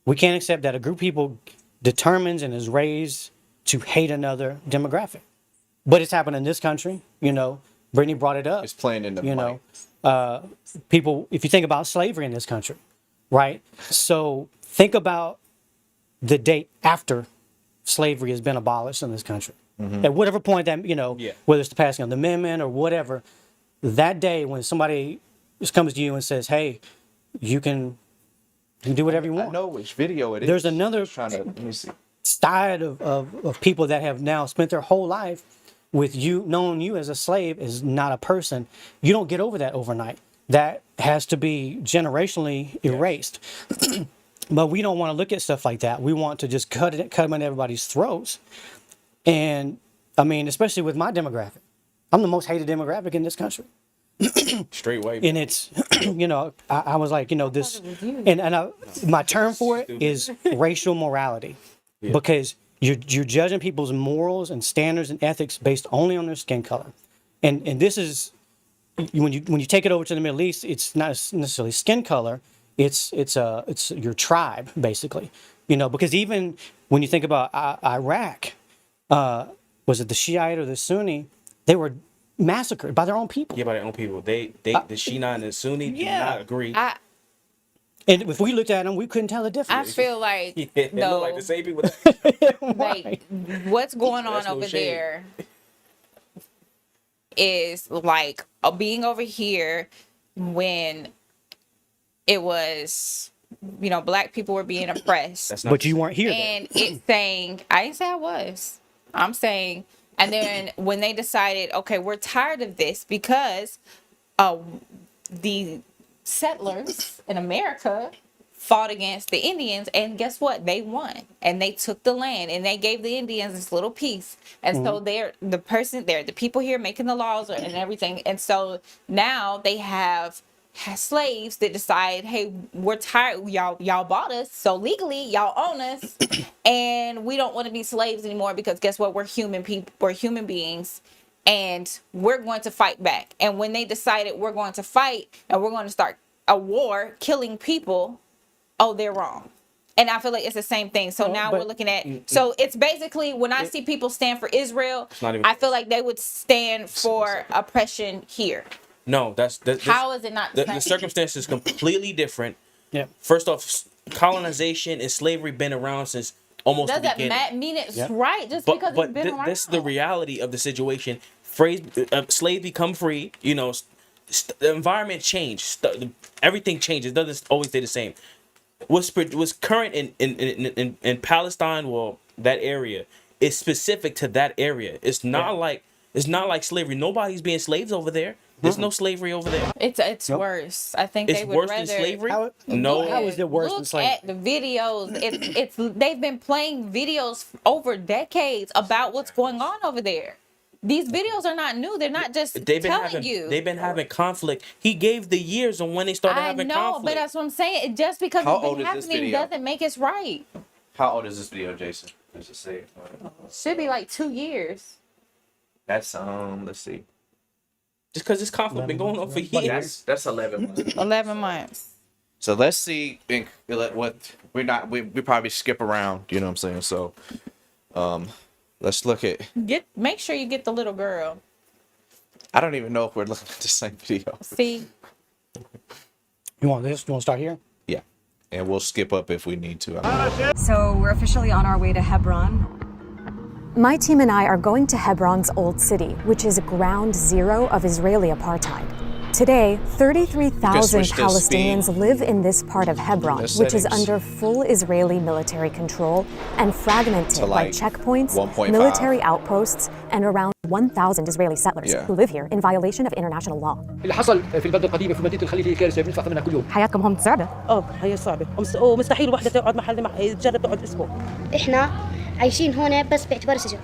Speaker 9: We can't accept that a group of people determines and is raised to hate another demographic. But it's happened in this country, you know. Brittany brought it up.
Speaker 1: It's playing in the
Speaker 9: people, if you think about slavery in this country, right? So think about the date after slavery has been abolished in this country. Mm-hmm. At whatever point that, you know, whether it's the passing of the amendment or whatever, that day when somebody just comes to you and says, hey, you can do whatever you want.
Speaker 1: I know which video it is.
Speaker 9: There's another
Speaker 1: let me see.
Speaker 9: side of people that have now spent their whole life with you, knowing you as a slave is not a person. You don't get over that overnight. That has to be generationally erased. But we don't want to look at stuff like that. We want to just cut them in everybody's throats. And I mean, especially with my demographic, I'm the most hated demographic in this country.
Speaker 7: Straight white.
Speaker 9: And it's, you know, I was like, you know, this, my term for it is racial morality. Yeah. Because you're judging people's morals and standards and ethics based only on their skin color, and this is when you take it over to the Middle East, it's not necessarily skin color, it's your tribe basically, you know, because even when you think about Iraq, was it the Shiite or the Sunni? They were massacred by their own people.
Speaker 7: Yeah, by their own people. The Shiite and the Sunni do not agree.
Speaker 9: And if we looked at them, we couldn't tell the difference.
Speaker 3: I feel like
Speaker 7: they look like the same people.
Speaker 3: Like what's going on over there is like being over here when it was, you know, black people were being oppressed.
Speaker 9: But you weren't here.
Speaker 3: And it's saying, I didn't say I was. I'm saying, and then when they decided, okay, we're tired of this because the settlers in America fought against the Indians, and guess what? They won, and they took the land, and they gave the Indians this little piece, and so they're the people here making the laws and everything, and so now they have slaves that decide, hey, we're tired, y'all bought us, so legally y'all own us, and we don't want to be slaves anymore because guess what? We're human beings. And we're going to fight back. And when they decided we're going to fight and we're going to start a war, killing people, oh, they're wrong. And I feel like it's the same thing. So now we're looking at, so it's basically when I see people stand for Israel, I feel like they would stand for oppression here.
Speaker 7: No,
Speaker 3: How is it not the same?
Speaker 7: The circumstance is completely different.
Speaker 9: Yeah.
Speaker 7: First off, colonization and slavery been around since almost
Speaker 3: Does
Speaker 7: the
Speaker 3: that
Speaker 7: beginning.
Speaker 3: mean it's right just because it's been around?
Speaker 7: This is the reality of the situation. Slaves become free. You know, the environment changed. Everything changes. It doesn't always stay the same. What's current in Palestine, well, that area, is specific to that area. It's not like slavery. Nobody's being slaves over there. There's no slavery over there.
Speaker 3: It's worse. I think
Speaker 7: It's
Speaker 3: they would
Speaker 7: worse
Speaker 3: rather.
Speaker 7: than slavery.
Speaker 9: No, how is it worse than
Speaker 3: Look
Speaker 9: slavery?
Speaker 3: at the videos. It's they've been playing videos over decades about what's going on over there. These videos are not new. They're not just telling you.
Speaker 7: They've been having conflict. He gave the years on when they started having conflict.
Speaker 3: I know, but that's what I'm saying. Just because
Speaker 1: How
Speaker 3: it's
Speaker 1: old
Speaker 3: been
Speaker 1: is this
Speaker 3: happening
Speaker 1: video?
Speaker 3: doesn't make it right.
Speaker 1: How old is this video, Jason? Let's just say.
Speaker 3: Should be like 2 years.
Speaker 1: That's let's see.
Speaker 7: Just because this conflict been going on for years.
Speaker 1: That's 11 months.
Speaker 3: 11 months.
Speaker 1: So let's see what we probably skip around, you know what I'm saying? So let's look at
Speaker 3: Make sure you get the little girl.
Speaker 1: I don't even know if we're looking at the same video.
Speaker 3: See?
Speaker 9: You want this? You want to start here?
Speaker 1: Yeah. And we'll skip up if we need to.
Speaker 14: So we're officially on our way to Hebron. My team and I are going to Hebron's Old City, which is ground zero of Israeli apartheid. Today, 33,000 Palestinians live in this part of Hebron, which is under full Israeli military control and fragmented by checkpoints, military outposts, and around 1,000 Israeli settlers who live here in violation of international law.
Speaker 19: اللي حصل في البلده القديمه في مدينه الخليل هي كارثه بندفع ثمنها كل يوم.
Speaker 14: حياتكم هون صعبه؟
Speaker 19: هي صعبه ومستحيل وحده تقعد محل تجرب تقعد اسبوع.
Speaker 8: احنا عايشين هون بس باعتبار سجن.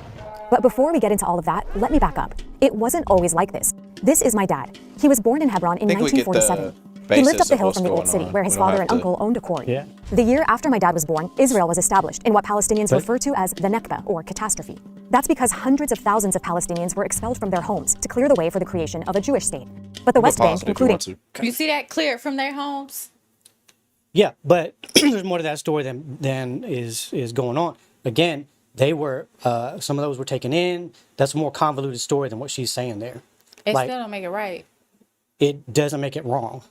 Speaker 14: But before we get into all of that, let me back up. It wasn't always like this. This is my dad. He was born in Hebron in 1947. He lived up the hill from the Old City, where his father and uncle owned a quarry.
Speaker 9: Yeah.
Speaker 14: The year after my dad was born, Israel was established in what Palestinians refer to as the Nakba, or catastrophe. That's because hundreds of thousands of Palestinians were expelled from their homes to clear the way for the creation of a Jewish state. But the West Bank, including...
Speaker 3: You see that clear from their homes?
Speaker 9: Yeah, but there's more to that story than is going on. Again, they were some of those were taken in. That's a more convoluted story than what she's saying there.
Speaker 3: It still don't make it right.
Speaker 9: It doesn't make it wrong.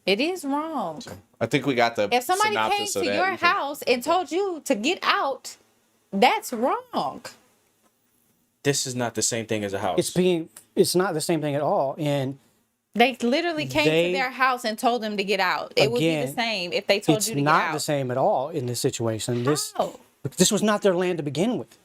Speaker 3: It is wrong.
Speaker 1: I think we got the
Speaker 3: If somebody came to your house and told you to get out, that's wrong.
Speaker 7: This is not the same thing as a house.
Speaker 9: It's not the same thing at all. And
Speaker 3: they literally came to their house and told them to get out. It would be the same if they told you to get out.
Speaker 9: It's not the same at all in this situation. This was not their land to begin with.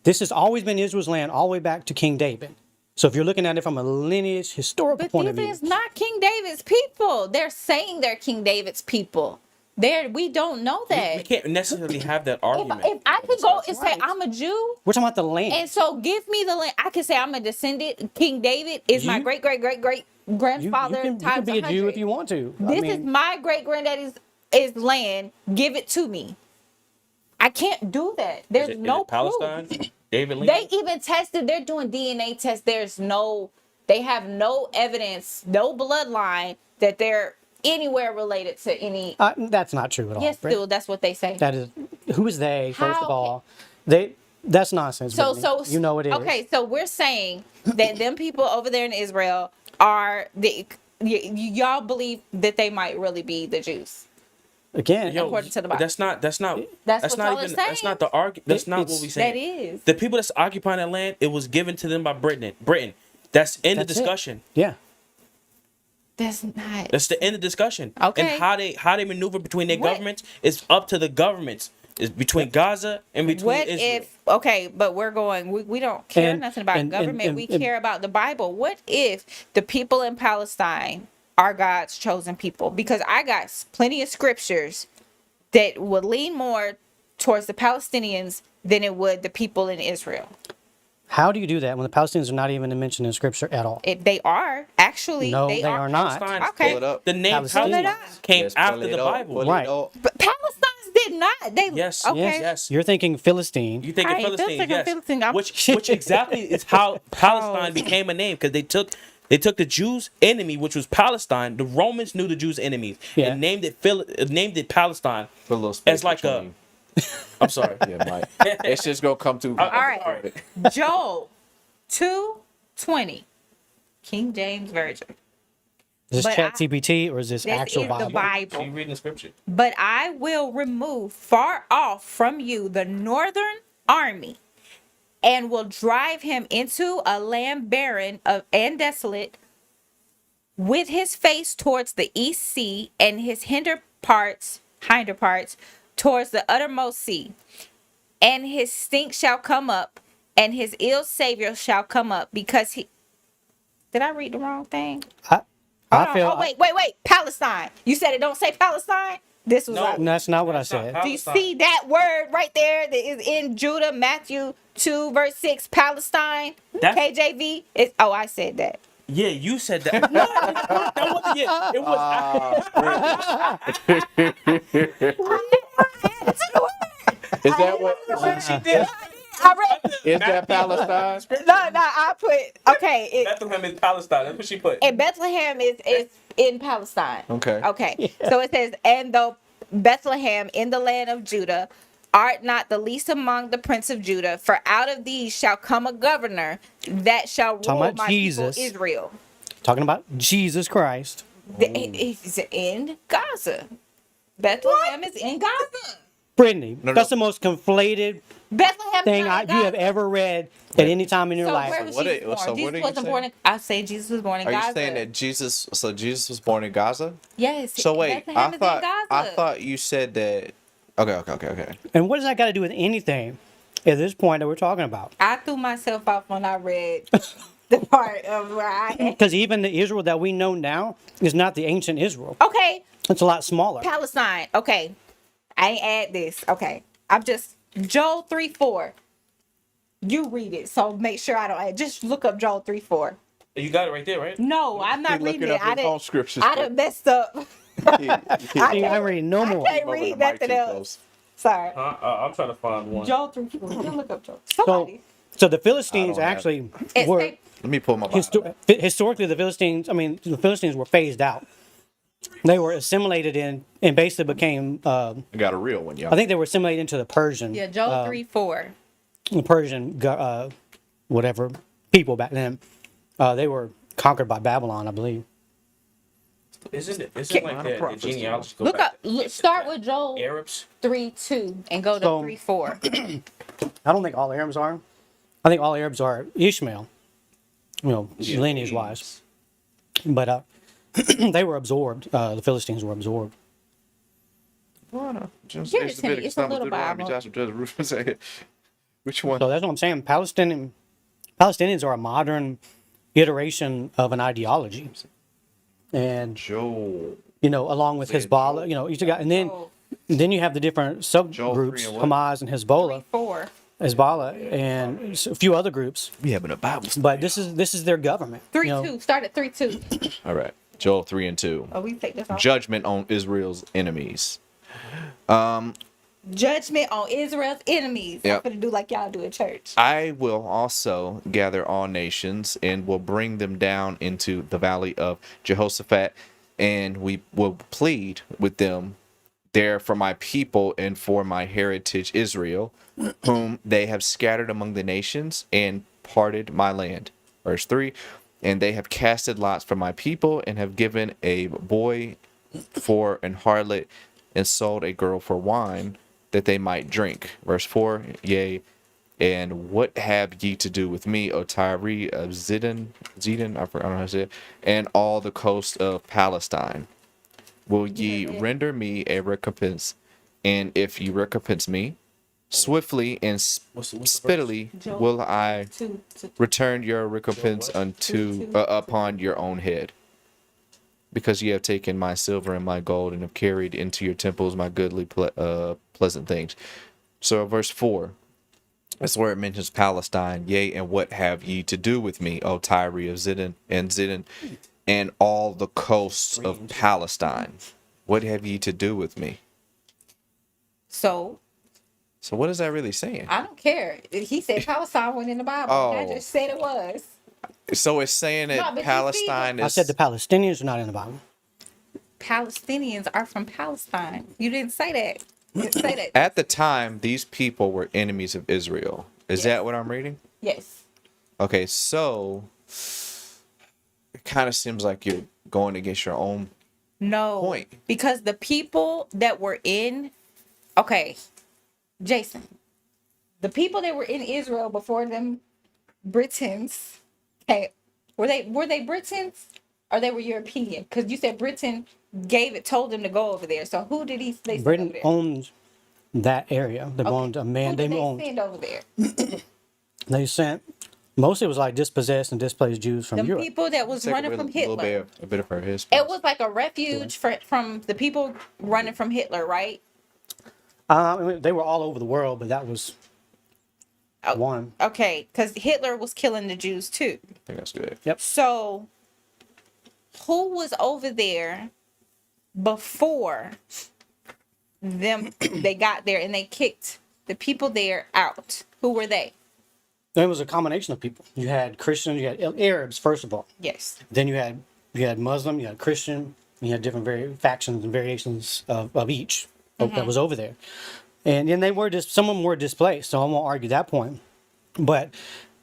Speaker 9: This has always been Israel's land all the way back to King David. So if you're looking at it from a lineage, historical point of view.
Speaker 3: But this is not King David's people. They're saying they're King David's people. We don't know that.
Speaker 7: We can't necessarily have that argument.
Speaker 3: If I could go and say I'm a Jew.
Speaker 9: We're talking about the land.
Speaker 3: And so give me the land. I could say I'm a descendant. King David is my great grandfather.
Speaker 9: You can be a Jew if you want to.
Speaker 3: This is my great granddaddy's land. Give it to me. I can't do that. There's no proof.
Speaker 7: Palestine? David Lincoln?
Speaker 3: They even tested. They're doing DNA tests. They have no evidence, no bloodline that they're anywhere related to any.
Speaker 9: That's not true at all.
Speaker 3: Yes, dude, that's what they say.
Speaker 9: That is, who is they? First of all, that's nonsense.
Speaker 3: So
Speaker 9: you know it is.
Speaker 3: Okay, so we're saying that them people over there in Israel are y'all believe that they might really be the Jews.
Speaker 9: Again,
Speaker 3: according to the Bible.
Speaker 7: That's not
Speaker 3: That's
Speaker 7: not
Speaker 3: what
Speaker 7: that's not the argument. That's not what we say.
Speaker 3: That is.
Speaker 7: The people that's occupying that land, it was given to them by Britain. That's the discussion.
Speaker 9: Yeah.
Speaker 3: That's not.
Speaker 7: That's the end of the discussion.
Speaker 3: Okay.
Speaker 7: And how they maneuver between their governments is up to the governments. It's between Gaza and between Israel.
Speaker 3: But we're going, we don't care nothing about government. We care about the Bible. What if the people in Palestine are God's chosen people? Because I got plenty of scriptures that would lean more towards the Palestinians than it would the people in Israel.
Speaker 9: How do you do that when the Palestinians are not even mentioned in scripture at all?
Speaker 3: They are actually.
Speaker 9: No, they are not.
Speaker 3: Okay.
Speaker 7: The name Palestine came after the Bible.
Speaker 9: Right.
Speaker 3: But Palestine did not. They
Speaker 7: yes.
Speaker 3: Okay.
Speaker 7: Yes.
Speaker 9: You're thinking Philistine.
Speaker 7: You think Philistine? Yes. Which exactly is how Palestine became a name, because they took They took the Jews' enemy, which was Palestine. The Romans knew the Jews' enemies and named it Palestine
Speaker 1: Put a little space
Speaker 7: as like
Speaker 1: between.
Speaker 7: I'm sorry.
Speaker 1: Yeah, Mike. It's just gonna come to.
Speaker 3: All right. Joel 2:20, King James Version.
Speaker 9: Is this
Speaker 3: But
Speaker 9: Chat GPT or is this
Speaker 3: This
Speaker 9: actual
Speaker 3: is
Speaker 9: Bible?
Speaker 3: the Bible.
Speaker 7: You reading the scripture?
Speaker 3: But I will remove far off from you the northern army, and will drive him into a land barren and desolate, with his face towards the east sea, and his hinder parts towards the uttermost sea. And his stink shall come up, and his ill savior shall come up, because he. Did I read the wrong thing? Wait. Palestine. You said it don't say Palestine? This was
Speaker 9: No, that's not what I said.
Speaker 3: Do you see that word right there that is in Judah, Matthew 2, verse 6, Palestine? KJV? I said that.
Speaker 7: Yeah, you said that. No, that wasn't it. It was.
Speaker 1: Is that what
Speaker 7: she did?
Speaker 3: I read.
Speaker 1: Is that Palestine?
Speaker 3: No, I put okay.
Speaker 7: Bethlehem is Palestine. That's what she put.
Speaker 3: And Bethlehem is in Palestine.
Speaker 1: Okay.
Speaker 3: Okay. So it says, and the Bethlehem in the land of Judah art not the least among the prince of Judah, for out of these shall come a governor that shall rule my people Israel.
Speaker 9: Talking about Jesus Christ.
Speaker 3: It's in Gaza. Bethlehem is in Gaza.
Speaker 9: Brittany, that's the most conflated
Speaker 3: Bethlehem
Speaker 9: thing you have ever read at any time in your life.
Speaker 3: Where was Jesus born? Jesus wasn't born in. I say Jesus was born in
Speaker 1: Are
Speaker 3: Gaza.
Speaker 1: you saying that Jesus was born in Gaza?
Speaker 3: Yes.
Speaker 1: So wait,
Speaker 3: Bethlehem is in Gaza.
Speaker 1: I thought you said that. Okay.
Speaker 9: And what does that got to do with anything at this point that we're talking about?
Speaker 3: I threw myself off when I read the part of where I am.
Speaker 9: Because even the Israel that we know now is not the ancient Israel.
Speaker 3: Okay.
Speaker 9: It's a lot smaller.
Speaker 3: Palestine. Okay. I ain't add this. Okay. I'm just Joel 3:4. You read it, so make sure I don't add. Just look up Joel 3:4.
Speaker 7: You got it right there, right?
Speaker 3: No, I'm not reading it. I done messed up.
Speaker 9: I can't read no more.
Speaker 3: I can't read nothing else. Sorry.
Speaker 7: I'm trying to find one.
Speaker 3: Joel 3:4. You look up Joel. Somebody.
Speaker 9: So the Philistines actually were.
Speaker 1: Let me pull my Bible.
Speaker 9: Historically, the Philistines were phased out. They were assimilated in and basically became.
Speaker 1: I got a real one, y'all.
Speaker 9: I think they were assimilated into the Persian.
Speaker 3: Yeah, Joel 3:4.
Speaker 9: The Persian, whatever people back then, they were conquered by Babylon, I believe.
Speaker 7: Isn't like the genealogy?
Speaker 3: Start with Joel
Speaker 7: Arabs
Speaker 3: 3:2 and go to 3:4.
Speaker 9: I don't think all Arabs are. I think all Arabs are Ishmael, lineage wise. But they were absorbed. The Philistines were absorbed.
Speaker 3: It's a little Bible.
Speaker 1: Which one?
Speaker 9: So that's what I'm saying. Palestinians are a modern iteration of an ideology. And along with Hezbollah, you got, and then you have the different subgroups, Hamas and Hezbollah, and a few other groups.
Speaker 1: We having a Bible study.
Speaker 9: But this is their government.
Speaker 3: 3:2. Start at 3:2.
Speaker 1: All right, Joel 3 and 2.
Speaker 3: Oh, we take this off.
Speaker 1: Judgment on Israel's enemies.
Speaker 3: Judgment on Israel's enemies.
Speaker 1: Yep.
Speaker 3: I'm gonna do like y'all do at church.
Speaker 1: I will also gather all nations and will bring them down into the valley of Jehoshaphat, and we will plead with them there for my people and for my heritage Israel, whom they have scattered among the nations and parted my land. Verse 3, and they have casted lots for my people and have given a boy for an harlot and sold a girl for wine, that they might drink. Verse 4, yea, and what have ye to do with me, O Tyre of Zidon, I don't know how to say it, and all the coast of Palestine? Will ye render me a recompense? And if ye recompense me, swiftly and speedily will I return your recompense upon your own head. Because ye have taken my silver and my gold, and have carried into your temples my goodly pleasant things. So verse 4, that's where it mentions Palestine. Yea, and what have ye to do with me, O Tyre of Zidon, and all the coasts of Palestine? What have ye to do with me?
Speaker 3: So
Speaker 1: what is that really saying?
Speaker 3: I don't care. He said Palestine went in the Bible. I just said it was.
Speaker 1: So it's saying
Speaker 3: No,
Speaker 1: that
Speaker 3: but you see
Speaker 1: Palestine
Speaker 9: I
Speaker 1: is.
Speaker 9: said the Palestinians are not in the Bible.
Speaker 3: Palestinians are from Palestine. You didn't say that. You didn't say that.
Speaker 1: At the time, these people were enemies of Israel. Is that what I'm reading?
Speaker 3: Yes.
Speaker 1: Okay, so it kind of seems like you're going against your own
Speaker 3: No.
Speaker 1: point.
Speaker 3: Because the people that were in, okay, Jason, the people that were in Israel before them Britons, okay, were they Britons or they were European? Because you said Britain told them to go over there. So who did they send
Speaker 9: Britain
Speaker 3: over there?
Speaker 9: owns that area. They owned a man.
Speaker 3: Who did they
Speaker 9: owned.
Speaker 3: send over there?
Speaker 9: They sent. Mostly it was like dispossessed and displaced Jews from
Speaker 3: Them
Speaker 9: Europe.
Speaker 3: people that was running from Hitler.
Speaker 1: A bit of her history.
Speaker 3: It was like a refuge from the people running from Hitler, right?
Speaker 9: I mean, they were all over the world, but that was one.
Speaker 3: Okay, because Hitler was killing the Jews too.
Speaker 1: I think that's good.
Speaker 9: Yep.
Speaker 3: So, who was over there before them? They got there and they kicked the people there out. Who were they?
Speaker 9: It was a combination of people. You had Christians, you had Arabs, first of all.
Speaker 3: Yes.
Speaker 9: Then you had Muslim, you had Christian, you had different factions and variations of each that was over there. And then they were some of them were displaced, so I won't argue that point. But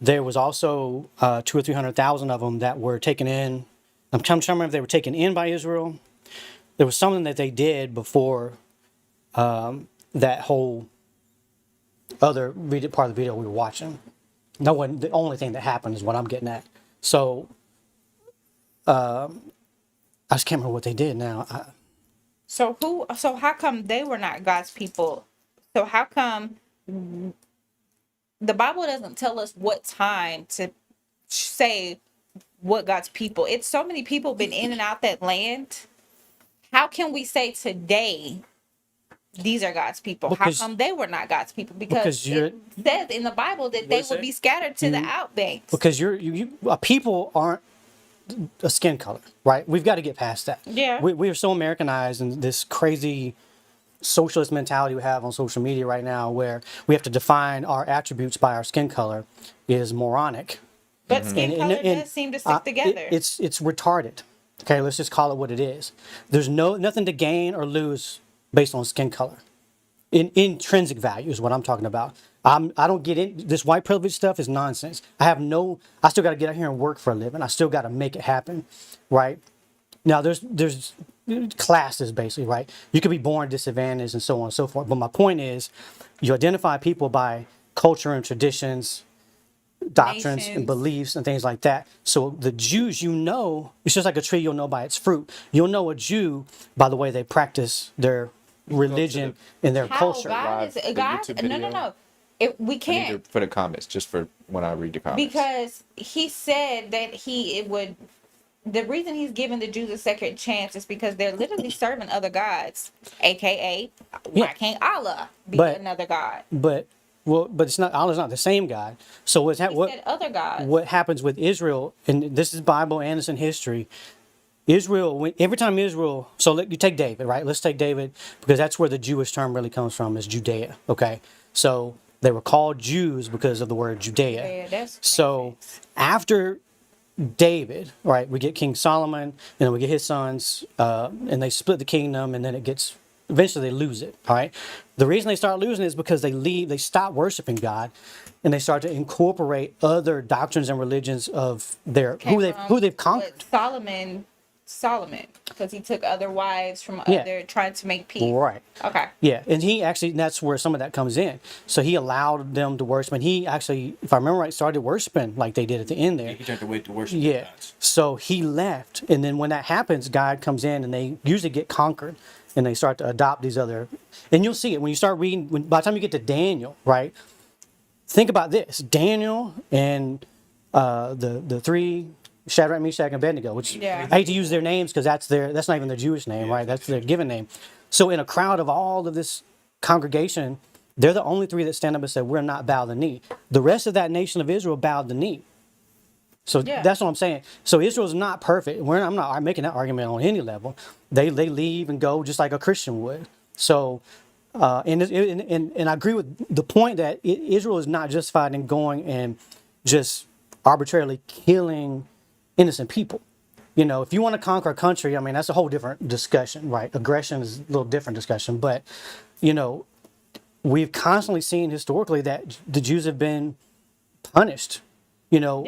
Speaker 9: there was also 200,000 or 300,000 of them that were taken in. I'm trying to remember if they were taken in by Israel. There was something that they did before that whole other part of the video we were watching. No one. The only thing that happened is what I'm getting at. So, I just can't remember what they did now.
Speaker 3: So how come they were not God's people? So how come the Bible doesn't tell us what time to say what God's people? It's so many people been in and out that land. How can we say today these are God's people?
Speaker 9: Because-
Speaker 3: How come they were not God's people? Because
Speaker 9: you're-
Speaker 3: it says in the Bible that they would be scattered to the outbanks.
Speaker 9: Because people aren't a skin color, right? We've got to get past that.
Speaker 3: Yeah.
Speaker 9: We are so Americanized and this crazy socialist mentality we have on social media right now where we have to define our attributes by our skin color is moronic.
Speaker 3: But skin color does seem to stick together.
Speaker 9: It's retarded. Okay, let's just call it what it is. There's nothing to gain or lose based on skin color. Intrinsic value is what I'm talking about. I don't get in. This white privilege stuff is nonsense. I still got to get out here and work for a living. I still got to make it happen, right? Now there's classes basically, right? You could be born disadvantaged and so on and so forth. But my point is, you identify people by culture and traditions, doctrines
Speaker 3: Nations.
Speaker 9: and beliefs and things like that. So the Jews, it's just like a tree. You'll know by its fruit. You'll know a Jew by the way they practice their religion and their culture.
Speaker 3: God is God. No. We
Speaker 1: I need
Speaker 3: can't.
Speaker 1: to put a comments just for when I read the comments.
Speaker 3: Because he said that the reason he's giving the Jews a second chance is because they're literally serving other gods, aka why can't Allah be another god?
Speaker 9: But it's not. Allah's not the same God. So
Speaker 3: He said other gods.
Speaker 9: What happens with Israel, and this is Bible and it's in history. Every time Israel, so you take David, right? Let's take David because that's where the Jewish term really comes from, is Judea. Okay, so they were called Jews because of the word Judea. So after David, right, we get King Solomon, and then we get his sons, and they split the kingdom, and then eventually they lose it. All right, the reason they start losing it is because they stop worshiping God, and they start to incorporate other doctrines and religions of who they've conquered.
Speaker 3: Solomon, because he took other wives from trying to make peace.
Speaker 9: Right.
Speaker 3: Okay.
Speaker 9: Yeah, and that's where some of that comes in. So he allowed them to worship, and he actually, if I remember right, started worshiping like they did at the end there.
Speaker 7: He turned away to worship.
Speaker 9: Yeah. So he left, and then when that happens, God comes in, and they usually get conquered, and they start to adopt these other. And you'll see it when you start reading. By the time you get to Daniel, right? Think about this: Daniel and the three. Shadrach, Meshach, and Abednego, which I hate to use their names because that's not even their Jewish name, right? That's their given name. So in a crowd of all of this congregation, they're the only three that stand up and say, we're not bow the knee. The rest of that nation of Israel bowed the knee. So that's what I'm saying. So Israel's not perfect. I'm not making that argument on any level. They leave and go just like a Christian would. So, and I agree with the point that Israel is not justified in going and just arbitrarily killing innocent people. You know, if you want to conquer a country, I mean, that's a whole different discussion, right? Aggression is a little different discussion, but, you know, we've constantly seen historically that the Jews have been punished, you know,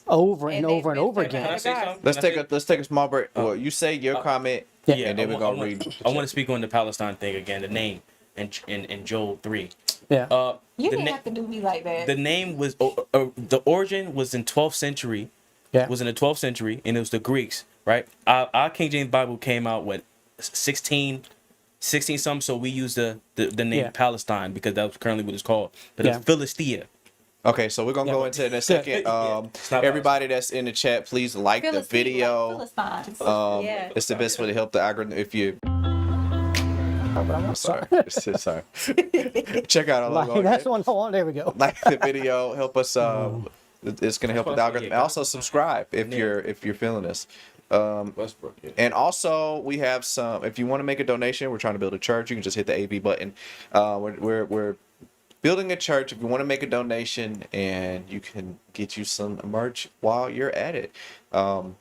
Speaker 9: over and over and over again.
Speaker 7: Can I say something?
Speaker 1: Let's take a small break. Well, you say your comment, and then we're gonna read.
Speaker 7: I want to speak on the Palestine thing again. The name in Joel 3.
Speaker 9: Yeah.
Speaker 3: You didn't have to do me like that.
Speaker 7: The name was the origin was in 12th century.
Speaker 9: Yeah.
Speaker 7: Was in the 12th century, and it was the Greeks, right? Our King James Bible came out 16 something. So we use the name Palestine because that was currently what it's called. But it's Philistia.
Speaker 1: Okay, so we're gonna go into it in a second. Everybody that's in the chat, please like the video. It's the best way to help the algorithm. If you, sorry. Check out our logo.
Speaker 9: That's the one I want. There we go.
Speaker 1: Like the video, help us. It's gonna help with the algorithm. And also subscribe if you're feeling this. And also we have some. If you want to make a donation, we're trying to build a church. You can just hit the AV button. We're building a church. If you want to make a donation, and you can get you some merch while you're at it. And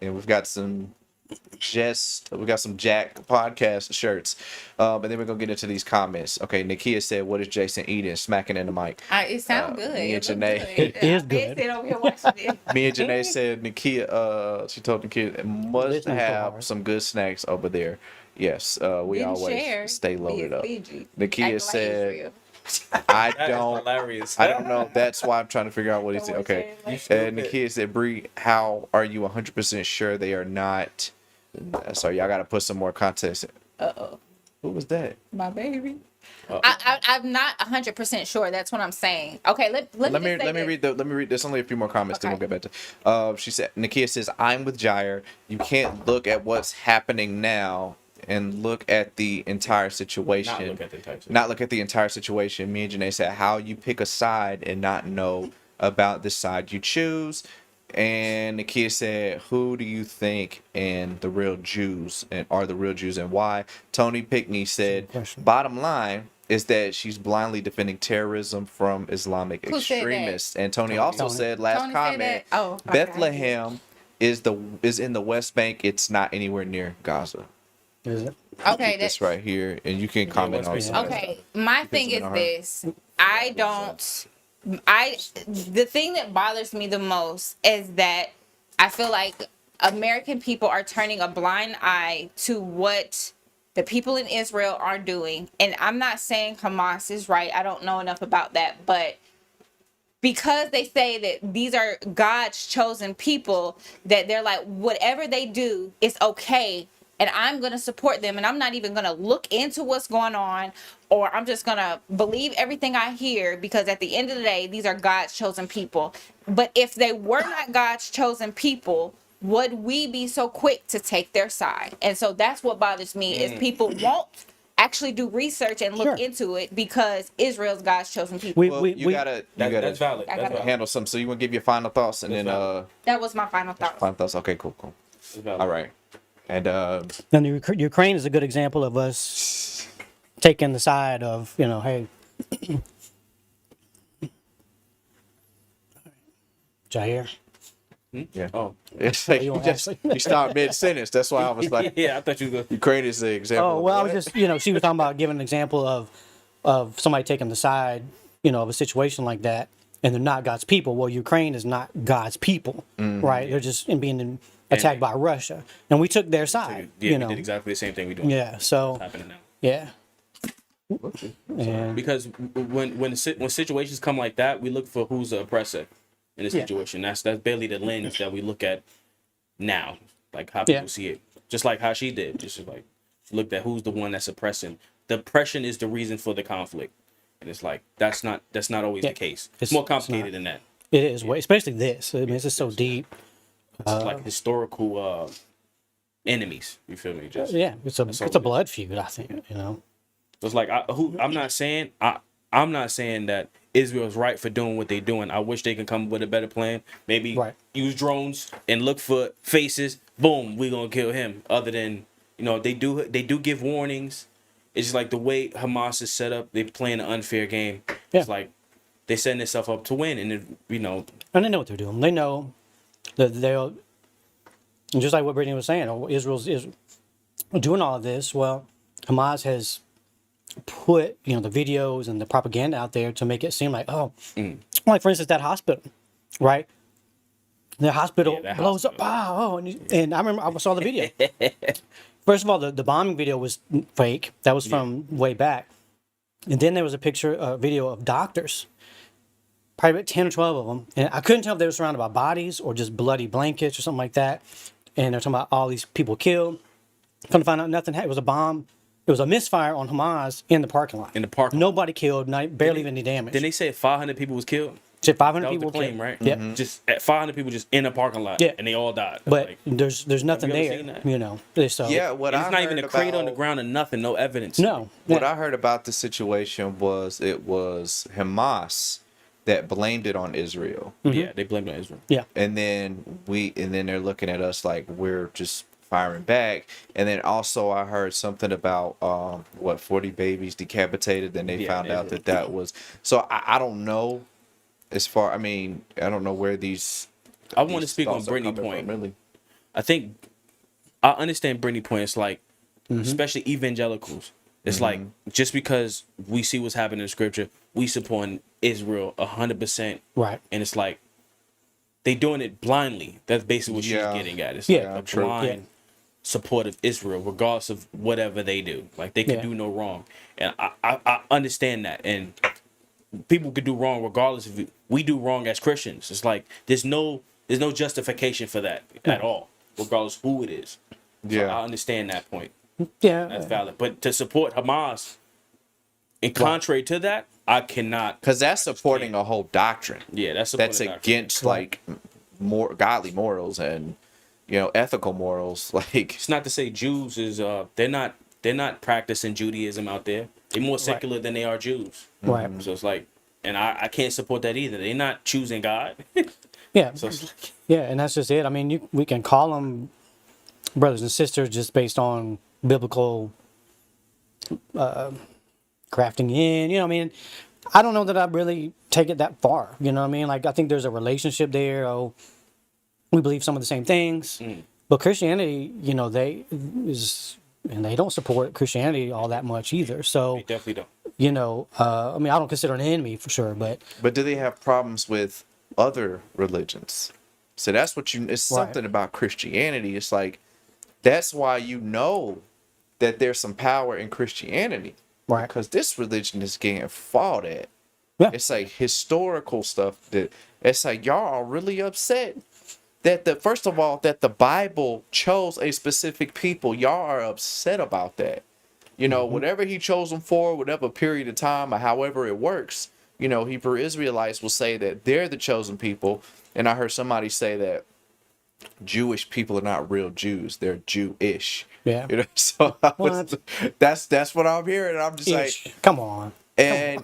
Speaker 1: we've got some JAK podcast shirts. And then we're gonna get into these comments. Okay, Nakia said, "What is Jason eating?" Smacking in the mic.
Speaker 3: It sounds good.
Speaker 1: Me and Janae.
Speaker 9: It is good.
Speaker 1: Me and Janae said Nakia. She told Nakia it must have some good snacks over there. Yes, we always stay loaded up. Nakia said. I don't know. That's why I'm trying to figure out what he said. Okay. And the kid said, Bree, how are you 100% sure they are not? So y'all got to put some more context. Who was that?
Speaker 3: My baby. I'm not 100% sure. That's what I'm saying. Okay, let me
Speaker 1: read. There's only a few more comments. Then we'll get back to. She said, Nakia says, I'm with Jair. You can't look at what's happening now and look at the entire situation. Not look at the entire situation. Me and Janae said, how you pick a side and not know about the side you choose. And Nakia said, who do you think and the real Jews and are the real Jews and why? Tony Pickney said, bottom line is that she's blindly defending terrorism from Islamic extremists. And Tony also said, last comment, Bethlehem is in the West Bank. It's not anywhere near Gaza.
Speaker 9: Is it?
Speaker 3: Okay,
Speaker 1: that's right here, and you can comment on some.
Speaker 3: Okay, my thing is this: the thing that bothers me the most is that I feel like American people are turning a blind eye to what the people in Israel are doing, and I'm not saying Hamas is right. I don't know enough about that, but because they say that these are God's chosen people, that they're like, whatever they do is okay. And I'm going to support them, and I'm not even going to look into what's going on, or I'm just going to believe everything I hear, because at the end of the day, these are God's chosen people. But if they were not God's chosen people, would we be so quick to take their side? And so that's what bothers me, is people won't actually do research and look into it because Israel's God's chosen people.
Speaker 1: You gotta
Speaker 7: that's valid.
Speaker 1: Handle something. So you want to give your final thoughts, and then
Speaker 3: that was my final thoughts.
Speaker 1: Final thoughts. Okay, cool. All right. And
Speaker 9: Ukraine is a good example of us taking the side of, hey, Jair.
Speaker 1: Yeah. Oh, it's like you start mid sentence. That's why I was like,
Speaker 7: I thought you were.
Speaker 1: Ukraine is the example.
Speaker 9: Oh well, I was just, she was talking about giving an example of somebody taking the side, of a situation like that, and they're not God's people. Well, Ukraine is not God's people, right? They're just being attacked by Russia, and we took their side.
Speaker 7: We did exactly the same thing we do.
Speaker 9: Yeah, so
Speaker 7: happening now.
Speaker 9: Yeah.
Speaker 7: Because when situations come like that, we look for who's the oppressor in the situation. That's barely the lens that we look at now, like how people see it. Just like how she did, just like looked at who's the one that's oppressing. The oppression is the reason for the conflict, and it's like that's not always the case. It's more complicated than that.
Speaker 9: It is, especially this. I mean, it's just so deep.
Speaker 7: It's like historical enemies. You feel me?
Speaker 9: It's a blood feud. I think
Speaker 7: It's like I'm not saying that Israel's right for doing what they're doing. I wish they can come up with a better plan. Maybe use drones and look for faces. Boom, we're gonna kill him. Other than they do give warnings. It's just like the way Hamas is set up. They're playing an unfair game. It's like they're setting themselves up to win, and
Speaker 9: And they know what they're doing. They know that they'll, and just like what Brittany was saying, Israel's is doing all of this. Well, Hamas has put the videos and the propaganda out there to make it seem like, like for instance that hospital, right? The hospital blows up. Wow! And I remember I saw the video. First of all, the bombing video was fake. That was from way back. And then there was a video of doctors, probably about 10 or 12 of them. And I couldn't tell if they were surrounded by bodies or just bloody blankets or something like that. And they're talking about all these people killed. Come to find out nothing happened. It was a bomb. It was a misfire on Hamas in the parking lot. Nobody killed, barely even any damage.
Speaker 7: Then they said 500 people was killed.
Speaker 9: Said 500
Speaker 7: that
Speaker 9: people
Speaker 7: was the claim,
Speaker 9: killed.
Speaker 7: right?
Speaker 9: Yeah.
Speaker 7: Just 500 people just in a parking lot, and they all died.
Speaker 9: But
Speaker 7: Like,
Speaker 9: there's nothing
Speaker 7: have you ever
Speaker 9: there,
Speaker 7: seen that?
Speaker 9: So
Speaker 1: what
Speaker 7: it's
Speaker 1: I
Speaker 7: not even
Speaker 1: heard
Speaker 7: a crate on the
Speaker 1: about-
Speaker 7: ground and nothing, no evidence.
Speaker 9: No.
Speaker 1: What I heard about the situation was it was Hamas that blamed it on Israel.
Speaker 7: Yeah, they blamed it on Israel.
Speaker 9: Yeah.
Speaker 1: And then they're looking at us like we're just firing back. And then also I heard something about 40 babies decapitated. Then they found out that was. So I don't know. I don't know where these.
Speaker 7: I want to speak on
Speaker 1: thoughts are
Speaker 7: Brittany's
Speaker 1: coming
Speaker 7: point.
Speaker 1: from, really.
Speaker 7: I think I understand Brittany's point. It's like, especially evangelicals. It's like just because we see what's happening in Scripture, we support Israel 100%.
Speaker 9: Right.
Speaker 7: And it's like they doing it blindly. That's basically what she's getting at. It's like a blind support of Israel, regardless of whatever they do. Like they can do no wrong, and I understand that. And people could do wrong regardless if we do wrong as Christians. It's like there's no justification for that at all, regardless who it is. So I understand that point.
Speaker 9: Yeah,
Speaker 7: that's valid. But to support Hamas, in contrary to that, I cannot,
Speaker 1: because that's supporting a whole doctrine.
Speaker 7: Yeah, that's
Speaker 1: against like more godly morals and ethical morals. Like
Speaker 7: it's not to say Jews is they're not practicing Judaism out there. They're more secular than they are Jews.
Speaker 9: Right.
Speaker 7: So it's like, and I can't support that either. They're not choosing God.
Speaker 9: Yeah.
Speaker 7: So it's like,
Speaker 9: and that's just it. I mean, we can call them brothers and sisters just based on biblical crafting in. I mean, I don't know that I really take it that far. You know what I mean? Like, I think there's a relationship there. We believe some of the same things. But Christianity, they don't support Christianity all that much either. So
Speaker 7: they definitely don't.
Speaker 9: I mean, I don't consider an enemy for sure, but
Speaker 1: do they have problems with other religions? So that's what it's something about Christianity. It's like that's why that there's some power in Christianity,
Speaker 9: right?
Speaker 1: Because this religion is getting fought at.
Speaker 9: Yeah.
Speaker 1: It's like historical stuff that it's like y'all are really upset that first of all that the Bible chose a specific people. Y'all are upset about that. Whatever he chose them for, whatever period of time or however it works, Hebrew Israelites will say that they're the chosen people. And I heard somebody say that Jewish people are not real Jews. They're Jewish.
Speaker 9: Yeah.
Speaker 1: So that's what I'm hearing. And I'm just like,
Speaker 9: come on.
Speaker 1: And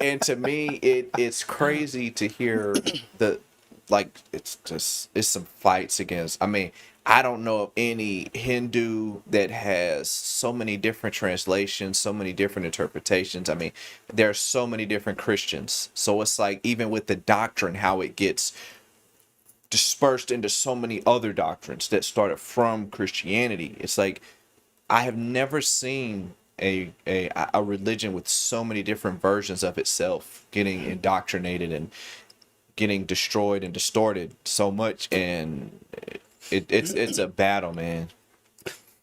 Speaker 1: and to me, it's crazy to hear it's some fights against. I mean, I don't know of any Hindu that has so many different translations, so many different interpretations. I mean, there are so many different Christians. So it's like even with the doctrine, how it gets dispersed into so many other doctrines that started from Christianity. It's like I have never seen a religion with so many different versions of itself getting indoctrinated and getting destroyed and distorted so much, and it's a battle, man.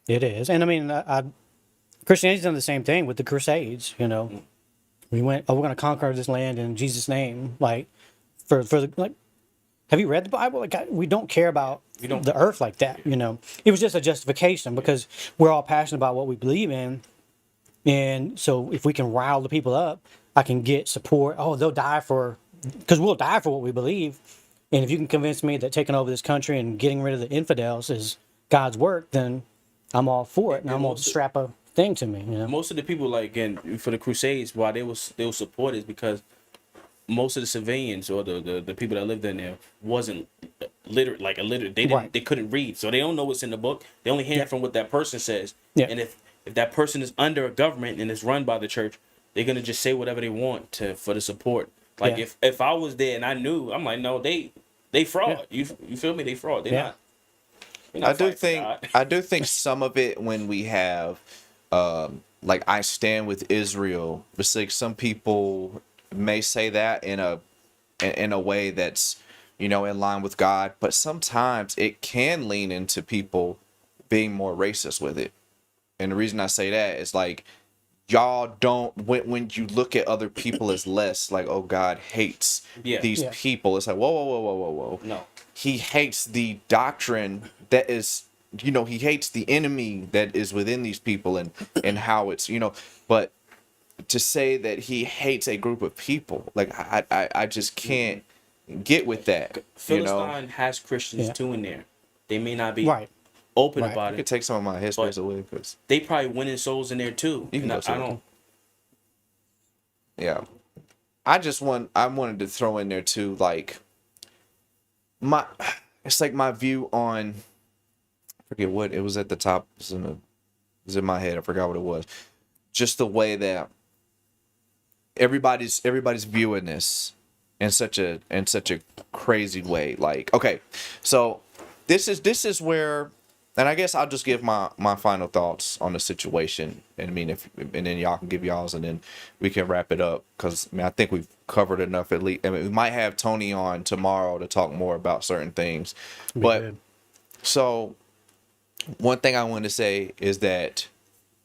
Speaker 9: It is. And I mean, Christianity's done the same thing with the Crusades. We went, we're going to conquer this land in Jesus' name. Like, have you read the Bible? Like, we don't care about the earth like that. It was just a justification because we're all passionate about what we believe in. And so if we can rile the people up, I can get support. Oh, they'll die because we'll die for what we believe. And if you can convince me that taking over this country and getting rid of the infidels is God's work, then I'm all for it. And I'm going to strap a thing to me.
Speaker 7: Most of the people, for the Crusades, why they will support is because most of the civilians or the people that lived in there wasn't literate, they couldn't read. So they don't know what's in the book. They only hear from what that person says.
Speaker 9: Yeah.
Speaker 7: And if that person is under a government and is run by the church, they're going to just say whatever they want for the support Like if I was there and I knew, I'm like, no, they fraud. You feel me? They fraud. They're not.
Speaker 1: I do think some of it when we have like I stand with Israel, it's like some people may say that in a way that's, you know, in line with God, but sometimes it can lean into people being more racist with it. And the reason I say that is like y'all don't when you look at other people as less, like, oh, God hates these people. It's like, whoa.
Speaker 7: No.
Speaker 1: He hates the doctrine that is, you know, he hates the enemy that is within these people and how it's, you know, but to say that he hates a group of people, like I just can't get with that.
Speaker 7: Philistine has Christians too in there. They may not be open about it.
Speaker 1: I could take some of my histories away because
Speaker 7: they probably winning souls in there too.
Speaker 1: You can
Speaker 7: and
Speaker 1: go
Speaker 7: I don't.
Speaker 1: Yeah, I wanted to throw in there too, like it's like my view on, I forget what it was at the top. It was in my head. I forgot what it was. Just the way that everybody's viewing this in such a crazy way. Like, okay, so this is where, and I guess I'll just give my final thoughts on the situation. And I mean, and then y'all can give y'all's, and then we can wrap it up because I think we've covered enough. At least, I mean, we might have Tony on tomorrow to talk more about certain things. But so one thing I want to say is that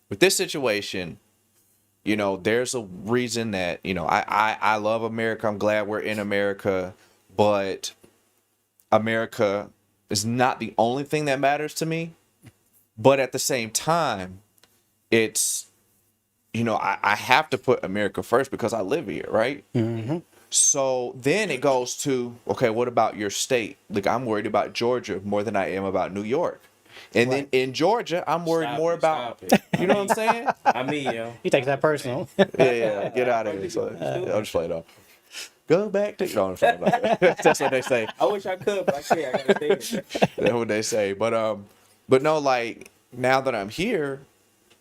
Speaker 1: with this situation, you know, there's a reason that, you know, I love America. I'm glad we're in America, but America is not the only thing that matters to me. But at the same time, it's, you know, I have to put America first because I live here, right?
Speaker 9: Mm-hmm.
Speaker 1: So then it goes to, okay, what about your state? Like, I'm worried about Georgia more than I am about New York. And then in Georgia, I'm worried more about, you know what I'm saying?
Speaker 7: I mean, yo.
Speaker 9: He takes that personal.
Speaker 1: Yeah, get out of here. So, I'll just play it off. Go back to, no, I'm sorry about that. That's what they say.
Speaker 7: I wish I could, but I can't. I gotta stay there.
Speaker 1: That's what they say. But no, like, now that I'm here,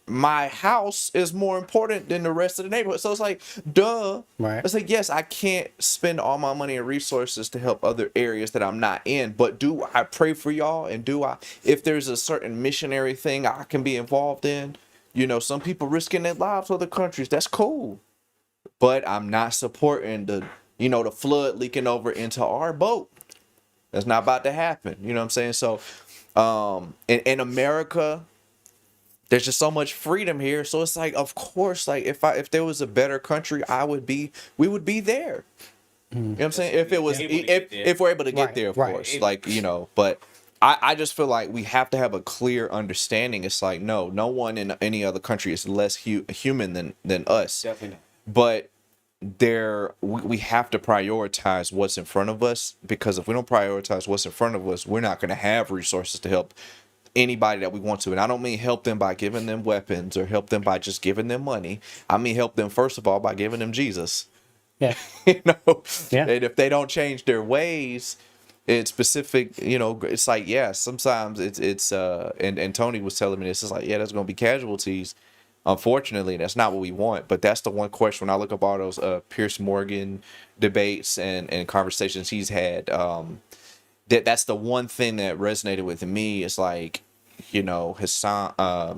Speaker 1: my house is more important than the rest of the neighborhood. So it's like, duh.
Speaker 9: Right.
Speaker 1: It's like, yes, I can't spend all my money and resources to help other areas that I'm not in, but do I pray for y'all? And if there's a certain missionary thing I can be involved in, you know, some people risking their lives for other countries, that's cool. But I'm not supporting the flood leaking over into our boat. That's not about to happen. You know what I'm saying? So, in America, there's just so much freedom here. So it's like, of course, like if there was a better country, we would be there. You know what I'm saying? If we're able to get there, of course, like, you know, but I just feel like we have to have a clear understanding. It's like, no one in any other country is less human than us.
Speaker 7: Definitely.
Speaker 1: But we have to prioritize what's in front of us, because if we don't prioritize what's in front of us, we're not going to have resources to help anybody that we want to. And I don't mean help them by giving them weapons or help them by just giving them money. I mean help them first of all by giving them Jesus.
Speaker 9: Yeah.
Speaker 1: You know?
Speaker 9: Yeah.
Speaker 1: And if they don't change their ways, it's specific, you know, it's like, yeah, sometimes it's and Tony was telling me this, is like, yeah, there's gonna be casualties. Unfortunately, that's not what we want. But that's the one question when I look up all those Pierce Morgan debates and conversations he's had, that's the one thing that resonated with me. Is like, you know, Hamas,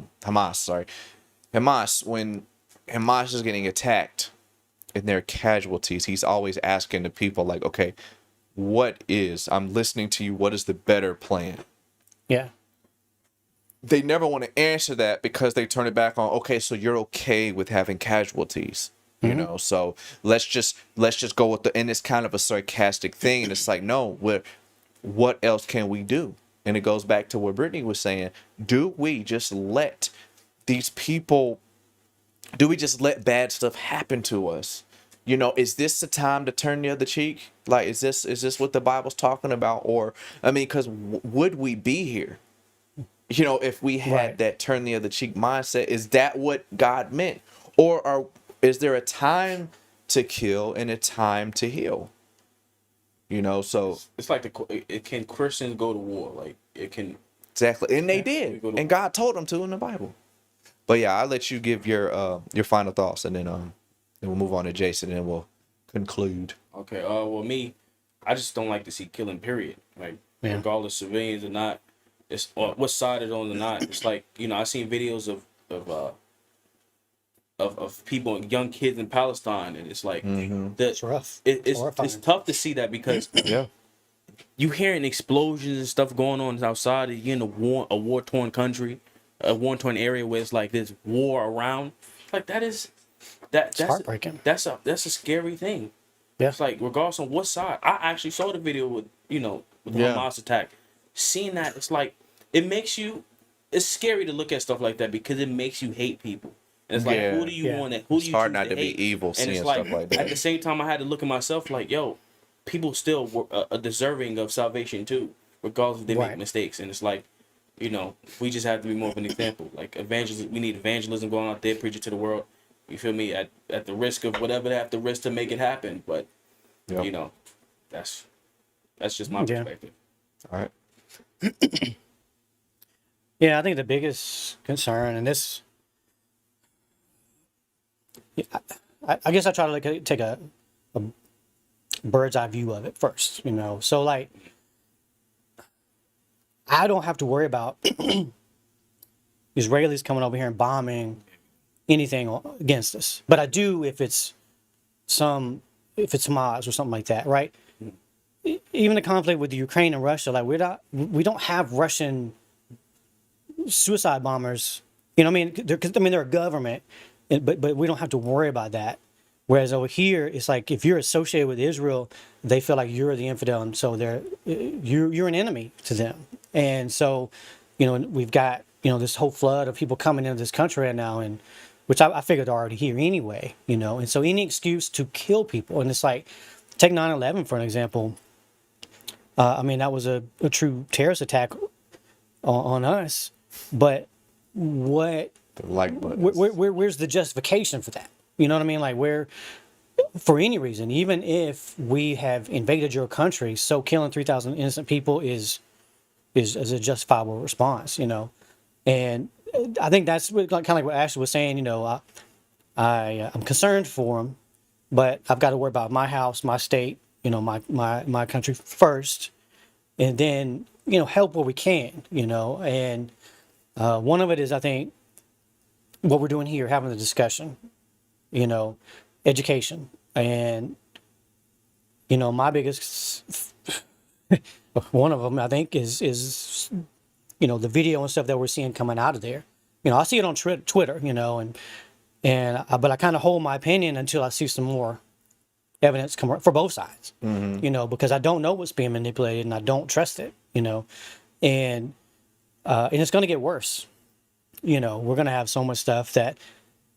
Speaker 1: when Hamas is getting attacked and their casualties, he's always asking the people like, okay, I'm listening to you, what is the better plan?
Speaker 9: Yeah.
Speaker 1: They never want to answer that because they turn it back on, okay, so you're okay with having casualties. You know, so let's just go with and it's kind of a sarcastic thing. And it's like, no, what else can we do? And it goes back to what Brittany was saying. Do we just let bad stuff happen to us? You know, is this the time to turn the other cheek? Like, is this what the Bible's talking about? Or, I mean, because would we be here? You know, if we had that turn the other cheek mindset, is that what God meant? Or is there a time to kill and a time to heal? You know, so
Speaker 7: it's like can Christians go to war? Like, it can.
Speaker 1: Exactly, and they did, and God told them to in the Bible. But yeah, I'll let you give your final thoughts, and then we'll move on to Jason, and we'll conclude.
Speaker 7: Okay. Well, me, I just don't like to see killing. Period. Like, regardless civilians or not, it's what side it's on or not. It's like, I seen videos of people, young kids in Palestine, and it's like
Speaker 9: It's rough.
Speaker 7: It's tough to see that because you hearing explosions and stuff going on outside. You're in a war torn country, a war torn area where it's like there's war around. Like that's
Speaker 9: heartbreaking.
Speaker 7: That's a scary thing.
Speaker 9: Yeah.
Speaker 7: It's like regardless on what side. I actually saw the video with the Hamas attack. Seeing that, it's like it's scary to look at stuff like that because it makes you hate people. And it's like, who do you want to? Who
Speaker 1: it's
Speaker 7: do you
Speaker 1: hard
Speaker 7: choose
Speaker 1: not to
Speaker 7: hate?
Speaker 1: be evil
Speaker 7: And
Speaker 1: seeing
Speaker 7: it's
Speaker 1: stuff like that.
Speaker 7: At the same time, I had to look at myself like, yo, people still are deserving of salvation too, regardless if they make mistakes. And it's like, we just have to be more of an example. Like evangelism, we need evangelism going out there, preaching to the world. You feel me? At the risk of whatever they have to risk to make it happen. But that's just my perspective.
Speaker 1: All right.
Speaker 9: Yeah, I think the biggest concern, and this, I guess I try to take a bird's eye view of it first, So like, I don't have to worry about Israelis coming over here and bombing anything against us, but I do if it's Hamas or something like that, right? Even the conflict with the Ukraine and Russia, like we don't have Russian suicide bombers, they're a government, but we don't have to worry about that. Whereas over here, it's like if you're associated with Israel, they feel like you're the infidel, and so you're an enemy to them. And so, we've got this whole flood of people coming into this country right now, and which I figured are already here anyway, And so any excuse to kill people, and it's like take 9/11 for an example. That was a true terrorist attack on us, but where's the justification for that? You know what I mean? Like for any reason, even if we have invaded your country, so killing 3,000 innocent people is a justifiable response, And I think that's kind of like what Ashley was saying. I'm concerned for them, but I've got to worry about my house, my state, my country first, and then help where we can, And one of it is, I think, what we're doing here, having the discussion, education, and my biggest one of them, I think, is the video and stuff that we're seeing coming out of there. I see it on Twitter, but I kind of hold my opinion until I see some more evidence come for both sides, because I don't know what's being manipulated and I don't trust it, and it's going to get worse. We're going to have so much stuff that,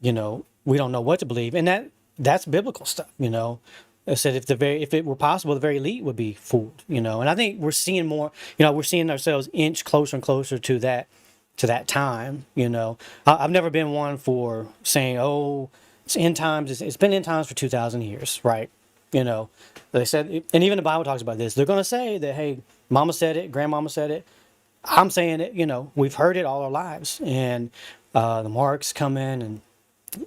Speaker 9: we don't know what to believe, and that's biblical stuff. I said if it were possible, the very elite would be fooled. And I think we're seeing more. We're seeing ourselves inch closer and closer to that time. I've never been one for saying, oh, it's end times. It's been end times for 2,000 years, right? They said, and even the Bible talks about this. They're going to say that, hey, Mama said it, Grandmama said it. I'm saying it. We've heard it all our lives, and the marks come in,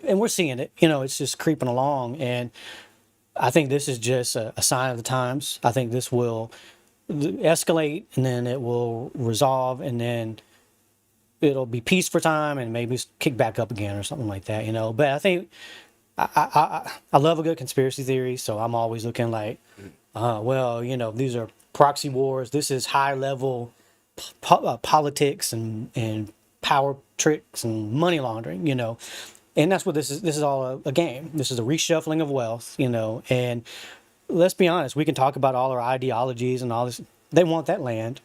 Speaker 9: and we're seeing it. It's just creeping along, and I think this is just a sign of the times. I think this will escalate, and then it will resolve, and then it'll be peace for time, and maybe kick back up again or something like that. But I think I love a good conspiracy theory, so I'm always looking like, these are proxy wars. This is high level politics and power tricks and money laundering, and that's what this is. This is all a game. This is a reshuffling of wealth, and let's be honest, we can talk about all our ideologies and all this. They want that land,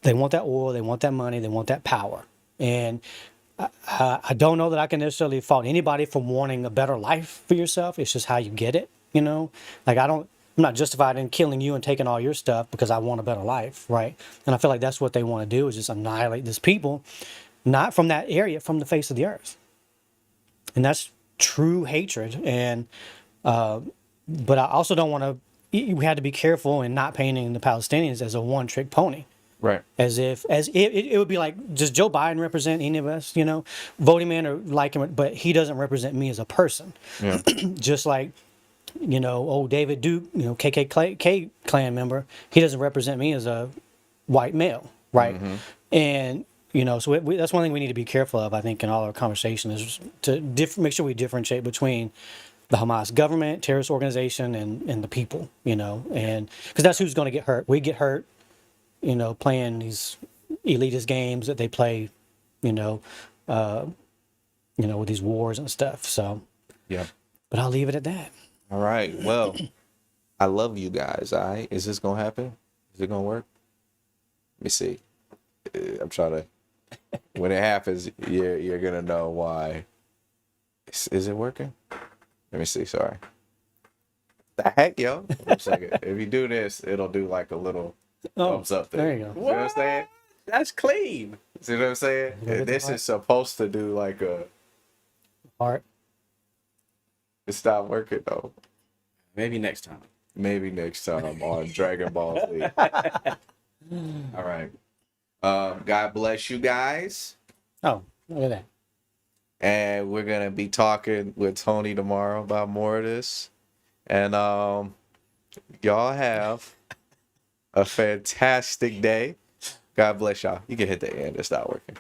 Speaker 9: they want that oil, they want that money, they want that power, and I don't know that I can necessarily fault anybody for wanting a better life for yourself. It's just how you get it, like I'm not justified in killing you and taking all your stuff because I want a better life, right? And I feel like that's what they want to do, is just annihilate this people, not from that area, from the face of the earth. And that's true hatred. And but I also don't want to. We had to be careful in not painting the Palestinians as a one-trick pony.
Speaker 1: Right.
Speaker 9: As if it would be like, does Joe Biden represent any of us? Vote him in or like him, but he doesn't represent me as a person.
Speaker 1: Yeah.
Speaker 9: Just like old David Duke, KKK clan member, he doesn't represent me as a white male, right? And so that's one thing we need to be careful of, I think, in all our conversation is to make sure we differentiate between the Hamas government, terrorist organization, and the people, and because that's who's going to get hurt. We get hurt, playing these elitist games that they play, with these wars and stuff. So,
Speaker 1: yeah.
Speaker 9: But I'll leave it at that.
Speaker 1: All right. Well, I love you guys. All right. Is this going to happen? Is it going to work? Let me see. I'm trying to. When it happens, you're going to know why. Is it working? Let me see. Sorry. The heck, yo. One second. If you do this, it'll do like a little thumbs up thing.
Speaker 9: There you go.
Speaker 1: You know what I'm saying?
Speaker 7: That's clean.
Speaker 1: See what I'm saying? This is supposed to do like a
Speaker 9: heart.
Speaker 1: It's not working though.
Speaker 7: Maybe next time.
Speaker 1: Maybe next time on Dragon Ball Z. All right. God bless you guys.
Speaker 9: Oh, look at that.
Speaker 1: And we're gonna be talking with Tony tomorrow about more of this. And y'all have a fantastic day. God bless y'all. You can hit the end. It's not working.